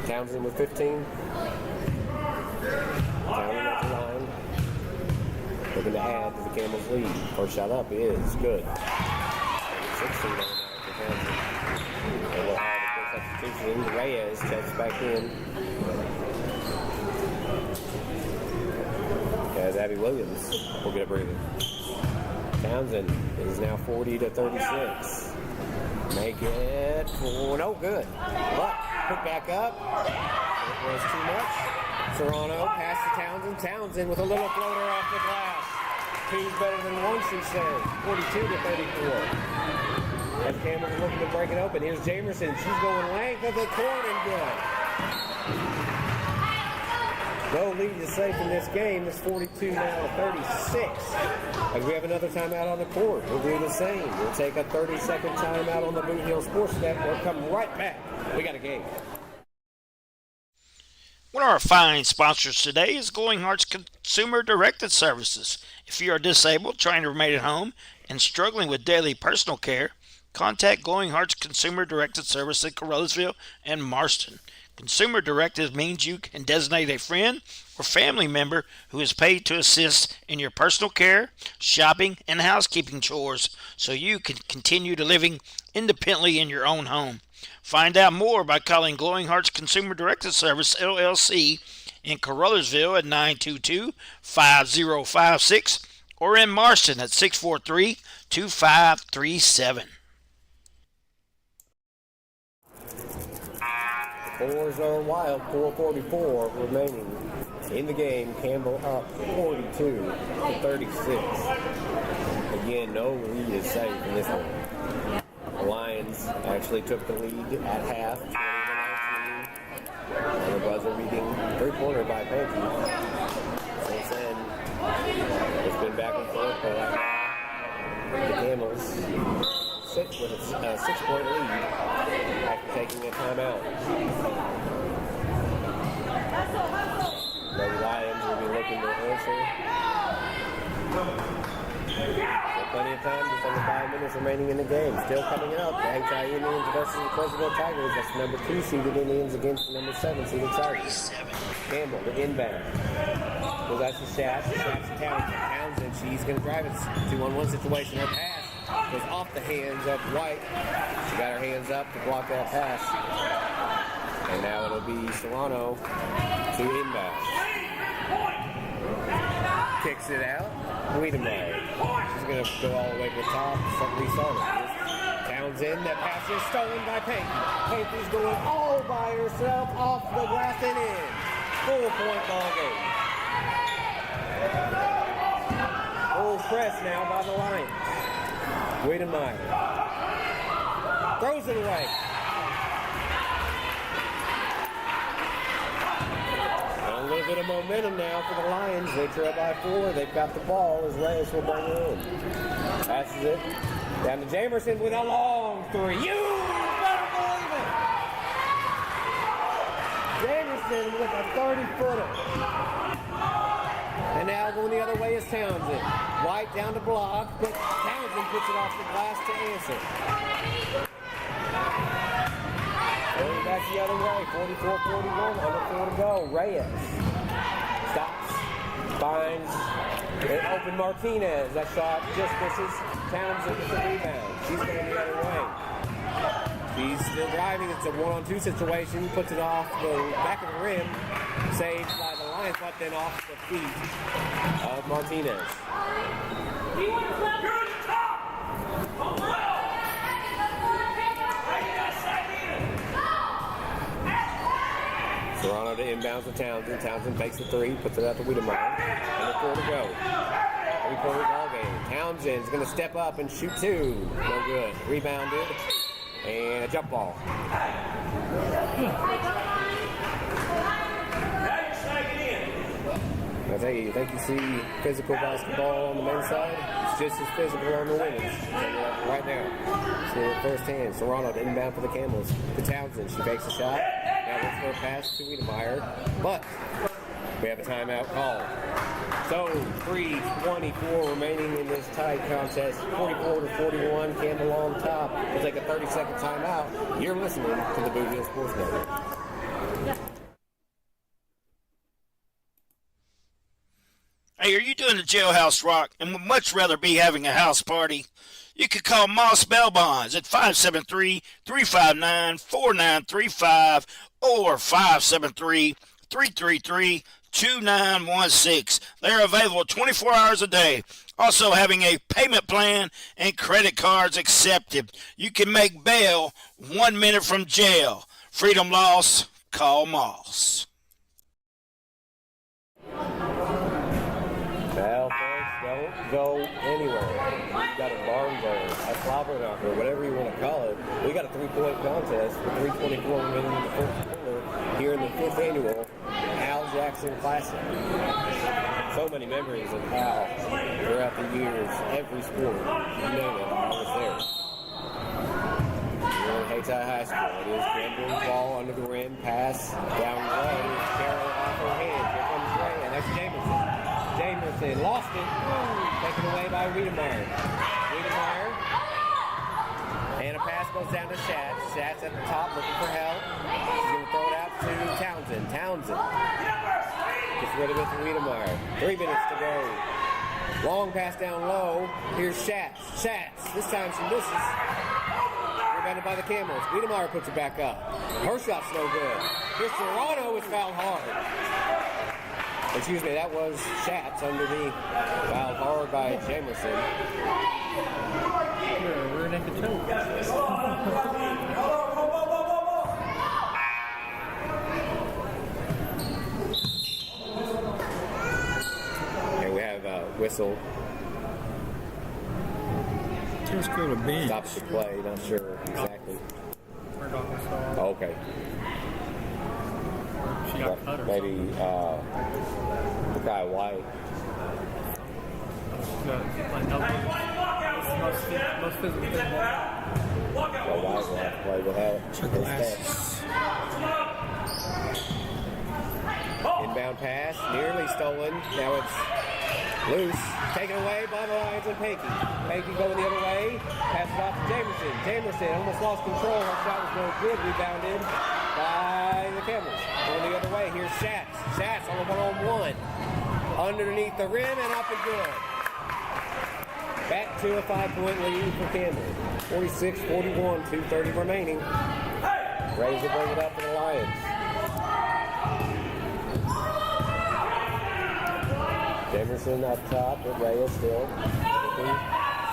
Townsend with 15. Townsend at the line. Looking to add to the Camels' lead. First shot up is good. 16 on the night for Townsend. And we'll have a quick substitution. Reyes checks back in. As Abby Williams will get a breather. Townsend is now 40-36. Make it no good. But put back up. It was too much. Serrano pass to Townsend. Townsend with a little floater off the glass. Two's better than one, she says. 42-34. As Campbell's looking to break it open. Here's Jamerson. She's going length of the court and good. No lead is safe in this game. It's 42 now, 36. As we have another timeout on the court, we'll do the same. We'll take a 30-second timeout on the Boot Hill Sports Network. Come right back. We got a game. One of our fine sponsors today is Glowing Hearts Consumer Directed Services. If you are disabled, trying to remain at home, and struggling with daily personal care, contact Glowing Hearts Consumer Directed Service in Caruthersville and Marston. Consumer Directed means you can designate a friend or family member who is paid to assist in your personal care, shopping, and housekeeping chores so you can continue to living independently in your own home. Find out more by calling Glowing Hearts Consumer Directed Service, LLC, in Caruthersville at 922-5056 or in Marston at 643-2537. Fours are wild, 4:44 remaining in the game. Campbell up 42-36. Again, no lead is safe in this one. The Lions actually took the lead at half, 20-19. On the buzzer beating three-pointer by Pankey. Since then, it's been back and forth, but right now, the Camels sit with a 6-point lead after taking a timeout. The Lions will be looking to answer. Plenty of time, just under 5 minutes remaining in the game. Still coming up, the Hayti Indians versus the Pleasantville Tigers. That's the number 2 seeded Indians against the number 7 seeded Tigers. Campbell, the inbound. Goes out to Shatz. Shatz to Townsend. Townsend, she's going to drive it. 2-on-1 situation. Her pass goes off the hands of White. She got her hands up to block that pass. And now it'll be Serrano to inbound. Kicks it out. Wiedemeyer. She's going to go all the way to the top. Restart it. Townsend. That pass is stolen by Pankey. Pankey's going all by herself off the glass and in. 4-point ball game. Full press now by the Lions. Wiedemeyer. Throws it away. A little bit of momentum now for the Lions. They trail by 4. They've got the ball as Reyes will bring it in. Passes it down to Jamerson with a long 3. You better believe it! Jamerson with a 30-footer. And now going the other way is Townsend. White down to block, but Townsend puts it off the glass to answer. Going back the other way, 44-41, under 4 to go. Reyes stops, finds an open Martinez. That shot just misses. Townsend with the rebound. She's going the other way. She's still driving. It's a 1-on-2 situation. Puts it off the back of the rim. Saved by the Lions, but then off the feet of Martinez. Serrano to inbounds to Townsend. Townsend takes the 3, puts it out to Wiedemeyer. Under 4 to go. 3-point ball game. Townsend's going to step up and shoot 2. No good. Rebounded. And a jump ball. I tell you think you see physical basketball on the men's side? It's just as physical on the women's. Right now. See it firsthand. Serrano to inbound for the Camels. To Townsend. She fakes a shot. Now looks for a pass to Wiedemeyer. But we have a timeout call. So 3:24 remaining in this tie contest. 44-41. Campbell on top. We'll take a 30-second timeout. You're listening to the Boot Hill Sports Network. Hey, are you doing the jailhouse rock and would much rather be having a house party? You could call Moss Bell Bonds at 573-359-4935 or 573-333-2916. They're available 24 hours a day. Also having a payment plan and credit cards accepted. You can make bail 1 minute from jail. Freedom loss, call Moss. Well, folks, don't go anywhere. You've got a barn burner, a slobber knocker, whatever you want to call it. We got a 3-point contest with 3:24 remaining in the fourth quarter here in the 5th annual Al Jackson Classic. So many memories of Al throughout the years, every sport, you name it, I was there. Here at Hayti High School, it is Campbell's ball under the rim, pass down low, Carroll off her hands. Here comes Ray, and that's Jamerson. Jamerson lost it. Taken away by Wiedemeyer. Wiedemeyer. And goes down to Shatz. Shatz at the top looking for help. He's going to throw it out to Townsend. Townsend gets rid of it to Wiedemeyer. 3 minutes to go. Long pass down low. Here's Shatz. Shatz. This time she misses. Rebounded by the Camels. Wiedemeyer puts it back up. Her shot's no good. Here's Serrano is fouled hard. Excuse me, that was Shatz underneath. Fouled hard by Jamerson. Rear naked choke. Okay, we have a whistle. Just go to bench. Stops the play, not sure exactly. Oh, okay. She got cut or maybe the guy White. Most physical thing. White will have to play without inbound pass, nearly stolen. Now it's loose. Taken away by the Lions and Pankey. Pankey going the other way. Passes off to Jamerson. Jamerson almost lost control. Her shot was no good. Rebounded by the Camels. Going the other way. Here's Shatz. Shatz on a one-on-one. Underneath the rim and up and good. Back to a 5-point lead for Campbell. 46-41, 2:30 remaining. Rays will bring it up for the Lions. Jamerson up top with Reyes still.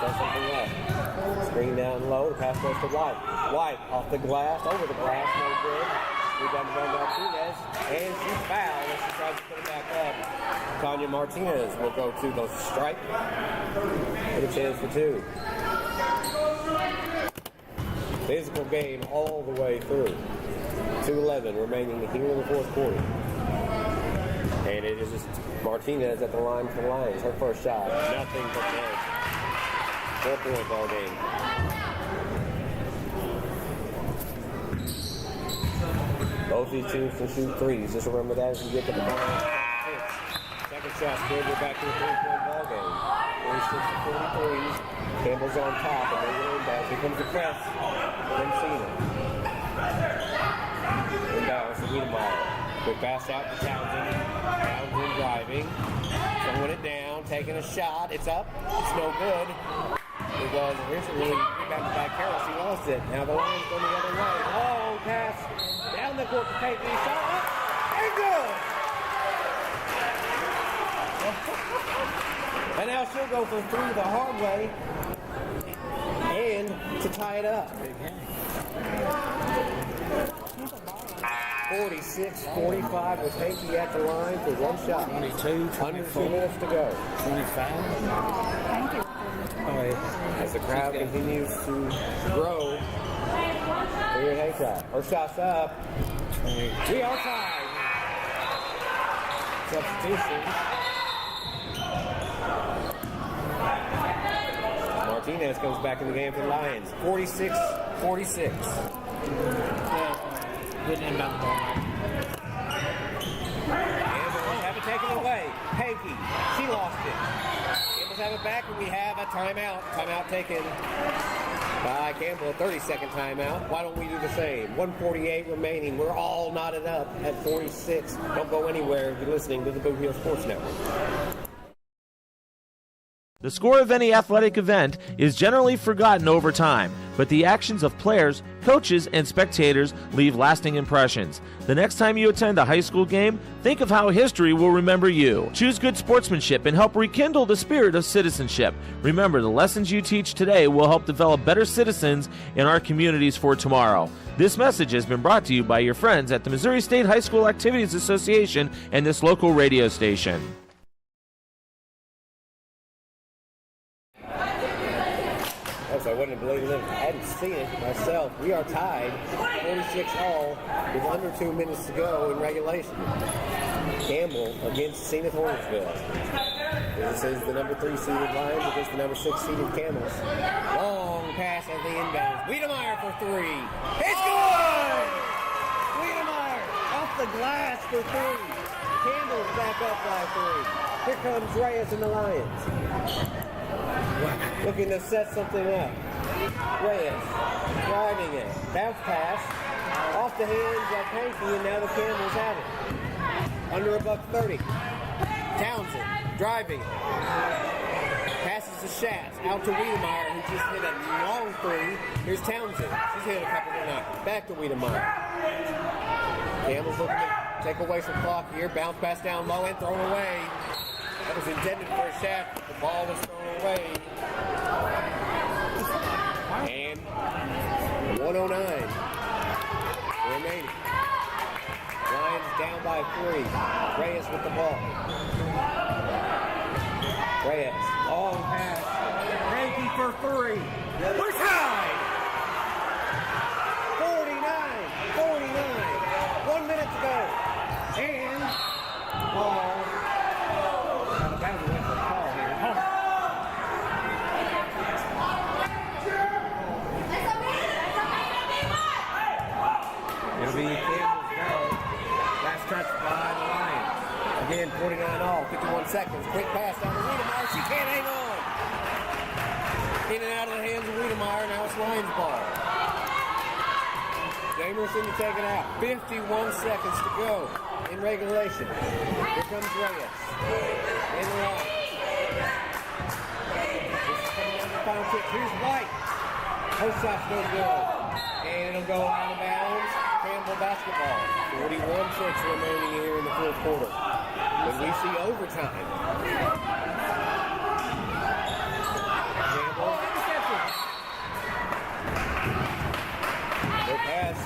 Set something up. Screen down low. The pass goes to White. White off the glass, over the glass, no good. Rebound by Martinez, and she's fouled as she tries to put it back up. Tanya Martinez will go to the strike. Get a chance for 2. Physical game all the way through. 2:11 remaining here in the fourth quarter. And it is just Martinez at the line for the Lions. Her first shot, nothing but net. 4-point ball game. Both these teams can shoot threes. Just remember that as you get to the ball. Second shot, scored back to a 3-point ball game. 46-43. Campbell's on top, and they will inbound. Here comes the press from Cena. Inbound to Wiedemeyer. Quick pass out to Townsend. Townsend driving. Throwing it down, taking a shot. It's up. It's no good. It was originally rebounded by Carroll. She lost it. Now the Lions going the other way. Long pass down the court to Peyton. Shot up and good. And now she'll go for 3 the hard way and to tie it up. 46-45 with Hayti at the line for one shot. 22, 24 minutes to go. 25. As the crowd continues to grow here at Hayti. Her shot's up. We are tied. Substitution. Martinez comes back in the game for the Lions. 46-46. Good inbound ball. Campbell will have it taken away. Pankey, she lost it. Campbell's have it back, and we have a timeout. Timeout taken by Campbell, a 30-second timeout. Why don't we do the same? 1:48 remaining. We're all knotted up at 46. Don't go anywhere if you're listening to the Boot Heel Sports Network. The score of any athletic event is generally forgotten over time, but the actions of players, coaches, and spectators leave lasting impressions. The next time you attend a high school game, think of how history will remember you. Choose good sportsmanship and help rekindle the spirit of citizenship. Remember, the lessons you teach today will help develop better citizens in our communities for tomorrow. This message has been brought to you by your friends at the Missouri State High School Activities Association and this local radio station. I wouldn't believe it. I hadn't seen it myself. We are tied 46-all with under 2 minutes to go in regulation. Campbell against Senath-Hornersville. This is the number 3 seeded Lions against the number 6 seeded Camels. Long pass at the inbound. Wiedemeyer for 3. It's good! Wiedemeyer off the glass for 3. Campbell's back up by 3. Here comes Reyes and the Lions. Looking to set something up. Reyes driving Bounce pass. Off the hands of Hayti, and now the Campbells have it. Under $1.30. Townsend driving. Passes to Schatz. Out to Wiedemeyer, who just hit a long three. Here's Townsend. She's hit a couple tonight. Back to Wiedemeyer. Campbell's looking to take away some clock here. Bounce pass down low and thrown away. That was intended for a shot. The ball was thrown away. And 109 remaining. Lions down by 3. Reyes with the ball. Reyes, long pass. Hayti for 3. We're tied. 49. 1 minute to go. And ball. Out of bounds went for a call here. It'll be Campbell's goal. Last touch by the Lions. Again, 49 all, 51 seconds. Quick pass down to Wiedemeyer. She can't hang on. In and out of the hands of Wiedemeyer. Now it's Lions ball. Jamerson to take it out. 51 seconds to go in regulation. Here comes Reyes. In the line. This is coming down the final kick. Here's White. Post shot's no good. And it'll go out of bounds. Campbell basketball. 41-6 remaining here in the fourth quarter. When we see overtime. Campbell. Their pass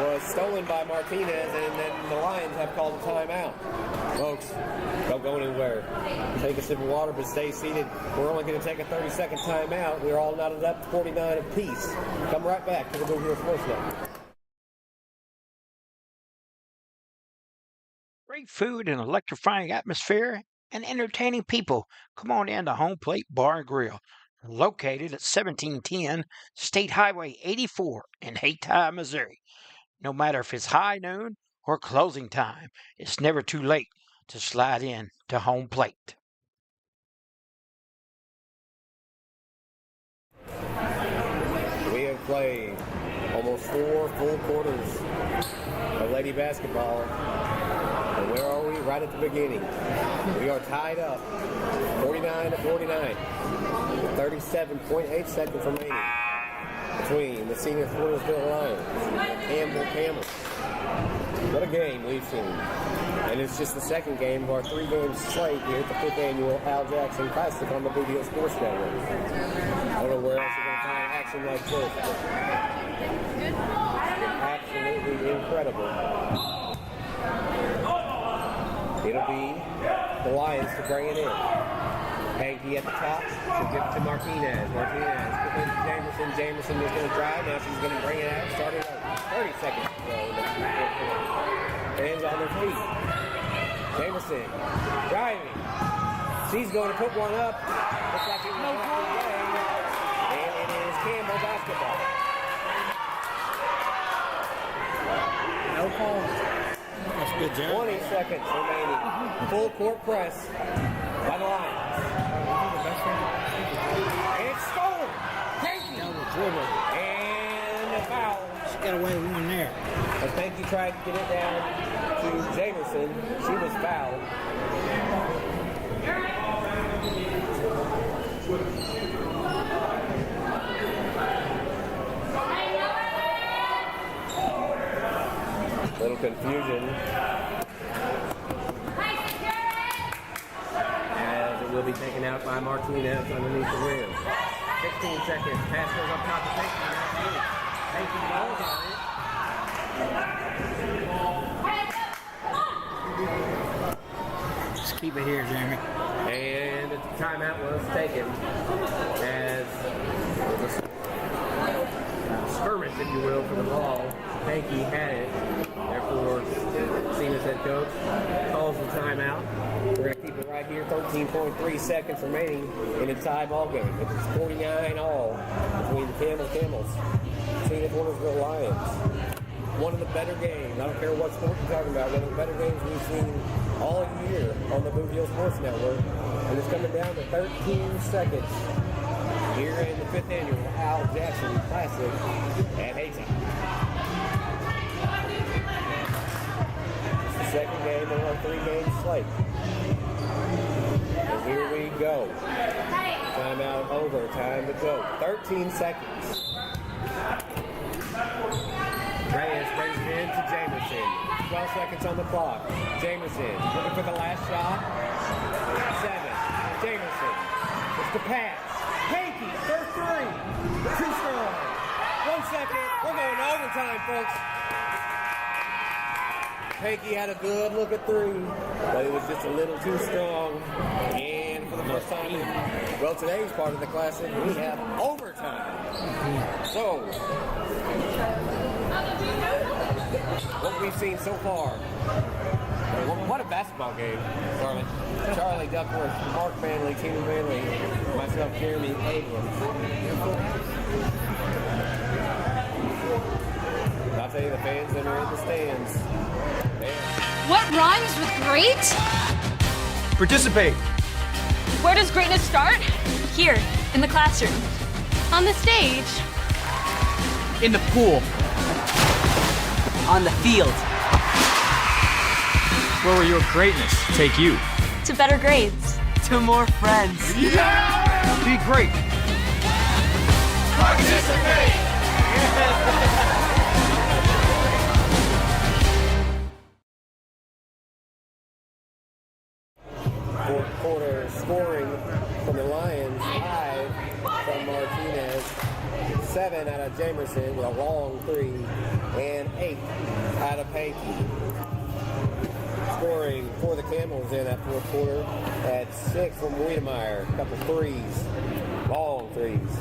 was stolen by Martinez, and then the Lions have called a timeout. Folks, don't go anywhere. Take a sip of water, but stay seated. We're only going to take a 30-second timeout. We're all knotted up to 49 apiece. Come right back to the Blue Hill Sports Network. Great food and electrifying atmosphere and entertaining people. Come on in to Home Plate Bar and Grill. Located at 1710 State Highway 84 in Hayti, Missouri. No matter if it's high noon or closing time, it's never too late to slide in to Home Plate. We have played almost 4 full quarters of Lady basketball. And where are we? Right at the beginning. We are tied up 49-49. 37.8 seconds remaining between the Senath-Hornersville Lions and Campbell. What a game we've seen. And it's just the second game of our 3-game slate here at the 5th annual Al Jackson Classic on the Blue Hill Sports Network. I don't know where else you're going to find action like this, but absolutely incredible. It'll be the Lions to bring it in. Hayti at the top. She'll give it to Martinez. Martinez put into Jamerson. Jamerson is going to drive. Now she's going to bring it out. Starting over. 30 seconds to go. Hands on their feet. Jamerson driving. She's going to put one up. Looks like it was off the way. And it is Campbell basketball. No call. That's good job. 20 seconds remaining. Full court press by the Lions. And it's stolen. Hayti. And a foul. She got away with one there. As Hayti tried to get it down to Jamerson, she was fouled. Little confusion as it will be taken out by Martinez underneath the rim. 16 seconds. Pass goes up top to Hayti. Hayti balls on it. Just keep it here, Jeremy. And the timeout was taken as a skirmish, if you will, for the ball. Hayti had it. Therefore, Sena's head coach calls the timeout. We're going to keep it right here. 13.3 seconds remaining in a tie ball game. It's 49 all between the Camels, Senath-Hornersville Lions. One of the better games. I don't care what sport you're talking about. One of the better games we've seen all year on the Blue Hill Sports Network. And it's coming down to 13 seconds here in the 5th annual Al Jackson Classic at Hayti. 3-game slate. And here we go. Timeout over. Time to go. 13 seconds. Reyes brings it in to Jamerson. 12 seconds on the clock. Jamerson looking for the last shot. 7. Jamerson. It's the pass. Hayti for 3. Too strong. 1 second. We're going to overtime, folks. Hayti had a good look at 3, but it was just a little too strong. And for the first time in today's part of the Classic, we have overtime. So, what we've seen so far. What a basketball game, Charlie. Charlie Duckworth, Mark Manley, Tina Manley, myself, Jeremy Abrams. I'll tell you, the fans that are in the stands. What rhymes with great? Participate. Where does greatness start? Here, in the classroom. On the stage. In the pool. On the field. Where will your greatness take you? To better grades. To more friends. Yeah! Be great. Participate! Fourth quarter scoring from the Lions, 5 from Martinez, 7 out of Jamerson with a long 3, and 8 out of Pankey. Scoring for the Camels in that fourth quarter at 6 from Wiedemeyer, a couple 3s, long 3s.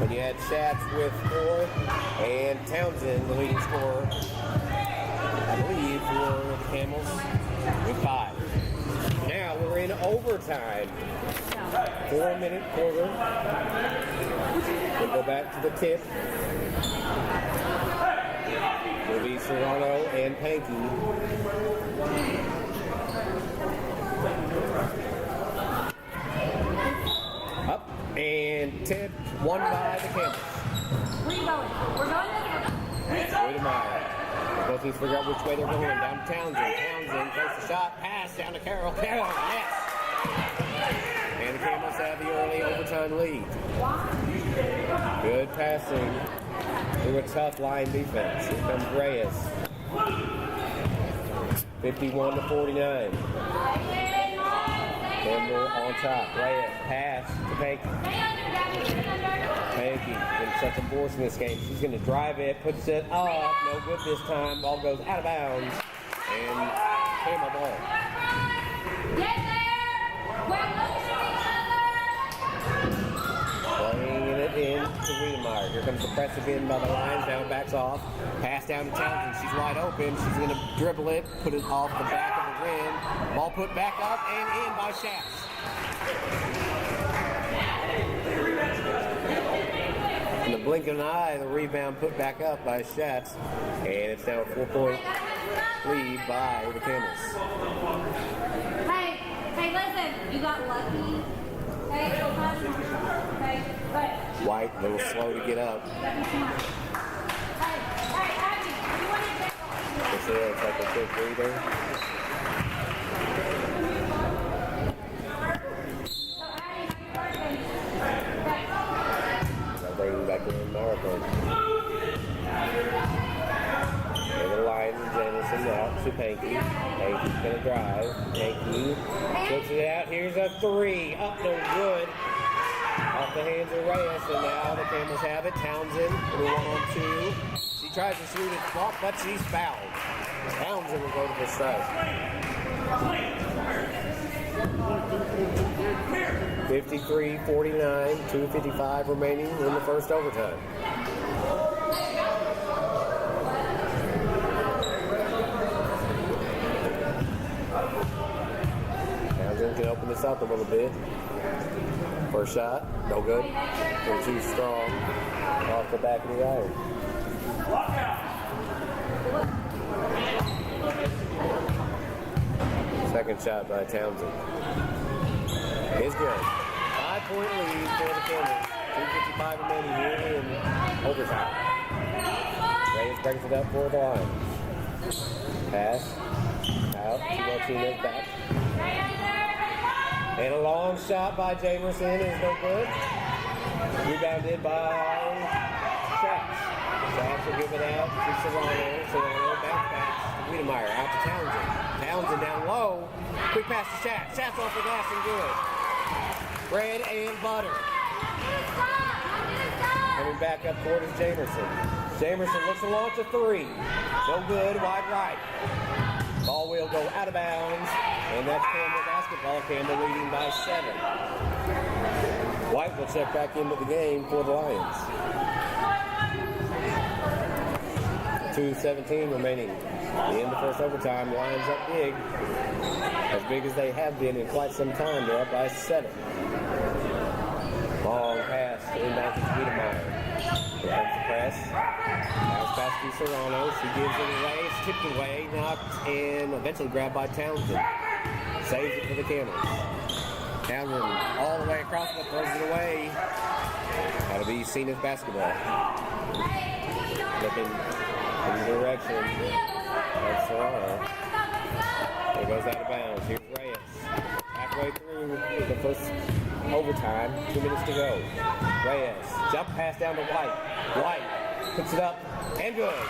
And you had Schatz with 4, and Townsend, the leading scorer, I believe, for the Camels with 5. Now we're in overtime. 4-minute quarter. We'll go back to the tip. Will be Serrano and Pankey. Up and tip, won by the Campbells. Where are you going? We're going Wiedemeyer. Both teams figure out which way they're going. Down to Townsend. Townsend takes the shot. Pass down to Carroll. Carroll, yes. And the Camels have the early overtime lead. Good passing through a tough line defense. Here comes Reyes. 51-49. Campbell on top. Reyes pass to Pankey. Pankey been such a force in this game. She's going to drive it, puts it up. No good this time. Ball goes out of bounds. And Campbell ball. Playing it in to Wiedemeyer. Here comes the press again by the Lions. Now backs off. Pass down to Townsend. She's wide open. She's going to dribble it, put it off the back of the rim. Ball put back up and in by Schatz. In the blink of an eye, the rebound put back up by Schatz. And it's now a 4-point lead by the Camels. Hey, listen. You got lucky. Hey, White, a little slow to get up. It's like a quick breather. Bringing back in Marathon. And the Lions and Jamison out to Pankey. Pankey's going to drive. Pankey puts it out. Here's a 3. Up, no good. Off the hands of Reyes, and now the Camels have it. Townsend with a 1-on-2. She tries to shoot it, but she's fouled. Townsend will go to the strike. 53-49, 2:55 remaining in the first overtime. Townsend can open this up a little bit. First shot, no good. They're too strong. Off the back of the iron. Second shot by Townsend. Is good. 5-point lead for the Camels. 2:55 remaining here in overtime. Reyes brings it up for the line. Pass. Out to Martinez back. And a long shot by Jamerson is no good. Rebounded by Schatz. Schatz will give it out to Serrano. Serrano bounce pass to Wiedemeyer. Out to Townsend. Townsend down low. Quick pass to Schatz. Schatz off the glass and good. Bread and butter. Coming back up court is Jamerson. Jamerson looks to launch a three. No good. Wide right. Ball will go out of bounds. And that's Campbell basketball. Campbell leading by 7. White will check back into the game for the Lions. 2:17 remaining. The end of the first overtime. Lions up big. As big as they have been in quite some time. They're up by 7. Long pass inbound to Wiedemeyer. Here comes the press. Bounce pass to Serrano. She gives it away. It's tipped away. Knocked and eventually grabbed by Townsend. Saves it for the Camels. Townsend all the way across, but throws it away. That'll be Senath basketball. Looking in the direction of Serrano. It goes out of bounds. Here's Reyes. Halfway through the first overtime. 2 minutes to go. Reyes. Jump pass down to White. White puts it up and good.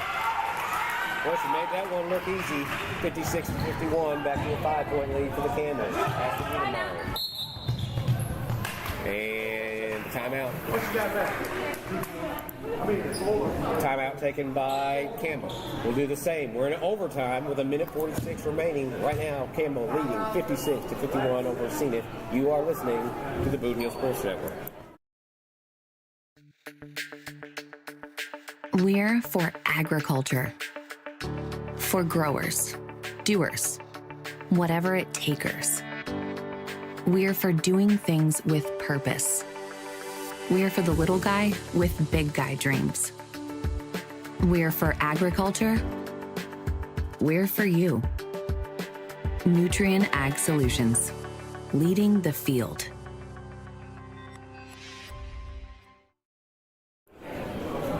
Boy, she made that one look easy. 56-51. Back to a 5-point lead for the Camels. Pass to Wiedemeyer. And timeout. Timeout taken by Campbell. We'll do the same. We're in overtime with 1:46 remaining. Right now, Campbell leading 56-51 over Senath. You are listening to the Boot Heel Sports Network. We're for agriculture. For growers, doers, whatever it takers. We're for doing things with purpose. We're for the little guy with big guy dreams. We're for agriculture. We're for you. Nutrien Ag Solutions, leading the field.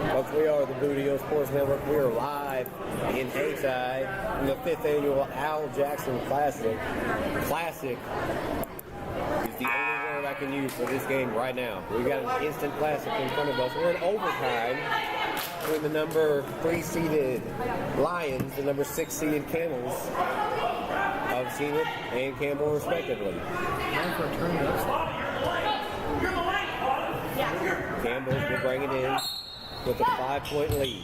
Folks, we are the Boot Heel Sports Network. We are live in Hayti in the 5th annual Al Jackson Classic. Classic is the only word I can use for this game right now. We've got an instant classic in front of us. We're in overtime with the number 3 seeded Lions, the number 6 seeded Camels of Senath and Campbell respectively. Campbell will bring it in with a 5-point lead.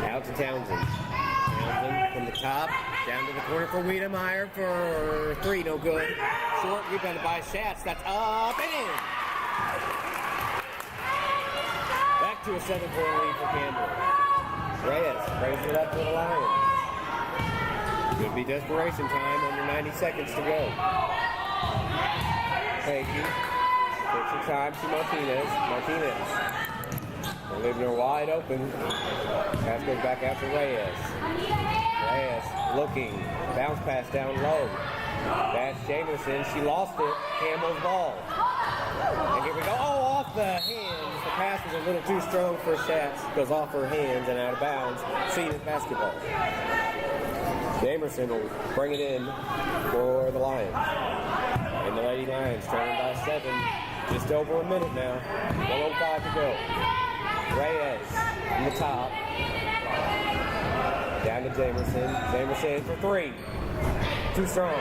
Out to Townsend. Townsend from the top, down to the corner for Wiedemeyer for 3, no good. Short, rebounded by Schatz. That's up and in. Back to a 7-point lead for Campbell. Reyes brings it up to the Lions. Could be desperation time, under 90 seconds to go. Hayti takes her time to Martinez. They're leaving her wide open. Pass goes back out to Reyes. Reyes looking. Bounce pass down low. That's Jamerson. She lost it. Campbell's ball. And here we go. Oh, off the hands. The pass was a little too strong for Schatz. Goes off her hands and out of bounds. Senath basketball. Jamerson will bring it in for the Lions. And the Lady Lions trailing by 7. Just over a minute now. 1:05 to go. Reyes from the top. Down to Jamerson. Jamerson for 3. Too strong.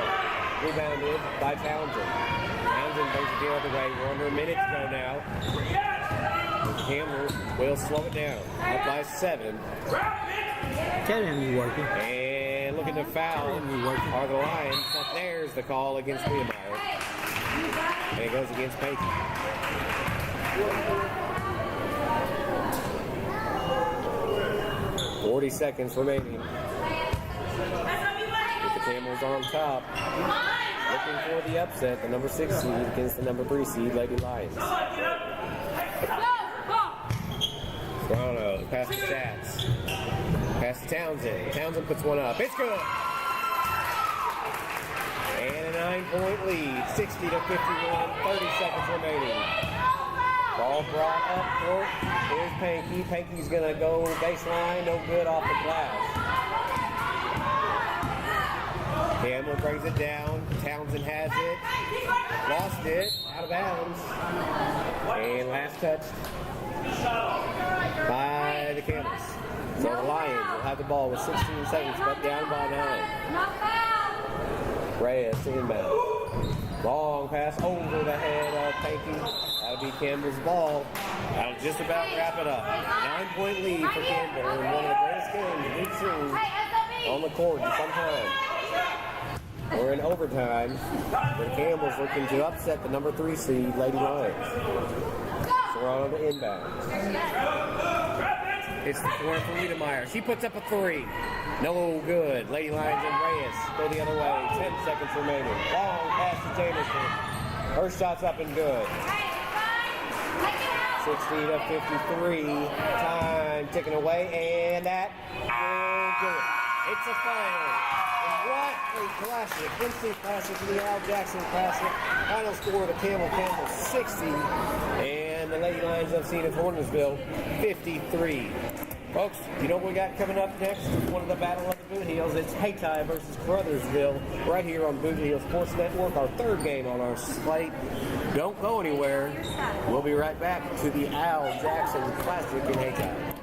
Rebounded by Townsend. Townsend brings it the other way. We're under a minute to go now. Campbell will slow it down. Up by 7. Tell him you're working. And looking to foul are the Lions. But there's the call against Wiedemeyer. And it goes against Pankey. 40 seconds remaining. With the Camels on top. Looking for the upset, the number 6 seed against the number 3 seed, Lady Lions. Toronto, pass to Schatz. Pass to Townsend. Townsend puts one up. It's good! And a 9-point lead. 60-51, 30 seconds remaining. Ball brought up court. Here's Pankey. Pankey's going to go baseline. No good off the glass. Campbell brings it down. Townsend has it. Lost it. Out of bounds. And last touch by the Camels. So the Lions will have the ball with 16 seconds, but down by 9. Reyes to inbound. Long pass over the head of Panky. That'll be Campbell's ball. That'll just about wrap it up. 9-point lead for Campbell in one of the greatest games we've seen on the court in some time. We're in overtime. The Campbell's looking to upset the number 3 seed, Lady Lions. So we're on the inbound. It's the corner for Wiedemeyer. She puts up a 3. No good. Lady Lions and Reyes go the other way. 10 seconds remaining. Long pass to Jameson. Her shot's up and good. 60-53. Time ticking away, and that will do it. It's a final. And what a classic. Instant classic in the Al Jackson Classic. Final score to Campbell 60. And the Lady Lions of Senath-Hornersville 53. Folks, you know what we got coming up next? One of the Battle of the Boot Heels. It's Hayti versus Caruthersville right here on Boot Heel Sports Network, our third game on our slate. Don't go anywhere. We'll be right back to the Al Jackson Classic in Hayti.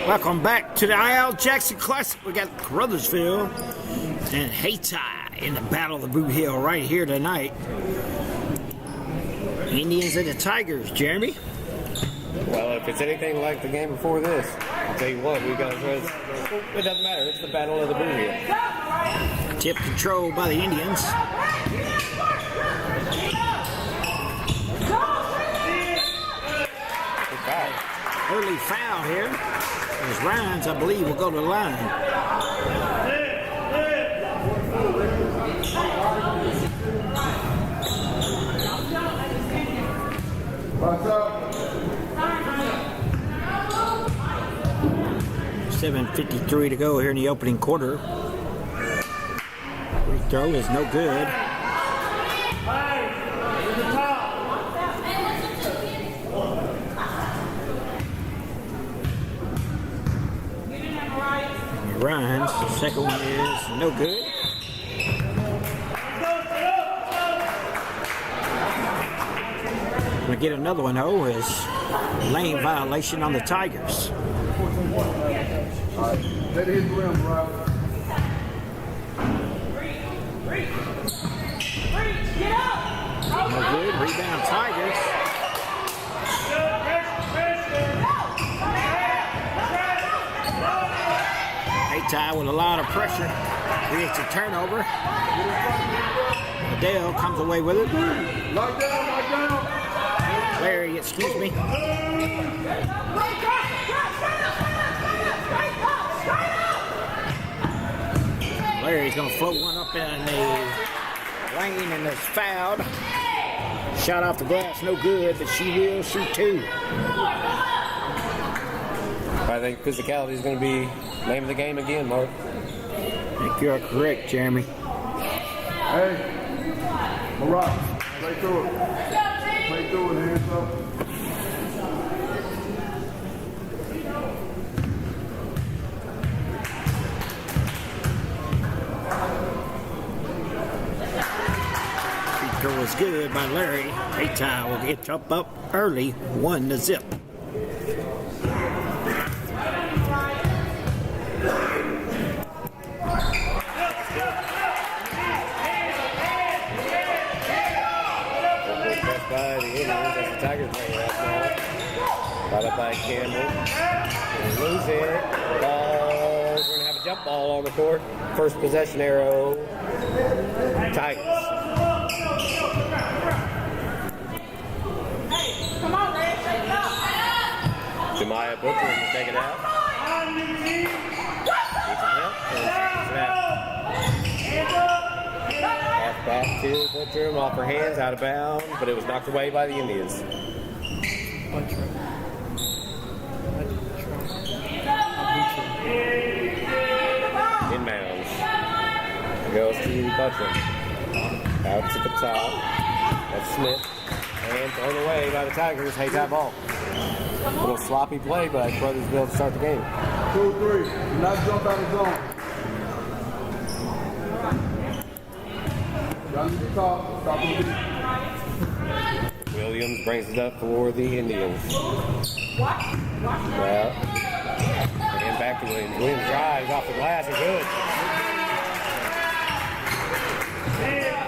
Welcome back to the I.L. Jackson Classic. We got Carruthersville and Hayti in the Battle of the Boot Hill right here tonight. Indians and the Tigers, Jeremy. Well, if it's anything like the game before this, I'll tell you what, it doesn't matter. It's the Battle of the Boot Hill. Tip controlled by the Indians. Early foul here. As Rhines, I believe, will go to the line. What's up? 7:53 to go here in the opening quarter. Free throw is no good. Rhines, the second one is no good. Gonna get another one though, is lane violation on the Tigers. Let it hit the rim, bro. No good. Rebound Tigers. Hayti with a lot of pressure. Creates a turnover. Adele comes away with it. Lock down, lock down. Larry, excuse me. Larry's going to float one up in the lane and is fouled. Shot off the glass, no good, but she will shoot two. I think physicality is going to be name of the game again, Mark. I think you're correct, Jeremy. Hey, Barack, play through it. Play through it, hands up. Free throw is good by Larry. Hayti will get up early, 1-0. By the Indians as the Tigers play right now. Brought up by Campbell. They lose it. Ball. We're going to have a jump ball on the court. First possession arrow. Tigers. Jemiah Butcher will take it out. Needs some help. Off back to Butcher, off her hands, out of bounds, but it was knocked away by the Indians. Inbounds. Goes to Butcher. Out to the top. That's Smith. And thrown away by the Tigers. Hayti ball. A little sloppy play by Carruthersville to start the game. 2-3. Do not jump out of zone. Down to the top. Stop the beat. Williams brings it up for the Indians. Well, again back to Williams. Williams drives off the glass and good.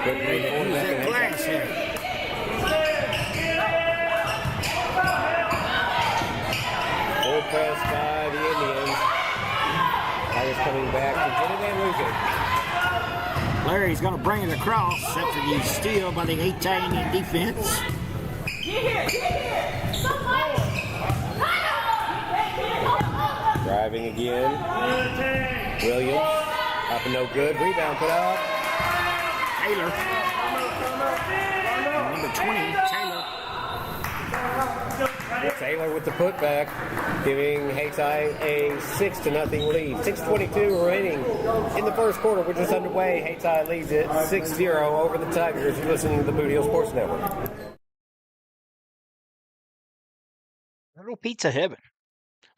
Good lead quarterback in glass here. Full press by the Indians. Tigers coming back to get it and lose it. Larry's going to bring it across after the steal by the Hayti Indian defense. Driving again. Williams. Up and no good. Rebound put up. Taylor. Number 20, Taylor. Taylor with the putback, giving Hayti a 6-0 lead. 6:22 remaining in the first quarter. We're just underway. Hayti leads it 6-0 over the Tigers. You're listening to the Boot Hill Sports Network. Little Pizza Heaven,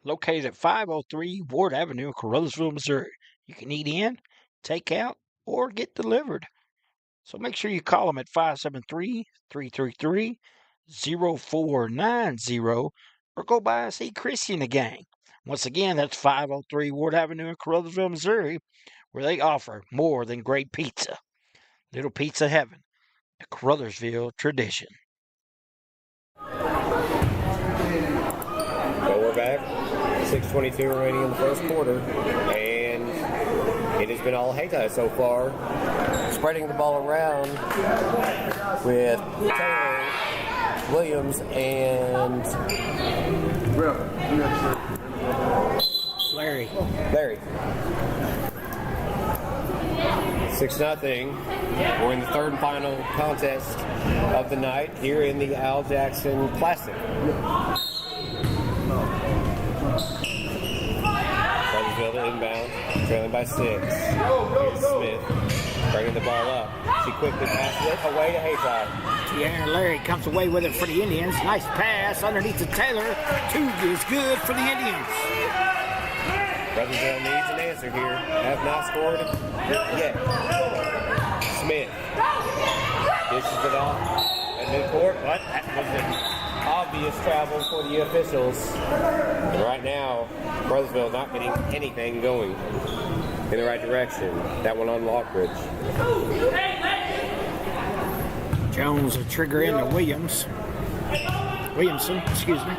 located at 503 Ward Avenue, Carruthersville, Missouri. You can eat in, take out, or get delivered. So make sure you call them at 573-333-0490 or go by and see Chrissy and the gang. Once again, that's 503 Ward Avenue in Caruthersville, Missouri, where they offer more than great pizza. Little Pizza Heaven, a Caruthersville tradition. Well, we're back. 6:22 remaining in the first quarter, and it has been all Hayti so far. Spreading the ball around with Taylor, Williams, and Larry. 6-0. We're in the third and final contest of the night here in the Al Jackson Classic. Caruthersville inbound, trailing by 6. Here's Smith, bringing the ball up. She quickly passes it away to Hayti. Aaron Larry comes away with it for the Indians. Nice pass underneath to Taylor. 2 is good for the Indians. Caruthersville needs an answer here. Have not scored yet. Smith dishes it off at midcourt, but that was an obvious travel for the officials. And right now, Caruthersville not getting anything going in the right direction. That one on Lockridge. Jones will trigger into Williamson, excuse me.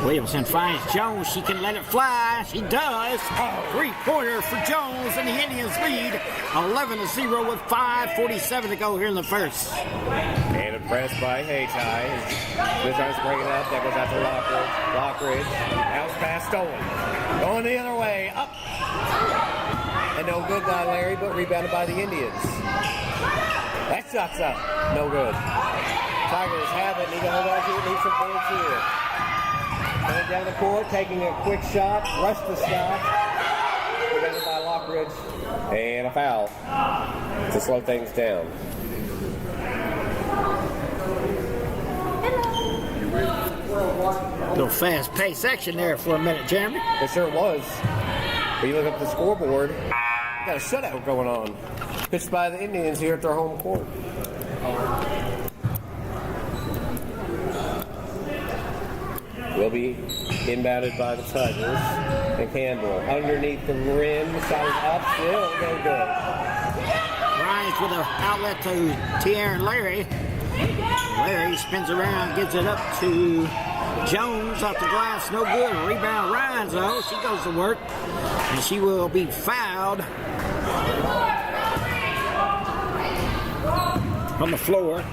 Williamson finds Jones. She can let it fly. She does. 3-pointer for Jones, and the Indians lead 11-0 with 5:47 to go here in the first. And impressed by Hayti. Smith tries to bring it up. That goes out to Lockridge. Bounce pass stolen. Going the other way. Up. And no good by Larry, but rebounded by the Indians. That shot's up. No good. Tigers have it. Need to hold on to it. Need some points here. Going down the court, taking a quick shot. Rush the shot. Rebounded by Lockridge. And a foul to slow things down. Little fast-paced action there for a minute, Jeremy. It sure was. When you look up the scoreboard, you got a shutout going on. Pitched by the Indians here at their home court. Will be inbounded by the Tigers. And Campbell underneath the rim. Shot is up, still no good. Ryan's with an outlet to Aaron Larry. Larry spins around, gives it up to Jones off the glass, no good. Rebound Ryan's though. She goes to work, and she will be fouled on the floor.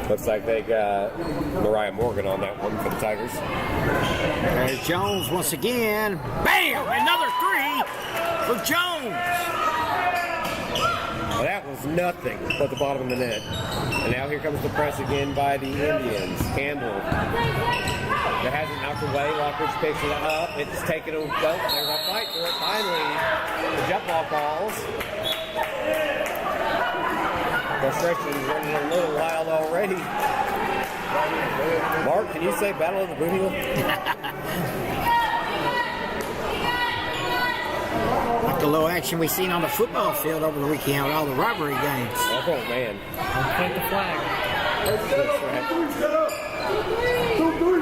Looks like they got Mariah Morgan on that one for the Tigers. There's Jones once again. Bam! Another 3 for Jones. Well, that was nothing but the bottom of the net. And now here comes the press again by the Indians. Campbell. That hasn't knocked away. Lockridge picks it up. It's taken a go. They're going to fight for it. Finally, the jump ball calls. Frustration is running a little wild already. Mark, can you say Battle of the Boonville? Like the little action we seen on the football field over the weekend with all the rivalry games. Oh, man. Plant the flag.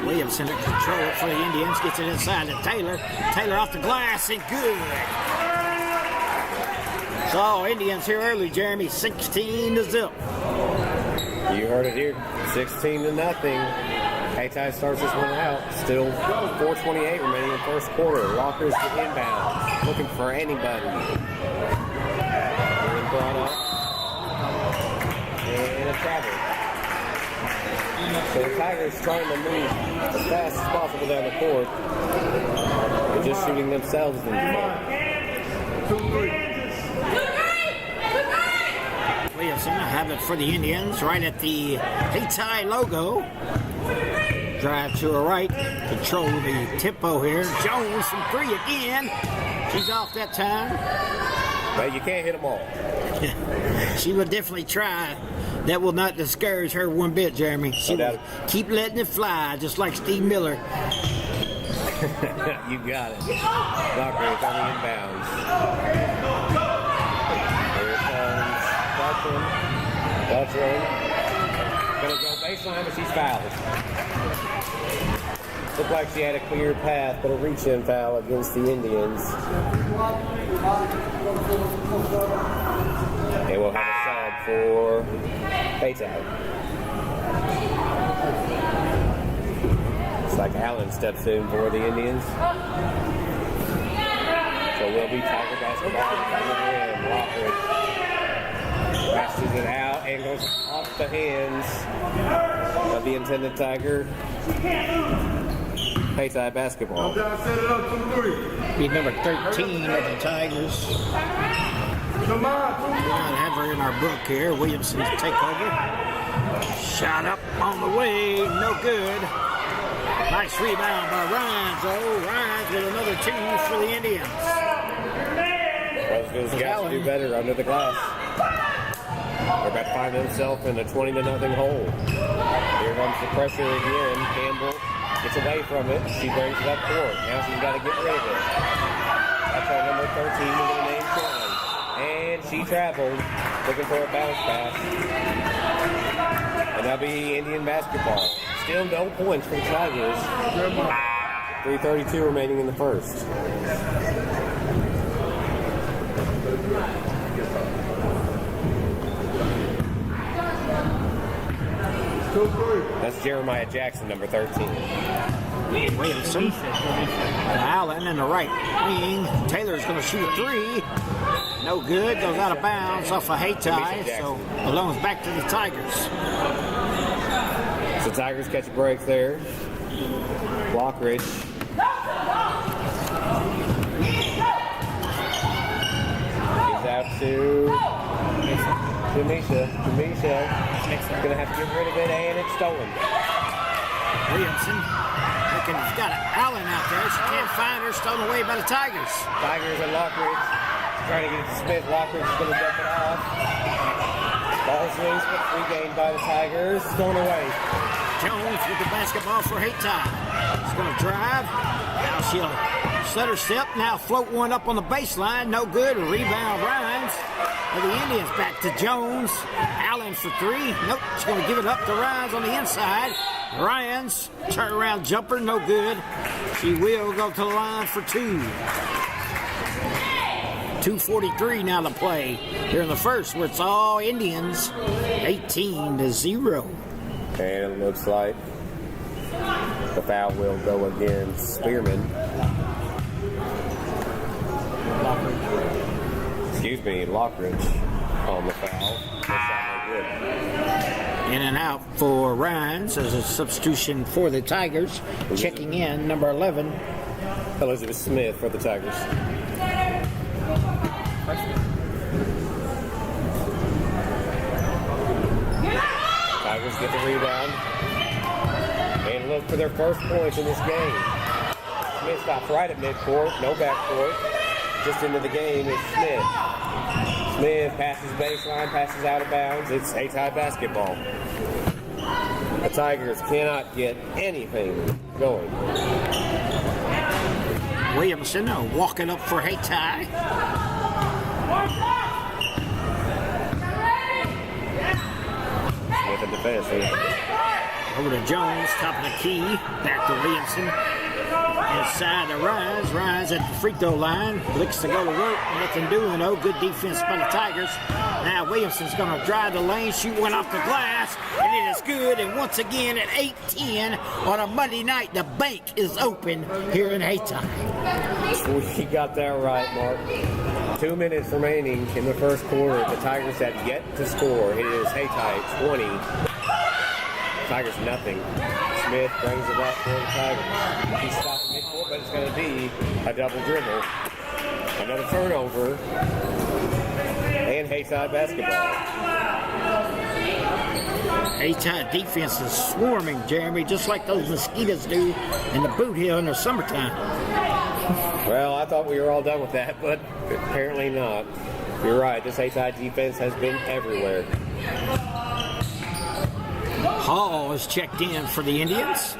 Williamson to control it for the Indians. Gets it inside to Taylor. Taylor off the glass and good. So Indians here early, Jeremy, 16-0. You heard it here, 16-0. Hayti starts this one out. Still 4:28 remaining in the first quarter. Walker's the inbound, looking for anybody. Being brought up. And a travel. So the Tigers trying to move as fast as possible down the court. They're just shooting themselves in the front. Williamson have it for the Indians right at the Hayti logo. Drive to her right, control the tempo here. Jones from 3 again. She's off that time. Well, you can't hit them all. She will definitely try. That will not discourage her one bit, Jeremy. She will keep letting it fly, just like Steve Miller. You got it. Lockridge on the inbounds. Here comes Butler. Gonna go baseline, but she's fouled. Looked like she had a clear path, but a reach-in foul against the Indians. And we'll have a sub for Hayti. It's like Allen steps in for the Indians. So we'll be Tiger basketball coming in. Lockridge passes it out and goes off the hands of the intended Tiger. Hayti basketball. Be number 13 of the Tigers. We don't have her in our book here. Williamson to take over. Shot up on the way, no good. Nice rebound by Rhines. Oh, Rhines with another 2 for the Indians. Roseville's got to do better under the glass. They're about to find themselves in a 20-0 hole. Here comes the pressure again. Campbell gets away from it. She brings it up court. Now she's got to get rid of it. That's our number 13 with the name Sean. And she traveled, looking for a bounce pass. And that'll be Indian basketball. Still no points for the Tigers. 3:32 remaining in the first. That's Jeremiah Jackson, number 13. Williamson. Allen in the right wing. Taylor's going to shoot a 3. No good. Goes out of bounds off of Hayti. So belongs back to the Tigers. So Tigers catch a break there. Lockridge. He's out to Misha. Gonna have to get rid of it, and it's stolen. Williamson looking, he's got Allen out there. She can't find her. Stolen away by the Tigers. Tigers and Lockridge trying to get it to Smith. Lockridge is gonna dump it off. Ball swings, but regained by the Tigers. Stolen away. Jones with the basketball for Hayti. She's going to drive. Now she'll set her step. Now float one up on the baseline. No good. Rebound Rhines. For the Indians, back to Jones. Allen for 3. Nope. She's going to give it up to Rhines on the inside. Rhines, turnaround jumper. No good. She will go to the line for 2. 2:43 now to play here in the first, where it's all Indians. 18-0. And it looks like the foul will go against Spearman. Lockridge on the foul. Good. In and out for Rhines as a substitution for the Tigers. Checking in, number 11. Elizabeth Smith for the Tigers. Tigers get the rebound and look for their first points in this game. Smith stops right at midcourt, no backcourt. Just into the game is Smith. Smith passes baseline, passes out of bounds. It's Hayti basketball. The Tigers cannot get anything going. Williamson walking up for Hayti. With the defense. Over to Jones, top of the key. Back to Williamson. Inside to Rhines. Rhines at the free throw line. Looks to go to work. Nothing doing. Oh, good defense by the Tigers. Now Williamson's going to drive the lane. Shoot one off the glass. And it is good. And once again at 8-10 on a Monday night, the bank is open here in Hayti. We got that right, Mark. 2 minutes remaining in the first quarter. The Tigers have yet to score. It is Hayti 20. Tigers nothing. Smith brings it up for the Tigers. He's stopping midcourt, but it's going to be a double dribble. Another turnover. And Hayti basketball. Hayti defense is swarming, Jeremy, just like those mosquitoes do in the boot hill in the summertime. Well, I thought we were all done with that, but apparently not. You're right. This Hayti defense has been everywhere. Hall is checked in for the Indians.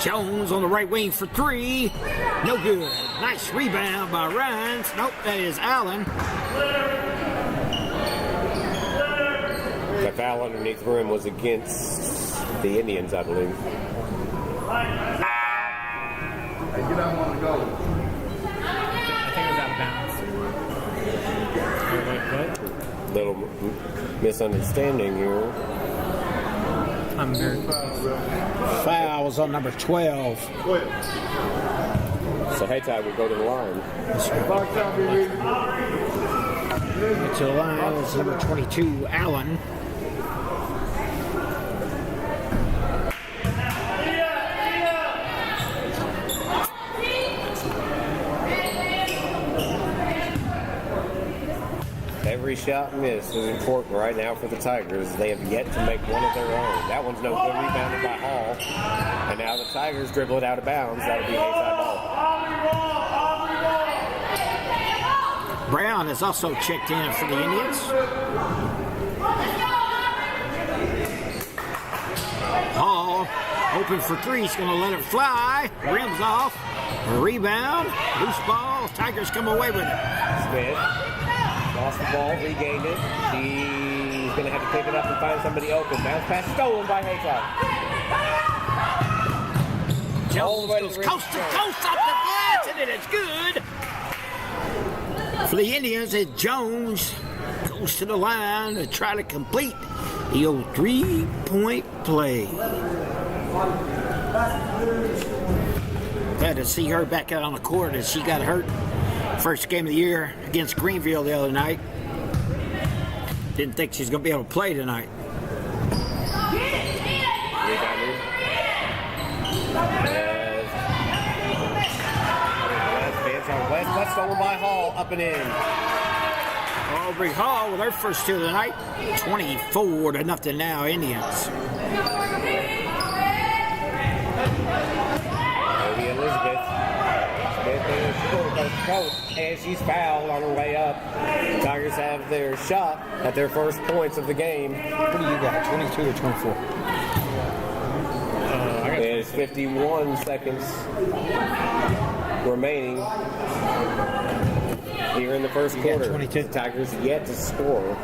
Jones on the right wing for 3. No good. Nice rebound by Rhines. Nope, that is Allen. The foul underneath the rim was against The Indians, I believe. Hey, get out on the go. I think it was out of bounds. What? Little misunderstanding here. I'm very Foul was on number 12. So Hayti will go to the line. To the line is number 22, Allen. Every shot missed is important right now for the Tigers. They have yet to make one of their own. That one's no good, rebounded by Hall. And now the Tigers dribble it out of bounds. That'll be Hayti ball. Brown is also checked in for the Indians. Hall, open for three. He's going to let it fly. Rims off. A rebound. Loose ball. Tigers come away with it. Smith lost the ball, regained it. He's going to have to pick it up and find somebody open. Bounce pass stolen by Hayti. Jones goes coast to coast off the glass, and it is good. For the Indians, and Jones goes to the line to try to complete the old 3-point play. Glad to see her back out on the court as she got hurt. First game of the year against Greenville the other night. Didn't think she's going to be able to play tonight. West stolen by Hall, up and in. Aubrey Hall with her first two of the night. 24-0 now, Indians. Maybe Elizabeth. Smith is coach, and she's fouled on her way up. The Tigers have their shot at their first points of the game. What do you got, 22 or 24? There's 51 seconds remaining here in the first quarter. 22. The Tigers yet to score.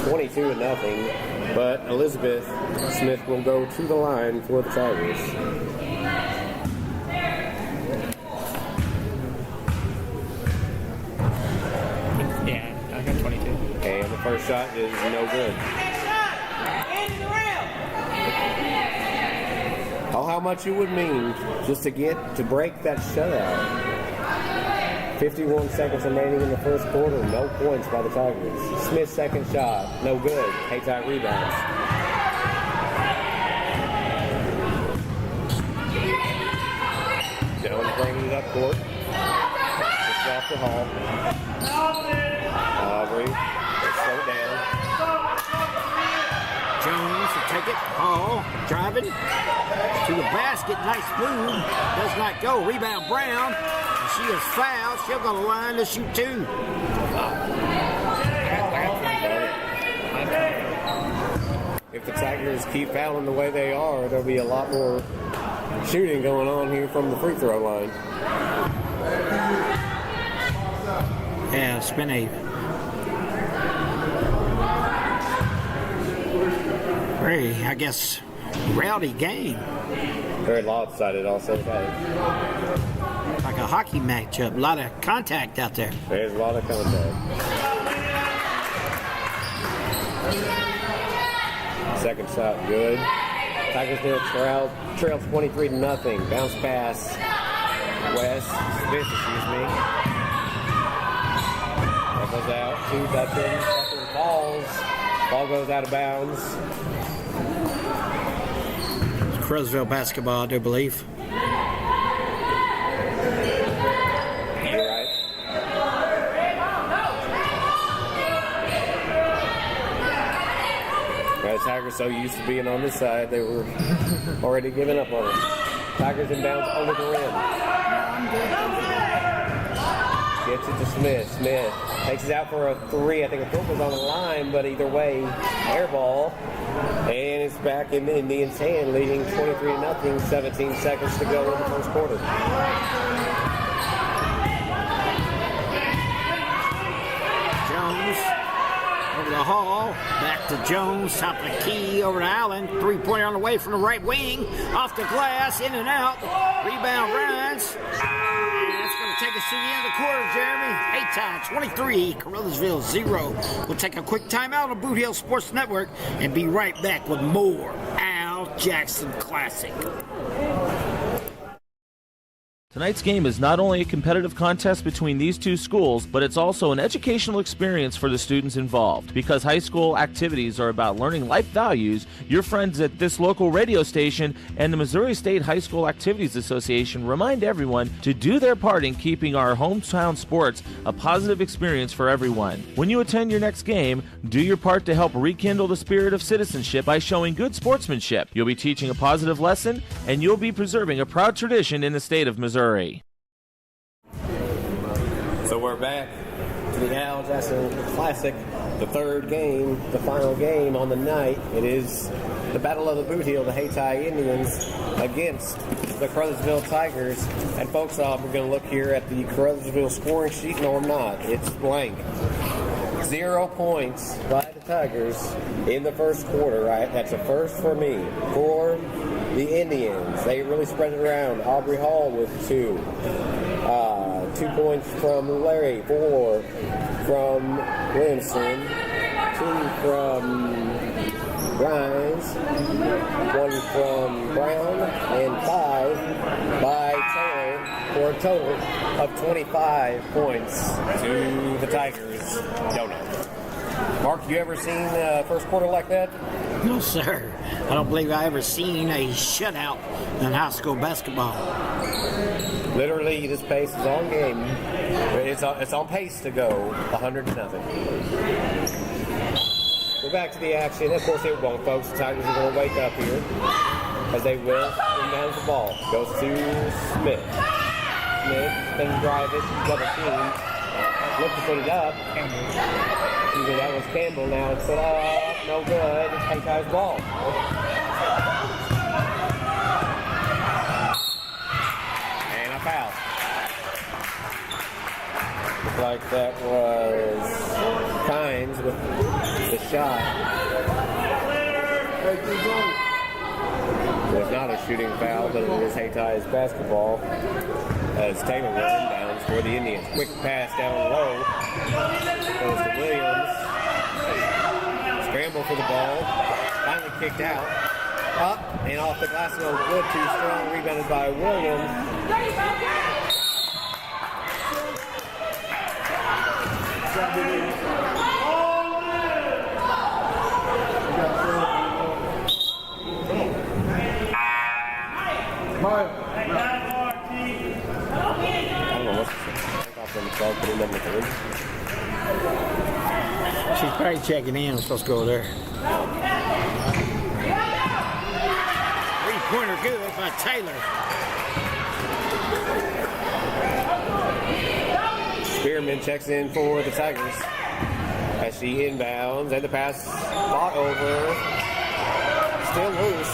22-0. But Elizabeth Smith will go to the line for the Tigers. Yeah, I got 22. And the first shot is no good. Oh, how much it would mean just to break that shutout. 51 seconds remaining in the first quarter. No points by the Tigers. Smith's second shot, no good. Hayti rebounds. Jones bringing it up court. It's off to Hall. Aubrey, slow it down. Jones to take it. Hall driving to the basket. Nice move. Does not go. Rebound Brown. She is fouled. She'll go to the line to shoot two. If the Tigers keep fouling the way they are, there'll be a lot more shooting going on here from the free throw line. Yeah, it's been a very, I guess, rowdy game. Very lopsided also today. Like a hockey matchup. A lot of contact out there. There's a lot of contact. Second shot, good. Tigers still trail 23-0. Bounce pass. Smith, excuse me. That goes out to Dutton. Dutton falls. Ball goes out of bounds. Crosville basketball, I do believe. You're right. The Tigers so used to being on this side, they were already giving up on it. Tigers inbounds under the rim. Gets it to Smith. Smith takes it out for a three. I think a foot was on the line, but either way, air ball. And it's back in the Indians' hand, leading 23-0, 17 seconds to go in the first quarter. Jones over the hall. Back to Jones. Top of the key over to Allen. 3-pointer on the way from the right wing. Off the glass. In and out. Rebound runs. That's going to take us to the end of the quarter, Jeremy. Hayti 23, Caruthersville 0. We'll take a quick timeout on Boot Hill Sports Network and be right back with more Al Jackson Classic. Tonight's game is not only a competitive contest between these two schools, but it's also an educational experience for the students involved. Because high school activities are about learning life values, your friends at this local radio station and the Missouri State High School Activities Association remind everyone to do their part in keeping our hometown sports a positive experience for everyone. When you attend your next game, do your part to help rekindle the spirit of citizenship by showing good sportsmanship. You'll be teaching a positive lesson, and you'll be preserving a proud tradition in the state of Missouri. So we're back to the Al Jackson Classic, the third game, the final game on the night. It is the Battle of the Boot Heel, the Hayti Indians against the Caruthersville Tigers. And folks, we're going to look here at the Caruthersville scoring sheet. No, I'm not. It's blank. 0 points by the Tigers in the first quarter, right? That's a first for me. For the Indians, they really spread it around. Aubrey Hall with 2. 2 points from Larry, 4 from Williamson, 2 from Grimes, 1 from Brown, and 5 by Taylor for a total of 25 points to the Tigers. Donut. Mark, you ever seen a first quarter like that? No, sir. I don't believe I ever seen a shutout in high school basketball. Literally, this pace is on game. It's on pace to go 100-0. We're back to the action. Of course, it won't, folks. The Tigers are going to wake up here as they will inbound the ball. Goes to Smith. Smith can drive it, double team. Look to put it up. That was Campbell. Now it's put up. No good. Hayti's ball. And a foul. Looks like that was Kynes with the shot. It was not a shooting foul, but it was Hayti's basketball. As Taylor was inbounds for the Indians. Quick pass down low. Goes to Williams. Scramble for the ball. Finally kicked out. Up and off the glass. No good. Too strong. Rebounded by Williams. She's probably checking in. I'm supposed to go there. 3-pointer good by Taylor. Spearman checks in for the Tigers as she inbounds, and the pass fought over. Still loose.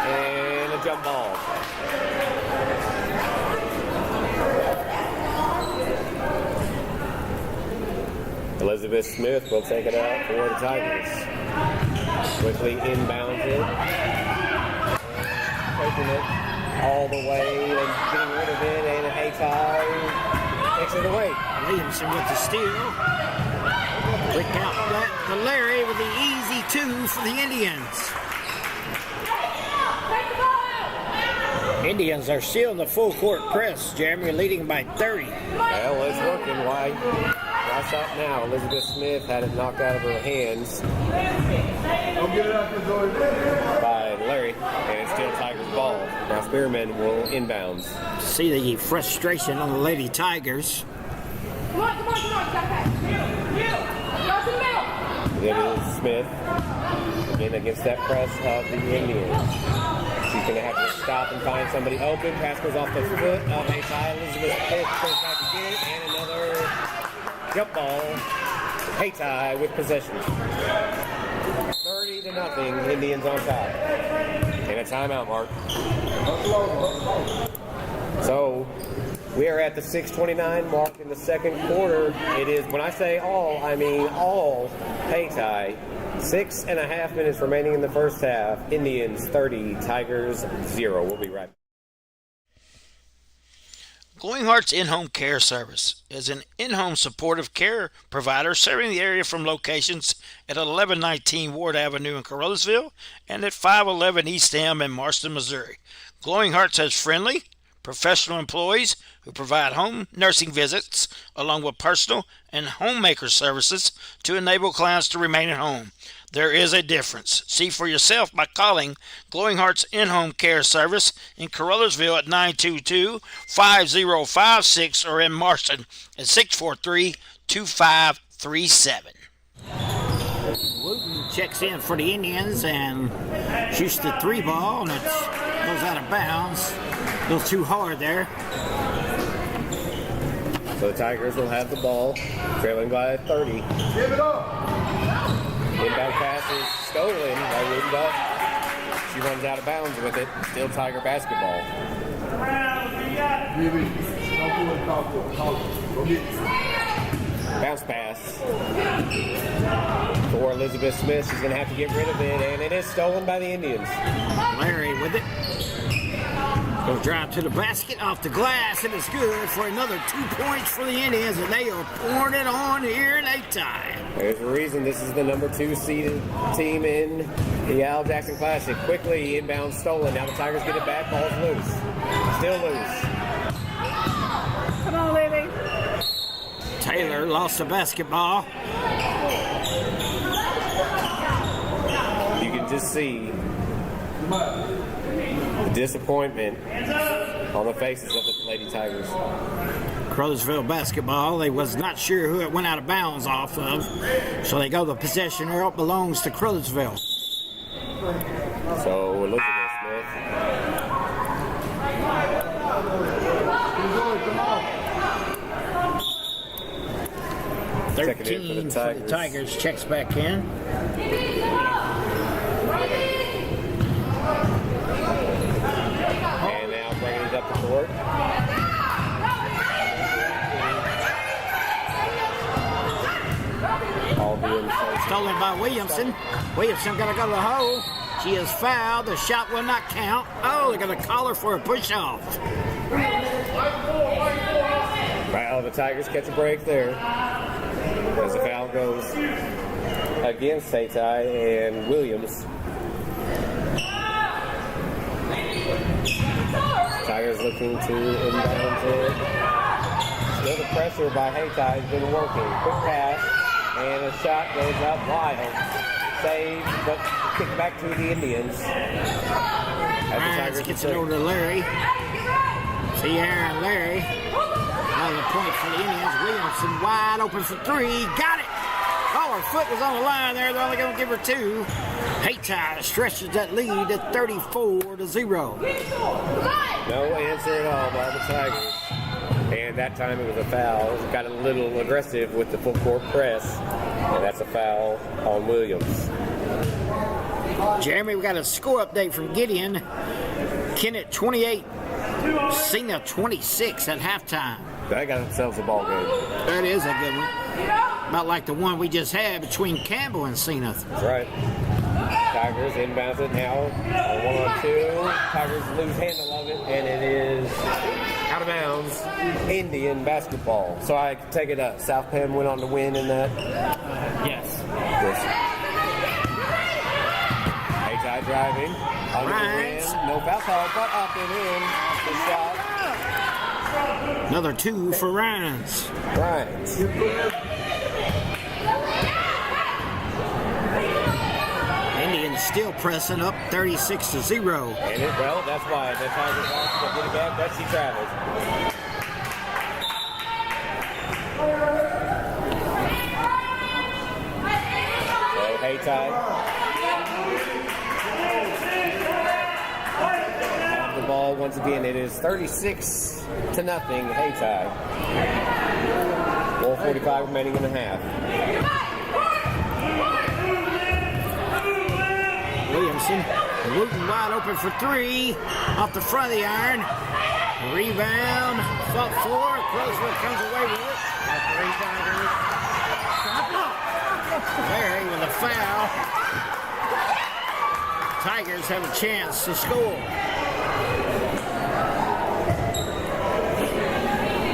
And a jump ball. Elizabeth Smith will take it out for the Tigers. Quickly inbounds it. Taking it all the way and getting rid of it, and Hayti takes it away. Williamson with the steal. Quick out that to Larry with the easy 2 for the Indians. Indians are still in the full court press. Jeremy leading by 30. Well, it's working. Why stop now? Elizabeth Smith had it knocked out of her hands by Larry, and it's still Tigers ball. Now Spearman will inbounds. See the frustration on the Lady Tigers. It is Smith again against that press of the Indians. She's going to have to stop and find somebody open. Pass goes off the foot of Hayti. Elizabeth Smith goes back to get it, and another jump ball. Hayti with possession. 30-0. Indians on top. And a timeout, Mark. So We are at the 6:29 mark in the second quarter. It is, when I say all, I mean all Hayti. 6.5 minutes remaining in the first half. Indians 30, Tigers 0. We'll be right back. Glowing Hearts In-Home Care Service is an in-home supportive care provider serving the area from locations at 1119 Ward Avenue in Caruthersville and at 511 East M in Marston, Missouri. Glowing Hearts has friendly, professional employees who provide home nursing visits along with personal and homemaker services to enable clients to remain at home. There is a difference. See for yourself by calling Glowing Hearts In-Home Care Service in Caruthersville at 922-5056 or in Marston at 643-2537. Wooten checks in for the Indians and shoots the 3 ball, and it goes out of bounds. A little too hard there. So the Tigers will have the ball, trailing by 30. Give it up. Inbound pass is stolen by Wooten, but she runs out of bounds with it. Still Tiger basketball. Bounce pass for Elizabeth Smith. She's going to have to get rid of it, and it is stolen by the Indians. Larry with it. Goes drive to the basket, off the glass, and it's good for another 2 points for the Indians, and they are pouring it on here in Hayti. There's a reason this is the number 2 seeded team in the Al Jackson Classic. Quickly, inbound stolen. Now the Tigers get it back. Ball's loose. Still loose. Come on, Lily. Taylor lost the basketball. You can just see the disappointment on the faces of the Lady Tigers. Caruthersville basketball. They was not sure who it went out of bounds off of, so they go the possession where it belongs to Caruthersville. So Elizabeth Smith. 13 for the Tigers. Checks back in. And now bringing it up the court. Stolen by Williamson. Williamson got to go to the hole. She is fouled. The shot will not count. Oh, they're going to call her for a push-off. Well, the Tigers catch a break there as the foul goes against Hayti and Williams. Tigers looking to inbound it. Still the pressure by Hayti has been working. Quick pass, and a shot goes up wild. Saved, but kicked back to the Indians. Ryan gets it over to Larry. Sierra and Larry. Another point for the Indians. Williamson wide open for 3. Got it! Oh, her foot was on the line there. They're only going to give her 2. Hayti stretches that lead to 34-0. No answer at all by the Tigers. And that time it was a foul. It got a little aggressive with the full court press. And that's a foul on Williams. Jeremy, we got a score update from Gideon. Kennett 28, Senath 26 at halftime. They got themselves a ball game. That is a good one. About like the one we just had between Campbell and Senath. That's right. Tigers inbounds it now. 1-on-2. Tigers lose handle of it, and it is out of bounds. Indian basketball. So I take it up. South Penn went on to win in that. Yes. Hayti driving. Under the rim. No foul call, but up and in. The shot. Another 2 for Ryans. Ryans. Indians still pressing up 36-0. And well, that's why the Tigers want to get it back. Betsy Travis. So Hayti have the ball once again. It is 36-0 Hayti. 1:45 remaining in the half. Williamson, Wooten wide open for 3, off the front of the iron. Rebound. Fought for. Crowsville comes away with it. Larry with a foul. Tigers have a chance to score.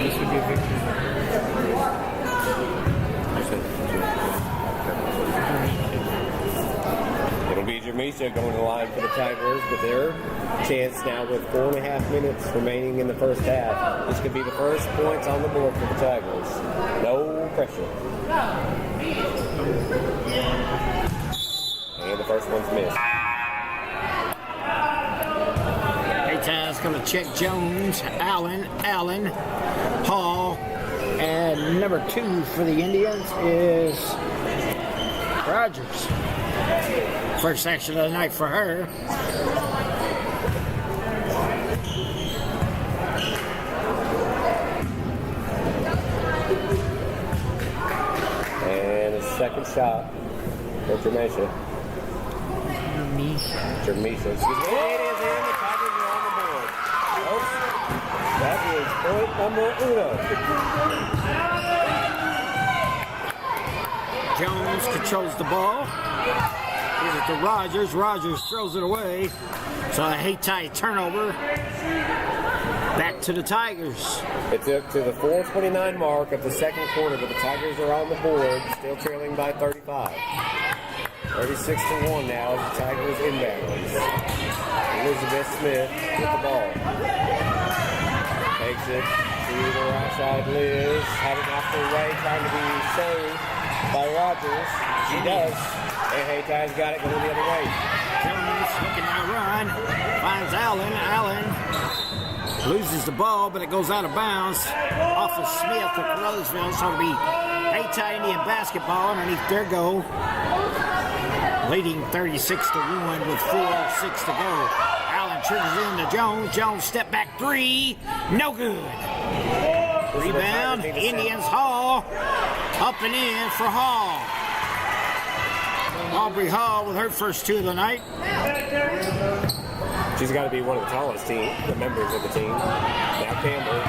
This would be a victory. It'll be Jermisha going to the line for the Tigers, but their chance now with 4.5 minutes remaining in the first half. This could be the first points on the board for the Tigers. No pressure. And the first one's missed. Hayti's going to check Jones, Allen, Hall, and number 2 for the Indians is Rogers. First action of the night for her. And a second shot for Jermisha. Jermisha, excuse me. It is in. The Tigers are on the board. Folks, that is point number uno. Jones controls the ball. Gives it to Rogers. Rogers throws it away. So a Hayti turnover. Back to the Tigers. It's up to the 4:29 mark of the second quarter, but the Tigers are on the board, still trailing by 35. 36-1 now as the Tigers inbounds. Elizabeth Smith with the ball. Takes it to the right side. Liz had it knocked away, trying to be saved by Rogers. She does. And Hayti's got it going the other way. Jones looking to run. Finds Allen. Allen loses the ball, but it goes out of bounds off of Smith of Roseville. So it'll be Hayti Indian basketball underneath their goal. Leading 36-1 with 4:06 to go. Allen triggers in to Jones. Jones step back 3. No good. Rebound. Indians Hall. Up and in for Hall. Aubrey Hall with her first 2 of the night. She's got to be one of the tallest members of the team. Now Campbell.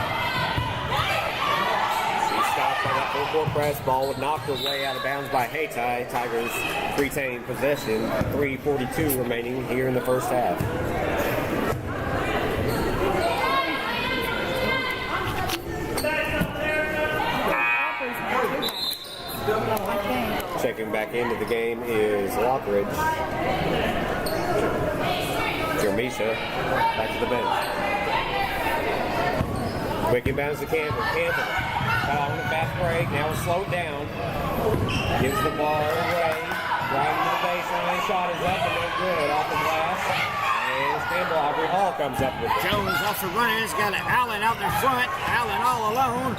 She stopped by that full court press. Ball was knocked away out of bounds by Hayti. Tigers retain possession. 3:42 remaining here in the first half. Checking back into the game is Lockridge. Jermisha back to the bench. Quick inbounds to Campbell. Campbell on the fast break. Now we'll slow it down. Gives the ball away. Driving to the baseline. Shot is up and no good off the glass. And Campbell, Aubrey Hall comes up with it. Jones off the run. He's got Allen out in front. Allen all alone.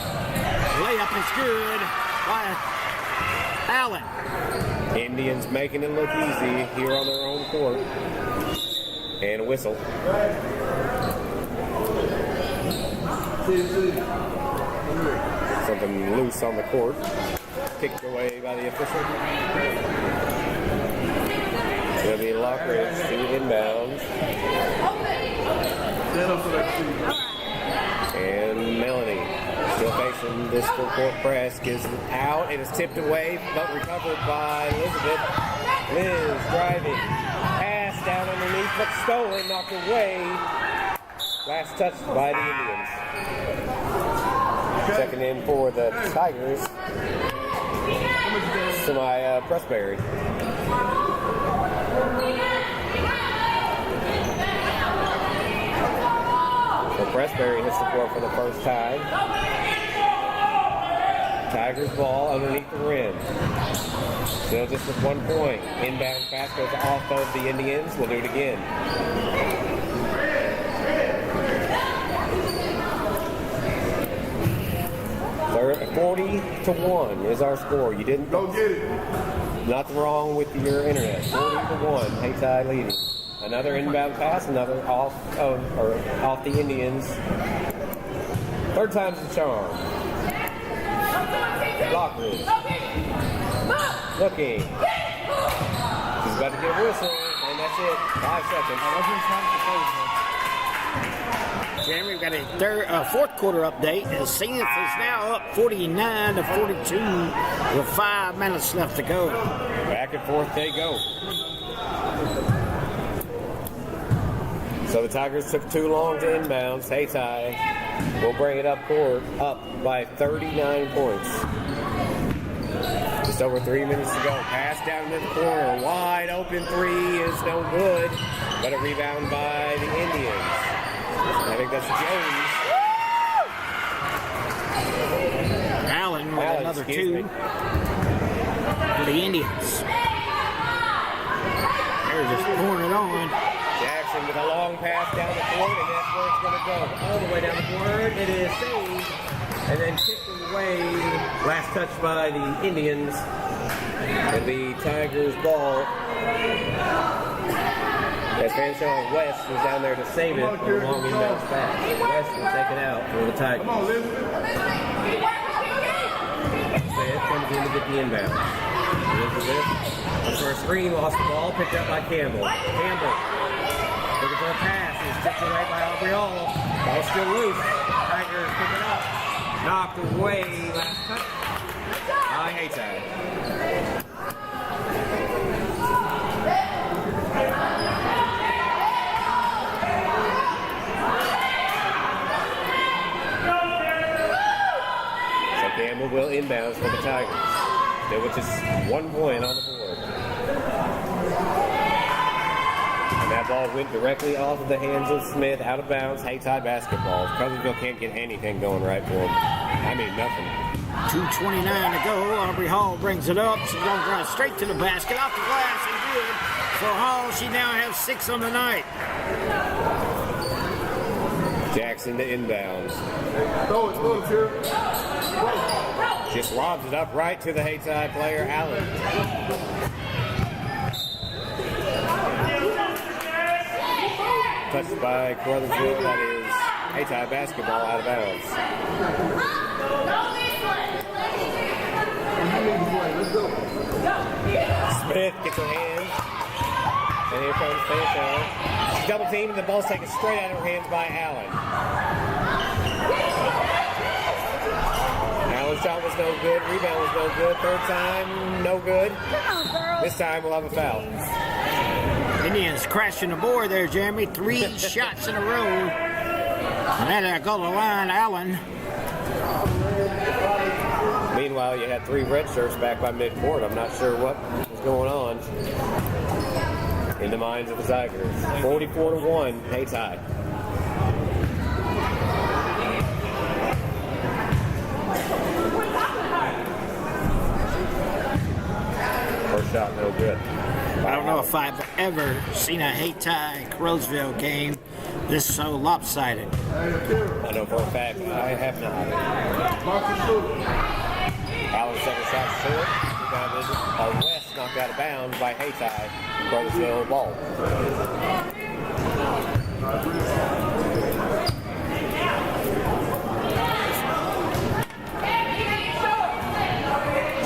Layup is good by Allen. Indians making it look easy here on their own court. And a whistle. Something loose on the court. Kicked away by the official. It's going to be Lockridge to inbounds. And Melanie still facing this full court press. Gives it out and it's tipped away, but recovered by Elizabeth. Liz driving. Pass down underneath, but stolen, knocked away. Last touched by the Indians. Second in for the Tigers. Pressberry. So Pressberry hits the court for the first time. Tigers ball underneath the rim. Still just with 1 point. Inbound pass goes off of the Indians. We'll do it again. Third, 40-1 is our score. You didn't go get it. Nothing wrong with your internet. 40-1. Hayti leading. Another inbound pass. Another off the Indians. Third time's the charm. Lockridge. Looking. She's about to get a whistle, and that's it. 5 seconds. Jeremy. We've got a fourth quarter update. Senath is now up 49-42 with 5 minutes left to go. Back and forth they go. So the Tigers took too long to inbounds. Hayti will bring it up court, up by 39 points. Just over 3 minutes to go. Pass down to the corner. Wide open three is no good, but a rebound by the Indians. I think that's Jones. Allen with another two for the Indians. They're just pouring it on. Jackson with a long pass down the court, and that's where it's going to go. All the way down the court. It is saved, and then kicked away. Last touch by the Indians. And the Tigers ball. As Fanshawe West was down there to save it on a long inbound pass. West will take it out for the Tigers. Smith comes in to get the inbound. Elizabeth for a screen, lost the ball, picked up by Campbell. Campbell looking for a pass, is tipped away by Armorel. Ball still loose. Tigers pick it up. Knocked away. Last touch by Hayti. Campbell will inbounds for the Tigers. There was just 1 point on the board. And that ball went directly off of the hands of Smith, out of bounds. Hayti basketball. Crothersville can't get anything going right for them. I mean, nothing. 2:29 to go. Aubrey Hall brings it up. She's going to drive straight to the basket. Off the glass and good. For Hall, she now has 6 on the night. Jackson to inbounds. Just lobs it up right to the Hayti player, Allen. Touched by Crothersville. That is Hayti basketball out of bounds. Smith gets her hands. And here comes Fanshawe. She's double teamed, and the ball's taken straight out of her hands by Allen. Allen's shot was no good. Rebound was no good. Third time, no good. This time we'll have a foul. Indians crashing the board there, Jeremy. 3 shots in a row. And then go to the line, Allen. Meanwhile, you had 3 red shirts back by midcourt. I'm not sure what was going on in the minds of the Tigers. 44-1, Hayti. First shot, no good. I don't know if I've ever seen a Hayti-Crowsville game this so lopsided. I know for a fact I have not. Allen's second shot short. West knocked out of bounds by Hayti. Crowsville ball.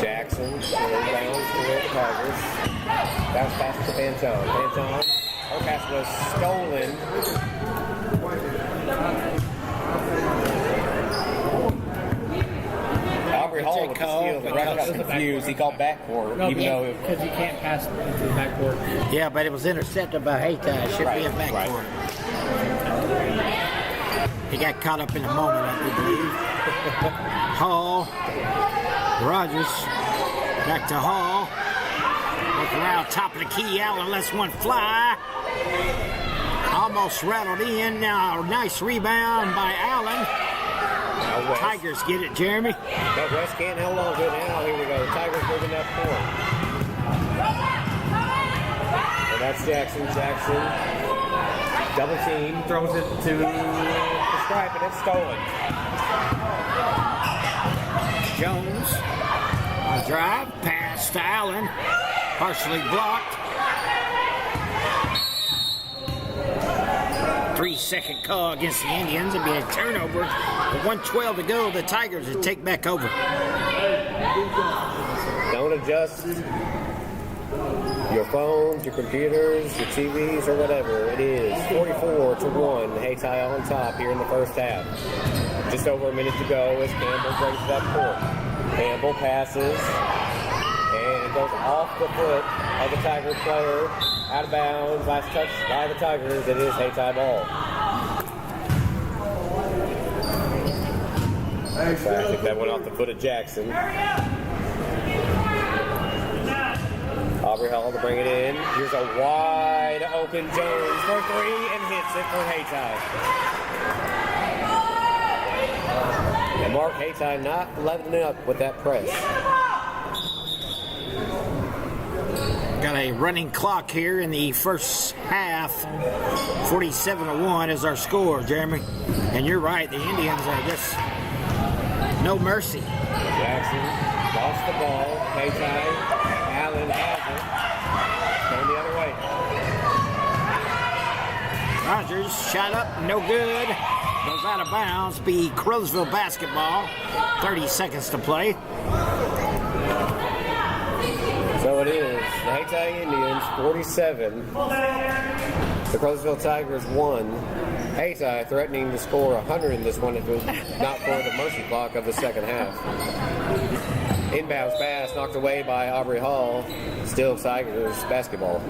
Jackson inbounds to the Tigers. Bounce pass to Fanshawe. Fanshawe. Her pass was stolen. Aubrey Hall with the steal. The ref got confused. He called backcourt, even though because you can't pass into the backcourt. Yeah, but it was intercepted by Hayti. Should be a backcourt. He got caught up in the moment, I believe. Hall. Rogers. Back to Hall. Look around top of the key. Allen lets one fly. Almost rattled in. Now a nice rebound by Allen. Tigers get it, Jeremy. But West can't hold on to it now. Here we go. The Tigers moving up court. And that's Jackson. Jackson. Double team. Throws it to the stripe, and it's stolen. Jones. On the drive. Pass to Allen. Partially blocked. 3-second call against the Indians. It'll be a turnover. With 1:12 to go, the Tigers will take back over. Don't adjust. your phones, your computers, your TVs, or whatever. It is 44-1, Hayti on top here in the first half. Just over a minute to go as Campbell brings it up court. Campbell passes, and it goes off the foot of the Tiger player, out of bounds. Last touch by the Tigers. It is Hayti ball. I think that went off the foot of Jackson. Armorel to bring it in. Here's a wide open Jones for three and hits it for Hayti. And Mark Hayti not leveling up with that press. Got a running clock here in the first half. 47-1 is our score, Jeremy. And you're right, the Indians are just no mercy. Jackson lost the ball. Hayti, Allen has it. Going the other way. Rogers shot up, no good. Goes out of bounds. Be Crowsville basketball. 30 seconds to play. So it is the Hayti Indians 47. The Crowsville Tigers 1. Hayti threatening to score 100 in this one if it was not for the mercy clock of the second half. Inbounds pass knocked away by Aubrey Hall. Still Tigers basketball.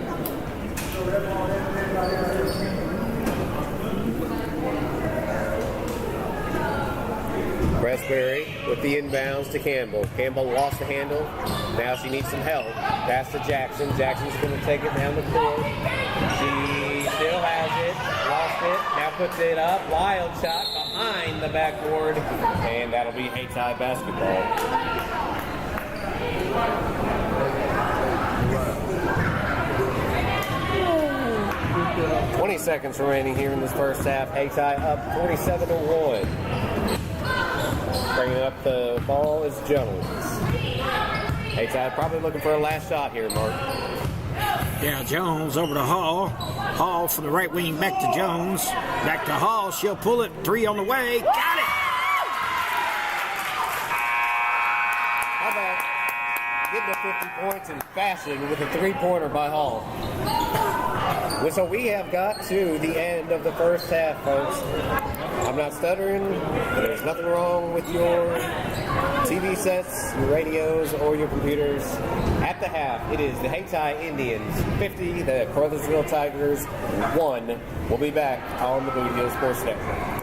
Pressberry with the inbounds to Campbell. Campbell lost the handle. Now she needs some help. Pass to Jackson. Jackson's going to take it down the court. She still has it. Lost it. Now puts it up. Wild shot behind the backboard. And that'll be Hayti basketball. 20 seconds remaining here in this first half. Hayti up 47-1. Bringing up the ball is Jones. Hayti probably looking for a last shot here, Mark. Yeah, Jones over to Hall. Hall from the right wing back to Jones. Back to Hall. She'll pull it. Three on the way. Got it! How about getting to 50 points in fashion with a three-pointer by Hall? Well, so we have got to the end of the first half, folks. I'm not stuttering. There's nothing wrong with your TV sets, your radios, or your computers. At the half, it is the Hayti Indians 50, the Crothersville Tigers 1. We'll be back on the Boot Hill Sports Network.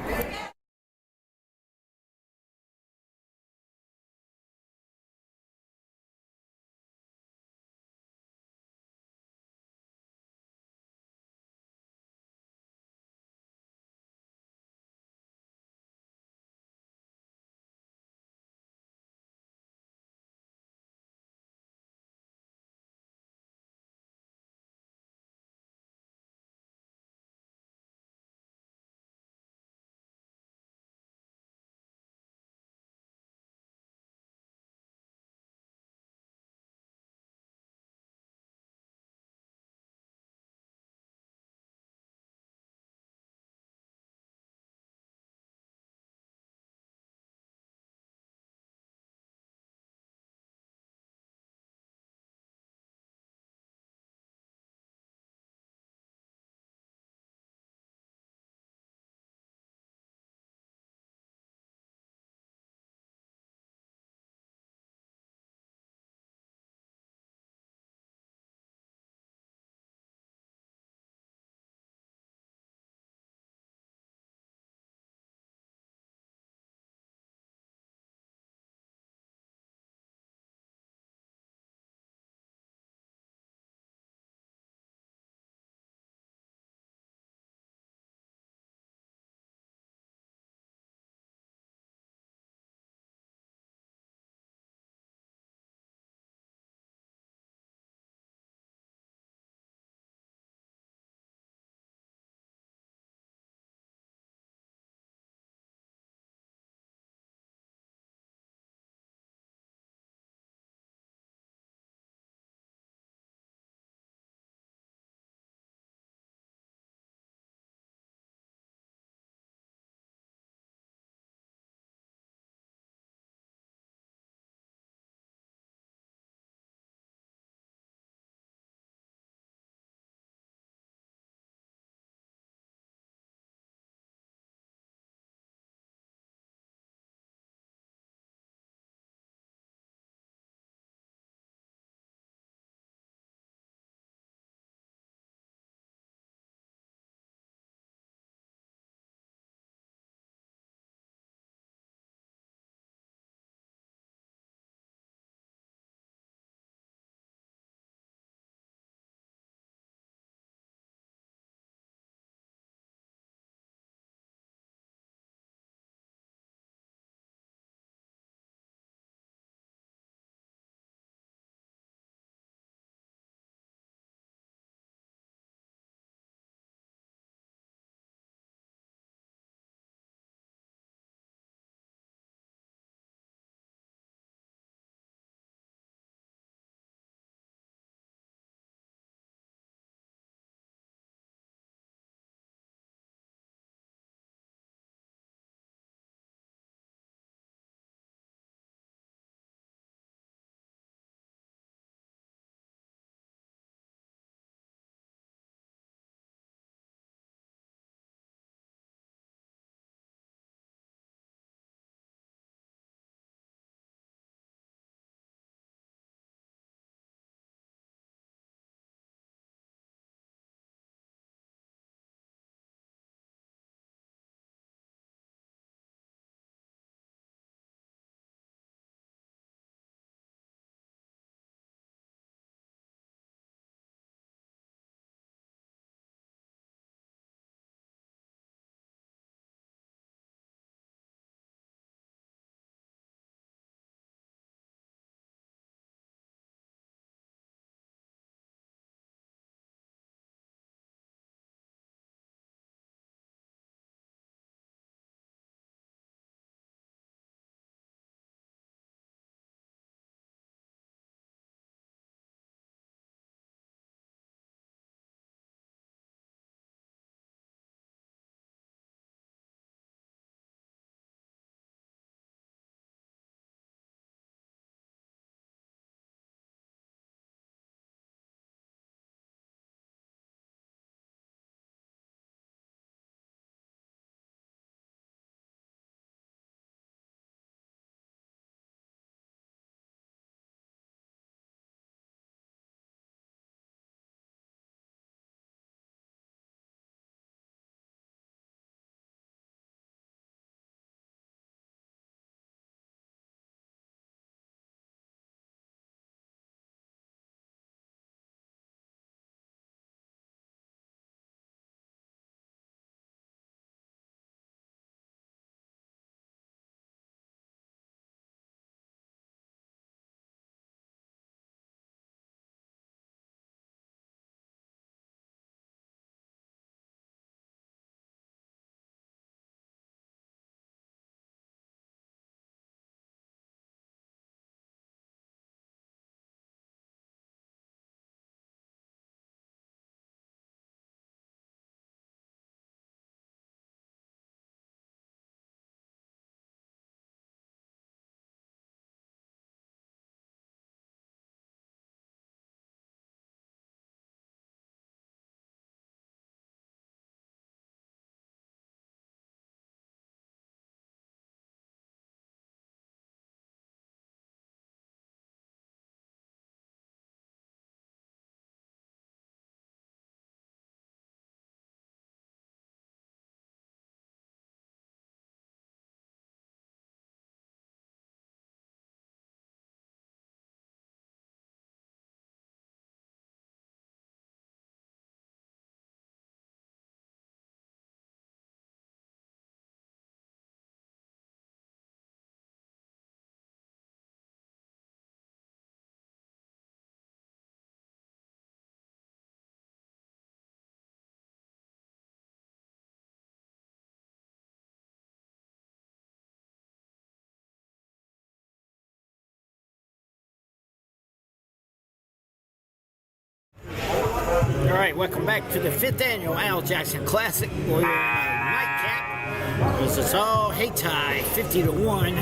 right, welcome back to the 5th annual Al Jackson Classic. We're in a nightcap. This is all Hayti, 50-1.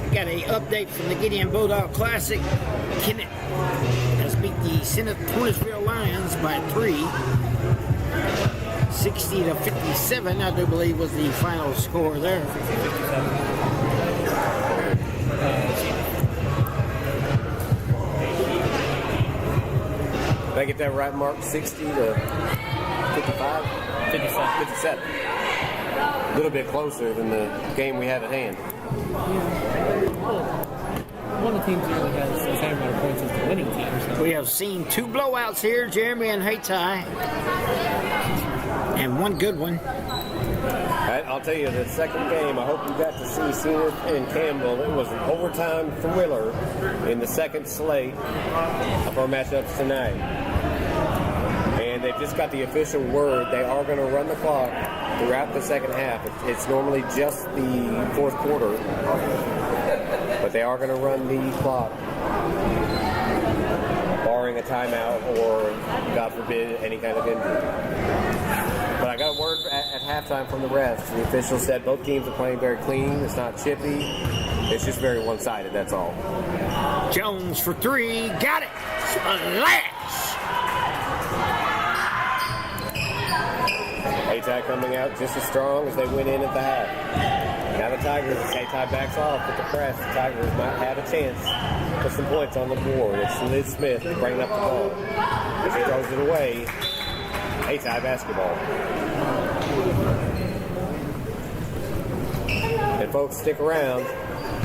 We got an update from the Gideon Bulldog Classic. Kennett has beat the Senath-Hornersville Lions by 3. 60-57, I do believe, was the final score there. Did I get that right, Mark? 60 to 55? 57. A little bit closer than the game we have at hand. One of the teams usually has the same amount of points as the winning team. So. We have seen 2 blowouts here, Jeremy and Hayti, and one good one. I'll tell you, the second game, I hope you got to see Senath and Campbell. It was an overtime thriller in the second slate of our matchups tonight. And they've just got the official word they are going to run the clock throughout the second half. It's normally just the fourth quarter, but they are going to run the clock, barring a timeout or, God forbid, any kind of injury. But I got a word at halftime from the refs. The official said both teams are playing very clean. It's not chippy. It's just very one-sided, that's all. Jones for 3. Got it. Splash. Hayti coming out just as strong as they went in at the half. Now the Tigers, as Hayti backs off with the press, the Tigers might have a chance to put some points on the board. It's Liz Smith bringing up the ball. As he throws it away, Hayti basketball. And folks, stick around.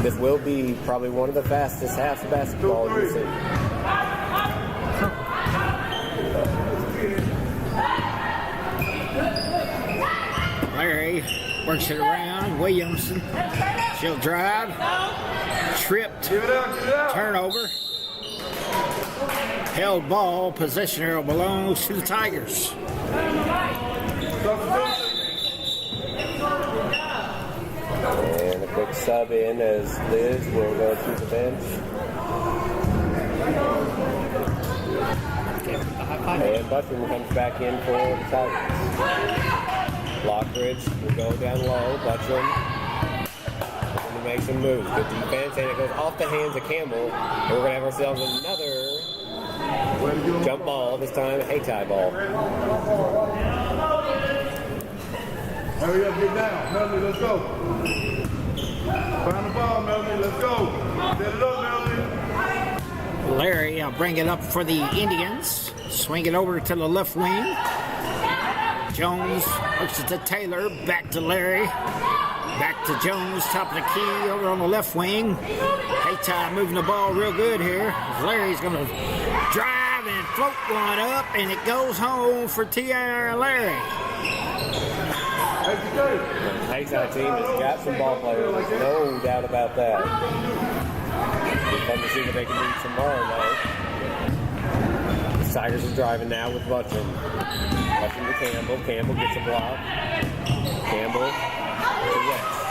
This will be probably one of the fastest halves of basketball you've seen. Larry works it around. Williamson. She'll drive. Tripped. Turnover. Held ball. Possession arrow belongs to the Tigers. And a quick sub in as Liz will go to the bench. And Buttram comes back in for the Tigers. Lockridge will go down low. Buttram looking to make some moves. Good defense, and it goes off the hands of Campbell. And we're going to have ourselves another jump ball, this time a Hayti ball. Hurry up, get down. Melody, let's go. Find the ball, Melody, let's go. Set it up, Melody. Larry, I'll bring it up for the Indians. Swing it over to the left wing. Jones works it to Taylor. Back to Larry. Back to Jones, top of the key, over on the left wing. Hayti moving the ball real good here. Larry's going to drive and float one up, and it goes home for T.R. Larry. The Hayti team has got some ball players, there's no doubt about that. It'll be fun to see what they can do tomorrow night. The Tigers are driving now with Buttram. Buttram to Campbell. Campbell gets a block. Campbell to West.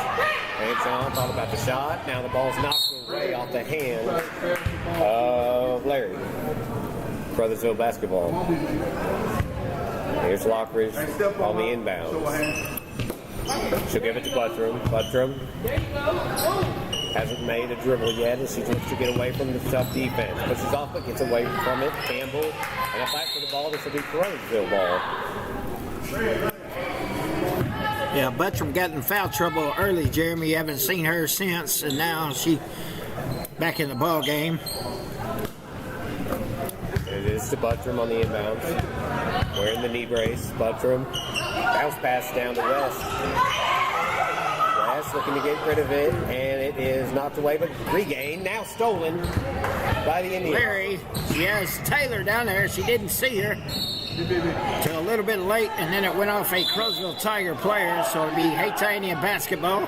Hands on, thought about the shot. Now the ball's knocked away off the hand of Larry. Brothersville basketball. Here's Lockridge on the inbounds. She'll give it to Buttram. Buttram hasn't made a dribble yet, and she looks to get away from the tough defense. Pushes off, but gets away from it. Campbell, and a fight for the ball. This will be Brothersville ball. Yeah, Buttram got in foul trouble early, Jeremy. You haven't seen her since, and now she back in the ball game. It is to Buttram on the inbounds. Wearing the knee brace. Buttram. Bounce pass down to West. West looking to get rid of it, and it is knocked away, but regained. Now stolen by the Indians. Larry, she has Taylor down there. She didn't see her till a little bit late, and then it went off a Crosville Tiger player, so it'll be Hayti Indian basketball.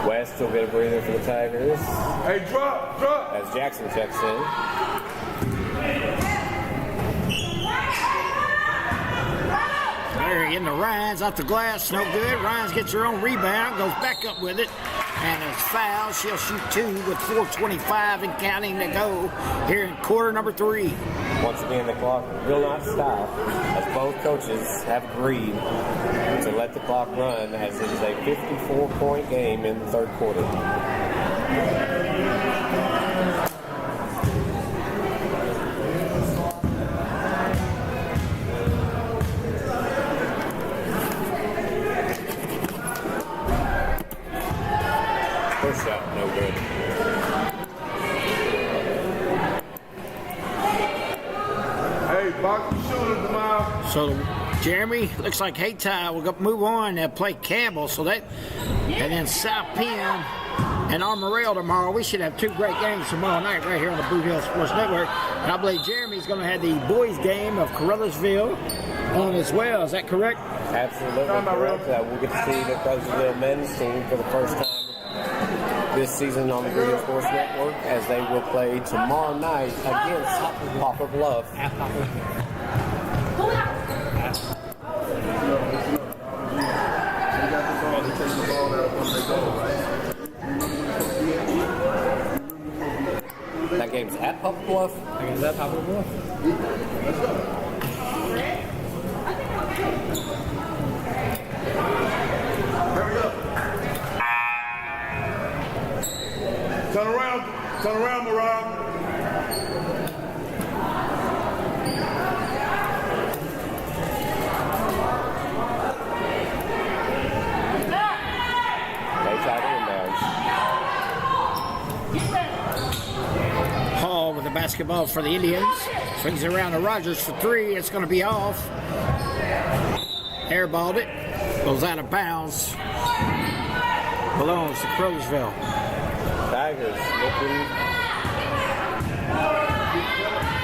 West will get a breather for the Tigers. Hey, drop. As Jackson checks in. Larry in the Ryans off the glass, no good. Ryans gets her own rebound, goes back up with it, and it's foul. She'll shoot 2 with 4:25 and counting to go here in quarter number 3. Once again, the clock will not stop as both coaches have agreed to let the clock run as it is a 54-point game in the third quarter. First shot, no good. Hey, box the shooters tomorrow. So Jeremy, looks like Hayti will go move on and play Campbell. So that, and then South Penn and Armorel tomorrow. We should have two great games tomorrow night right here on the Blue Hill Sports Network. And I believe Jeremy's going to have the boys game of Caruthersville on as well. Is that correct? Absolutely correct. We'll get to see the Caruthersville men's team for the first time this season on the Blue Hill Sports Network as they will play tomorrow night against Poplar Bluff. At Poplar. That game's at Poplar Bluff? That game's at Poplar Bluff. Let's go. Turn around, Morale. Hall with the basketball for the Indians. Swings it around to Rogers for three. It's going to be off. Airballed it. Goes out of bounds. Belongs to Caruthersville. Tigers looking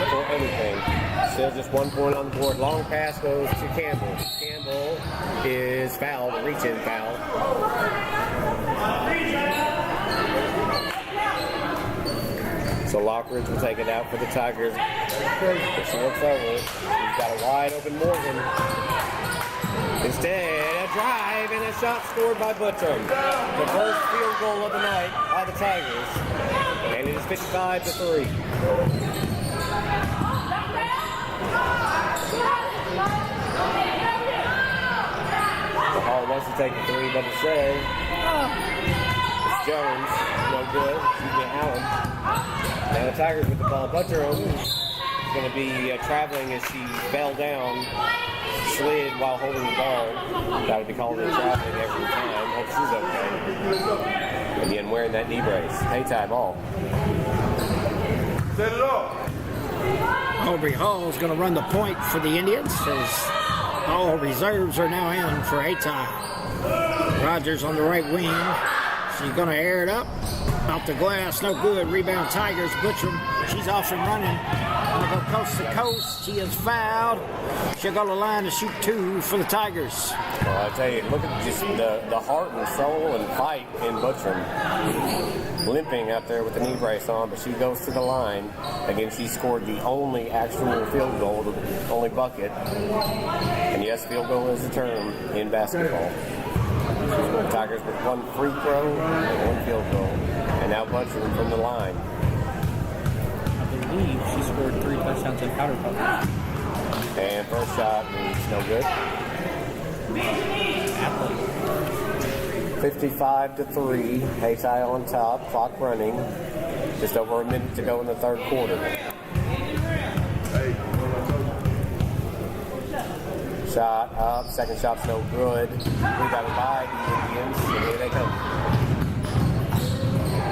for anything. Still just 1 point on the board. Long pass goes to Campbell. Campbell is fouled, a reach-in foul. So Lockridge will take it out for the Tigers. She looks over. He's got a wide open Morgan. Instead, a drive and a shot scored by Buttram. The first field goal of the night by the Tigers. And it is 55-3. The Hall wants to take the three, but it says it's Jones. No good. Excuse me, Allen. Now the Tigers with the ball. Buttram is going to be traveling as she fell down. Slid while holding the ball. Got to be called in traffic every time. Hope she's okay. Again, wearing that knee brace. Hayti ball. Set it up. Aubrey Hall is going to run the point for the Indians as all reserves are now in for Hayti. Rogers on the right wing. She's going to air it up. Off the glass, no good. Rebound Tigers. Buttram, she's off and running. Going to go coast to coast. She is fouled. She'll go to the line to shoot two for the Tigers. Well, I tell you, look at just the heart and soul and fight in Buttram. Limping out there with the knee brace on, but she goes to the line. Again, she scored the only actual field goal, the only bucket. And yes, field goal is a term in basketball. Tigers with one free throw and one field goal. And now Buttram from the line. I believe she scored 3 touchdowns in powder puff. And first shot is no good. 55-3. Hayti on top. Clock running. Just over a minute to go in the third quarter. Shot up. Second shot's no good. We got it by the Indians. And here they come.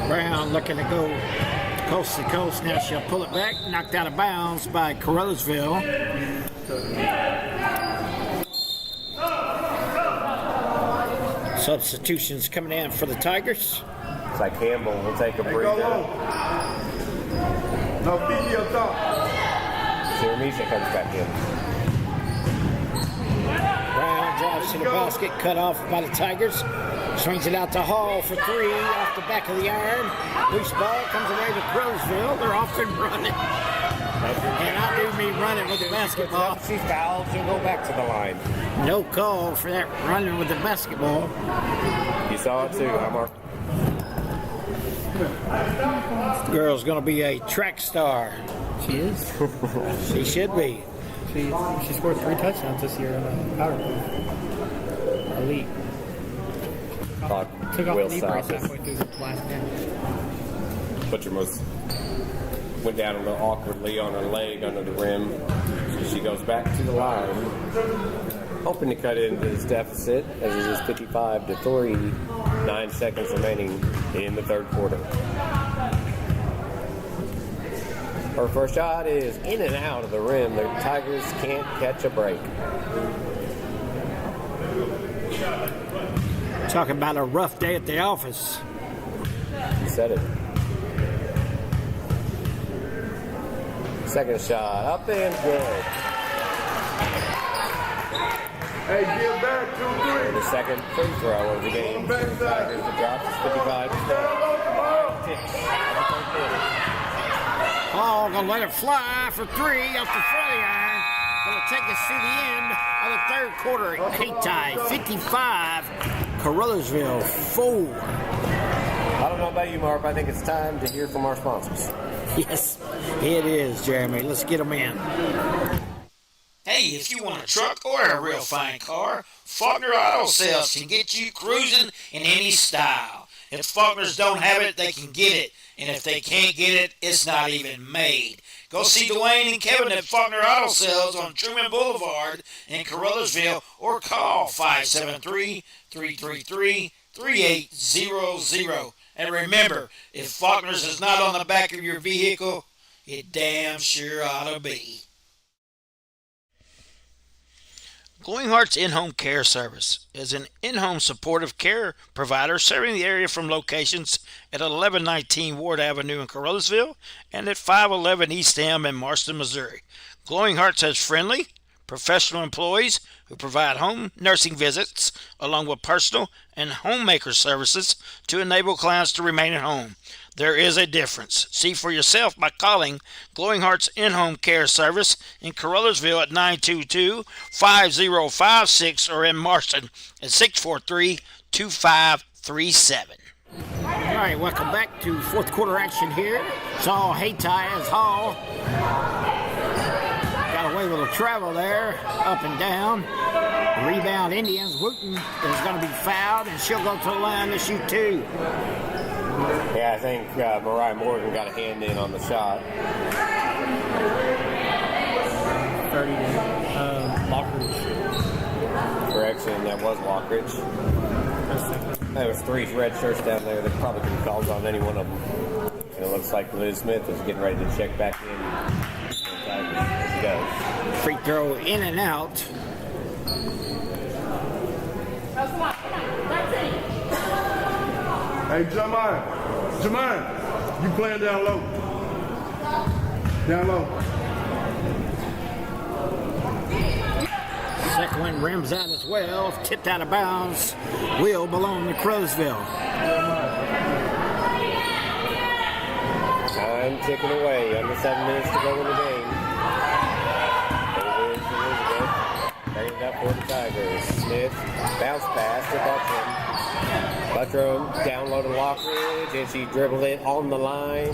Brown looking to go coast to coast. Now she'll pull it back. Knocked out of bounds by Caruthersville. Substitutions coming in for the Tigers. Looks like Campbell will take a breather. No, PD up top. Jermisha comes back in. Brown drives to the basket, cut off by the Tigers. Swings it out to Hall for three, off the back of the iron. Loose ball comes away to Caruthersville. They're off and running. And I do mean running with the basketball. She's fouled. She'll go back to the line. No call for that running with the basketball. You saw it too, huh, Mark? Girl's going to be a track star. She is. She should be. She scored 3 touchdowns this year in the powder play. Elite. Took off the knee brace halfway through the last game. Butcher went down a little awkwardly on her leg under the rim. She goes back to the line, hoping to cut into this deficit as it is 55-3, 9 seconds remaining in the third quarter. Her first shot is in and out of the rim. The Tigers can't catch a break. Talking about a rough day at the office. You said it. Second shot, up and good. Hey, give back 2-3. The second free throw of the game. The Tigers, the drop is 55-3. Oh, gonna let it fly for 3 off the front of the iron. Gonna take us to the end of the third quarter. Hayti 55, Campbell 4. I don't know about you, Mark. I think it's time to hear from our sponsors. Yes, it is, Jeremy. Let's get them in. Hey, if you want a truck or a real fine car, Faulkner Auto Sales can get you cruising in any style. If Faulkners don't have it, they can get it. And if they can't get it, it's not even made. Go see Dwayne and Kevin at Faulkner Auto Sales on Truman Boulevard in Campbellsville or call 573-333-3800. And remember, if Faulkner's is not on the back of your vehicle, it damn sure ought to be. Glowing Hearts In-Home Care Service is an in-home supportive care provider serving the area from locations at 1119 Ward Avenue in Campbellsville and at 511 East M in Marston, Missouri. Glowing Hearts has friendly, professional employees who provide home nursing visits along with personal and homemaker services to enable clients to remain at home. There is a difference. See for yourself by calling Glowing Hearts In-Home Care Service in Campbellsville at 922-5056 or in Marston at 643-2537. All right, welcome back to fourth quarter action here. It's all Hayti as Hall. Got away with a travel there, up and down. The rebound Indians. Wooten is going to be fouled, and she'll go to the line to shoot 2. Yeah, I think Mariah Morgan got a hand in on the shot. 30 Lockridge. Correction, that was Lockridge. There was 3 red shirts down there that probably could have called on any one of them. And it looks like Liz Smith is getting ready to check back in. She does. Free throw in and out. Hey, Jermaine, you playing down low. Down low. Second one rims out as well. Tipped out of bounds. Will belong to Crowsville. Time ticking away. Under 7 minutes to go in the game. Bringing it up for the Tigers. Smith, bounce pass to Buttram. Buttram down low to Lockridge, and she dribbled it on the line.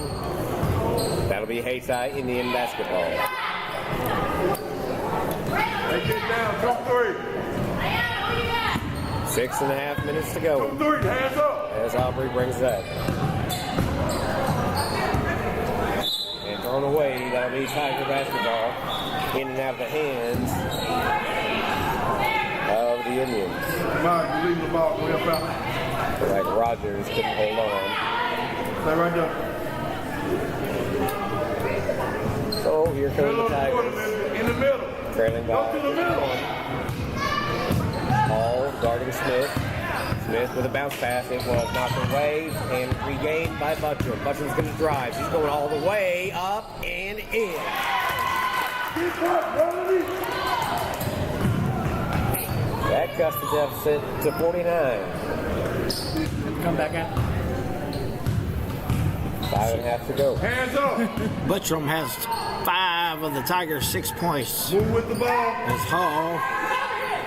That'll be Hayti Indian basketball. Hey, get down, come 3. 6.5 minutes to go. Come 3, hands up. As Aubrey brings that. And thrown away, that'll be Tiger basketball. In and out of the hands of the Indians. Mark, you leaving the ball way up out. Like Rogers couldn't hold on. Stay right there. So here comes the Tigers. In the middle. Trailing by. Go to the middle. Hall guarding Smith. Smith with a bounce pass. It was knocked away and regained by Buttram. Buttram's going to drive. She's going all the way up and in. That cuts the deficit to 49. Come back out. 5.5 to go. Hands up. Buttram has 5 of the Tigers' 6 points. Move with the ball. As Hall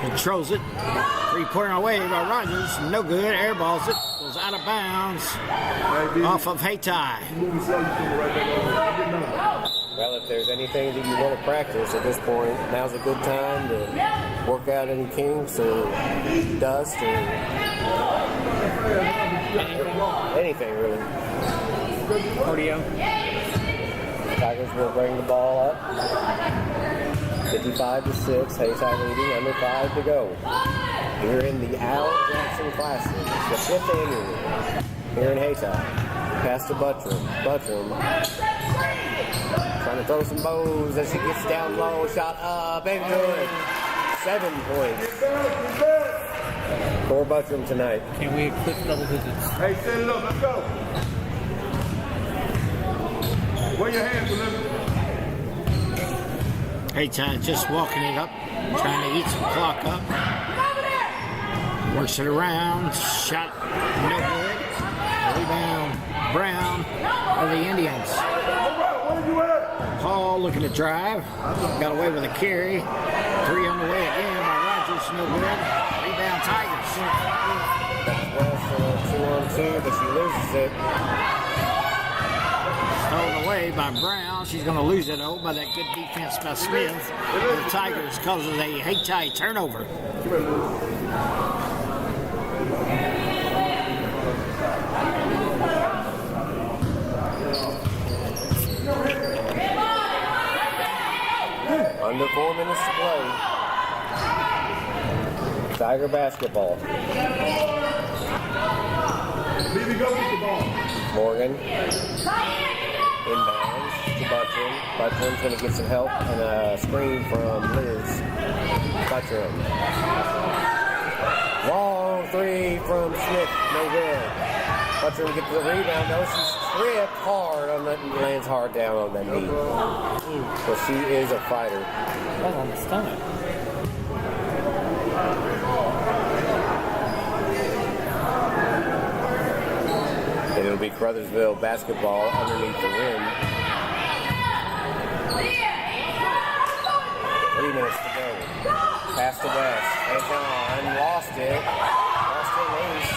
controls it. 3-pointer away by Rogers. No good. Airballs it. Goes out of bounds. Off of Hayti. Well, if there's anything that you want to practice at this point, now's a good time to work out any kinks or dust or anything really. Cardio. Tigers will bring the ball up. 55-6. Hayti leading. Under 5 to go. Here in the Al Jackson Classic. It's the 5th annual here in Hayti. Pass to Buttram. Buttram trying to throw some bows as she gets down low. Shot up and good. 7 points for Buttram tonight. Can we eclipse double digits? Hey, set it up. Let's go. Where your hands, Olivia? Hayti just walking it up, trying to eat some clock up. Works it around, shot no good. Rebound, Brown of the Indians. Hall looking to drive, got away with a carry. 3 on the way again by Rogers, no good. Rebound Tigers. Well, so 2-on-2, but she loses it. Stolen away by Brown. She's going to lose it, by that good defense by Smith. The Tigers causes a Hayti turnover. Under 4 minutes to play. Tiger basketball. Morgan. Inbounds to Buttram. Buttram's going to get some help and a screen from Liz. Buttram. Long 3 from Smith. No good. Buttram gets the rebound. No, she's stripped hard on that, lands hard down on that knee. But she is a fighter. Oh, on the stomach. And it'll be Crothersville basketball underneath the rim. 3 minutes to go. Pass to West. It's on. Lost it. Lost it loose.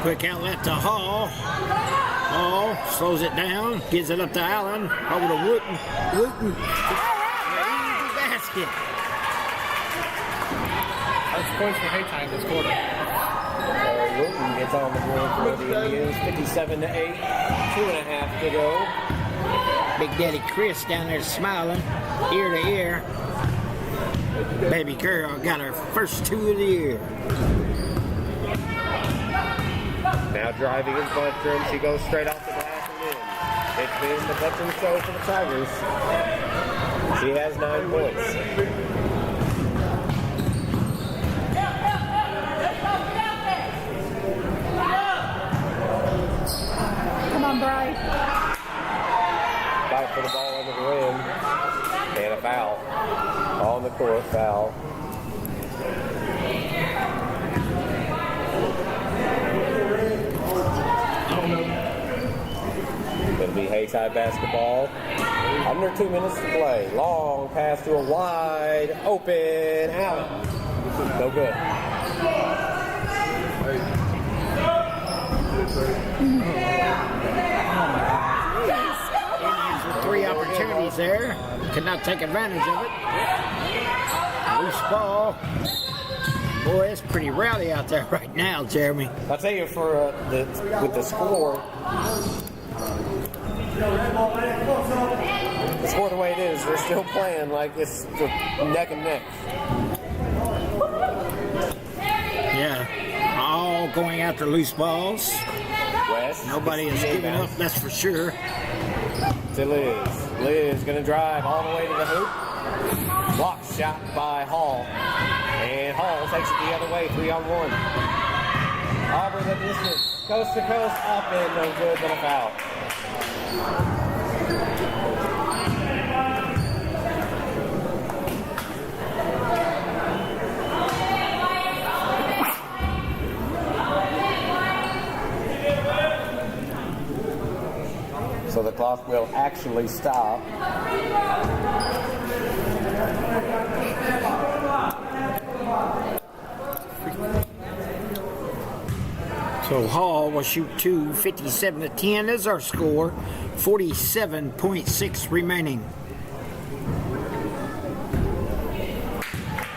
Quick outlet to Hall. Hall slows it down, gives it up to Allen. Over to Wooten. Wooten. Easy basket. That's points for Hayti in this quarter. Wooten gets on the board for the Indians. 57-8. 2.5 to go. Big Daddy Chris down there smiling, ear to ear. Baby girl got her first 2 of the year. Now driving is Buttram. She goes straight off the glass and in. It's been the Buttram show for the Tigers. She has 9 points. Come on, Bryce. Fight for the ball under the rim. And a foul. On the court, foul. It'll be Hayti basketball. Under 2 minutes to play. Long pass to a wide open Allen. No good. Indians with 3 opportunities there. Could not take advantage of it. Loose ball. Boy, it's pretty rowdy out there right now, Jeremy. I'll tell you, with the score, the way it is, they're still playing like it's neck and neck. Yeah, all going after loose balls. West. Nobody is giving up, that's for sure. To Liz. Liz going to drive all the way to the hoop. Block shot by Hall. And Hall takes it the other way, 3-on-1. Auburn the distance, coast to coast, up and no good, but a foul. So the clock will actually stop. So Hall will shoot 2, 57-10 is our score, 47.6 remaining.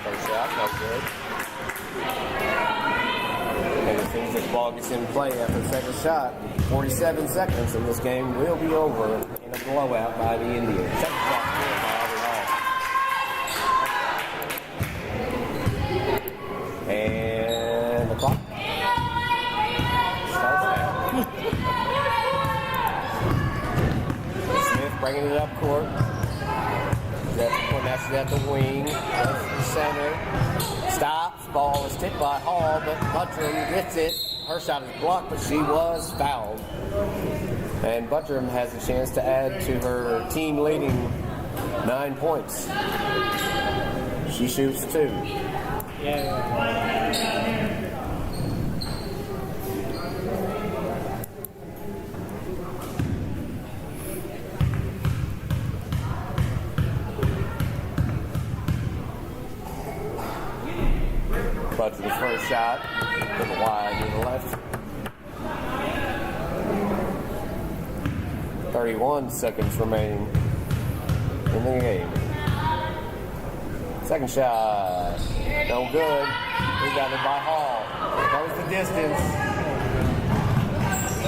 First shot, no good. And as soon as this ball gets in play after the second shot, 47 seconds, and this game will be over in a blowout by the Indians. Second shot good by Armorel. And the clock starts now. Smith bringing it up court. Now she's at the wing. That's the center. Stops. Ball is tipped by Hall, but Buttram gets it. Her shot is blocked, but she was fouled. And Buttram has a chance to add to her team leading 9 points. She shoots 2. Buttram's first shot, to the wide to the left. 31 seconds remaining in the game. Second shot, no good. Rebounded by Hall. Goes the distance.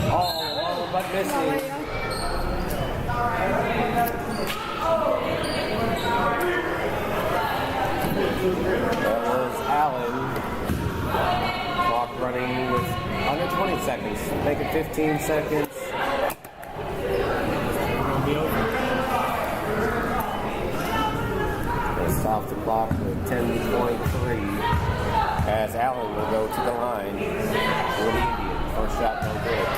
Hall alone but missing. That was Allen. Clock running with under 20 seconds. Make it 15 seconds. Stop the clock with 10:23 as Allen will go to the line for the Indians. First shot, no good.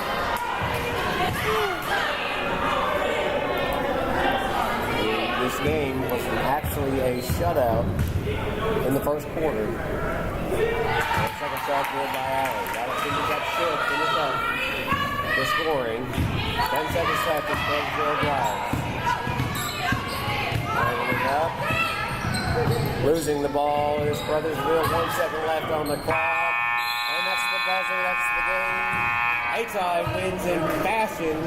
This game was actually a shutout in the first quarter. Second shot good by Allen. Allen fingers that shift, finish up the scoring. 10 seconds left as Campbell drives. Bringing it up. Losing the ball is Brothersville. 1 second left on the clock. And that's the buzzer. That's the game. Hayti wins in fashion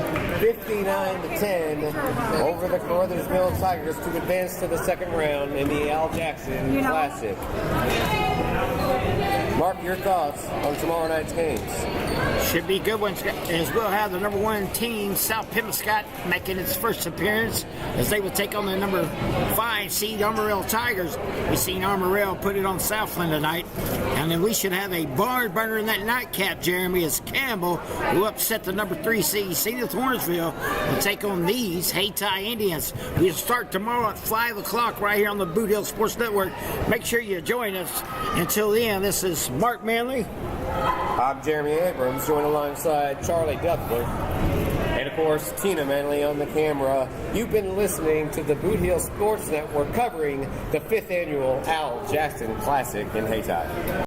59-10 over the Brothersville Tigers to advance to the second round in the Al Jackson Classic. Mark, your thoughts on tomorrow night's games? Should be good ones, as we'll have the number 1 team, South Pimscott, making its first appearance as they will take on the number 5 seed Armorel Tigers. We've seen Armorel put it on Southland tonight, and then we should have a barn burner in that nightcap, Jeremy, as Campbell, who upset the number 3 seed Senath-Hornersville, will take on these Hayti Indians. We'll start tomorrow at 5 o'clock right here on the Boot Hill Sports Network. Make sure you join us. Until then, this is Mark Manley. I'm Jeremy Abrams, joined alongside Charlie Duckler. And, of course, Tina Manley on the camera. You've been listening to the Boot Hill Sports Network covering the 5th annual Al Jackson Classic in Hayti.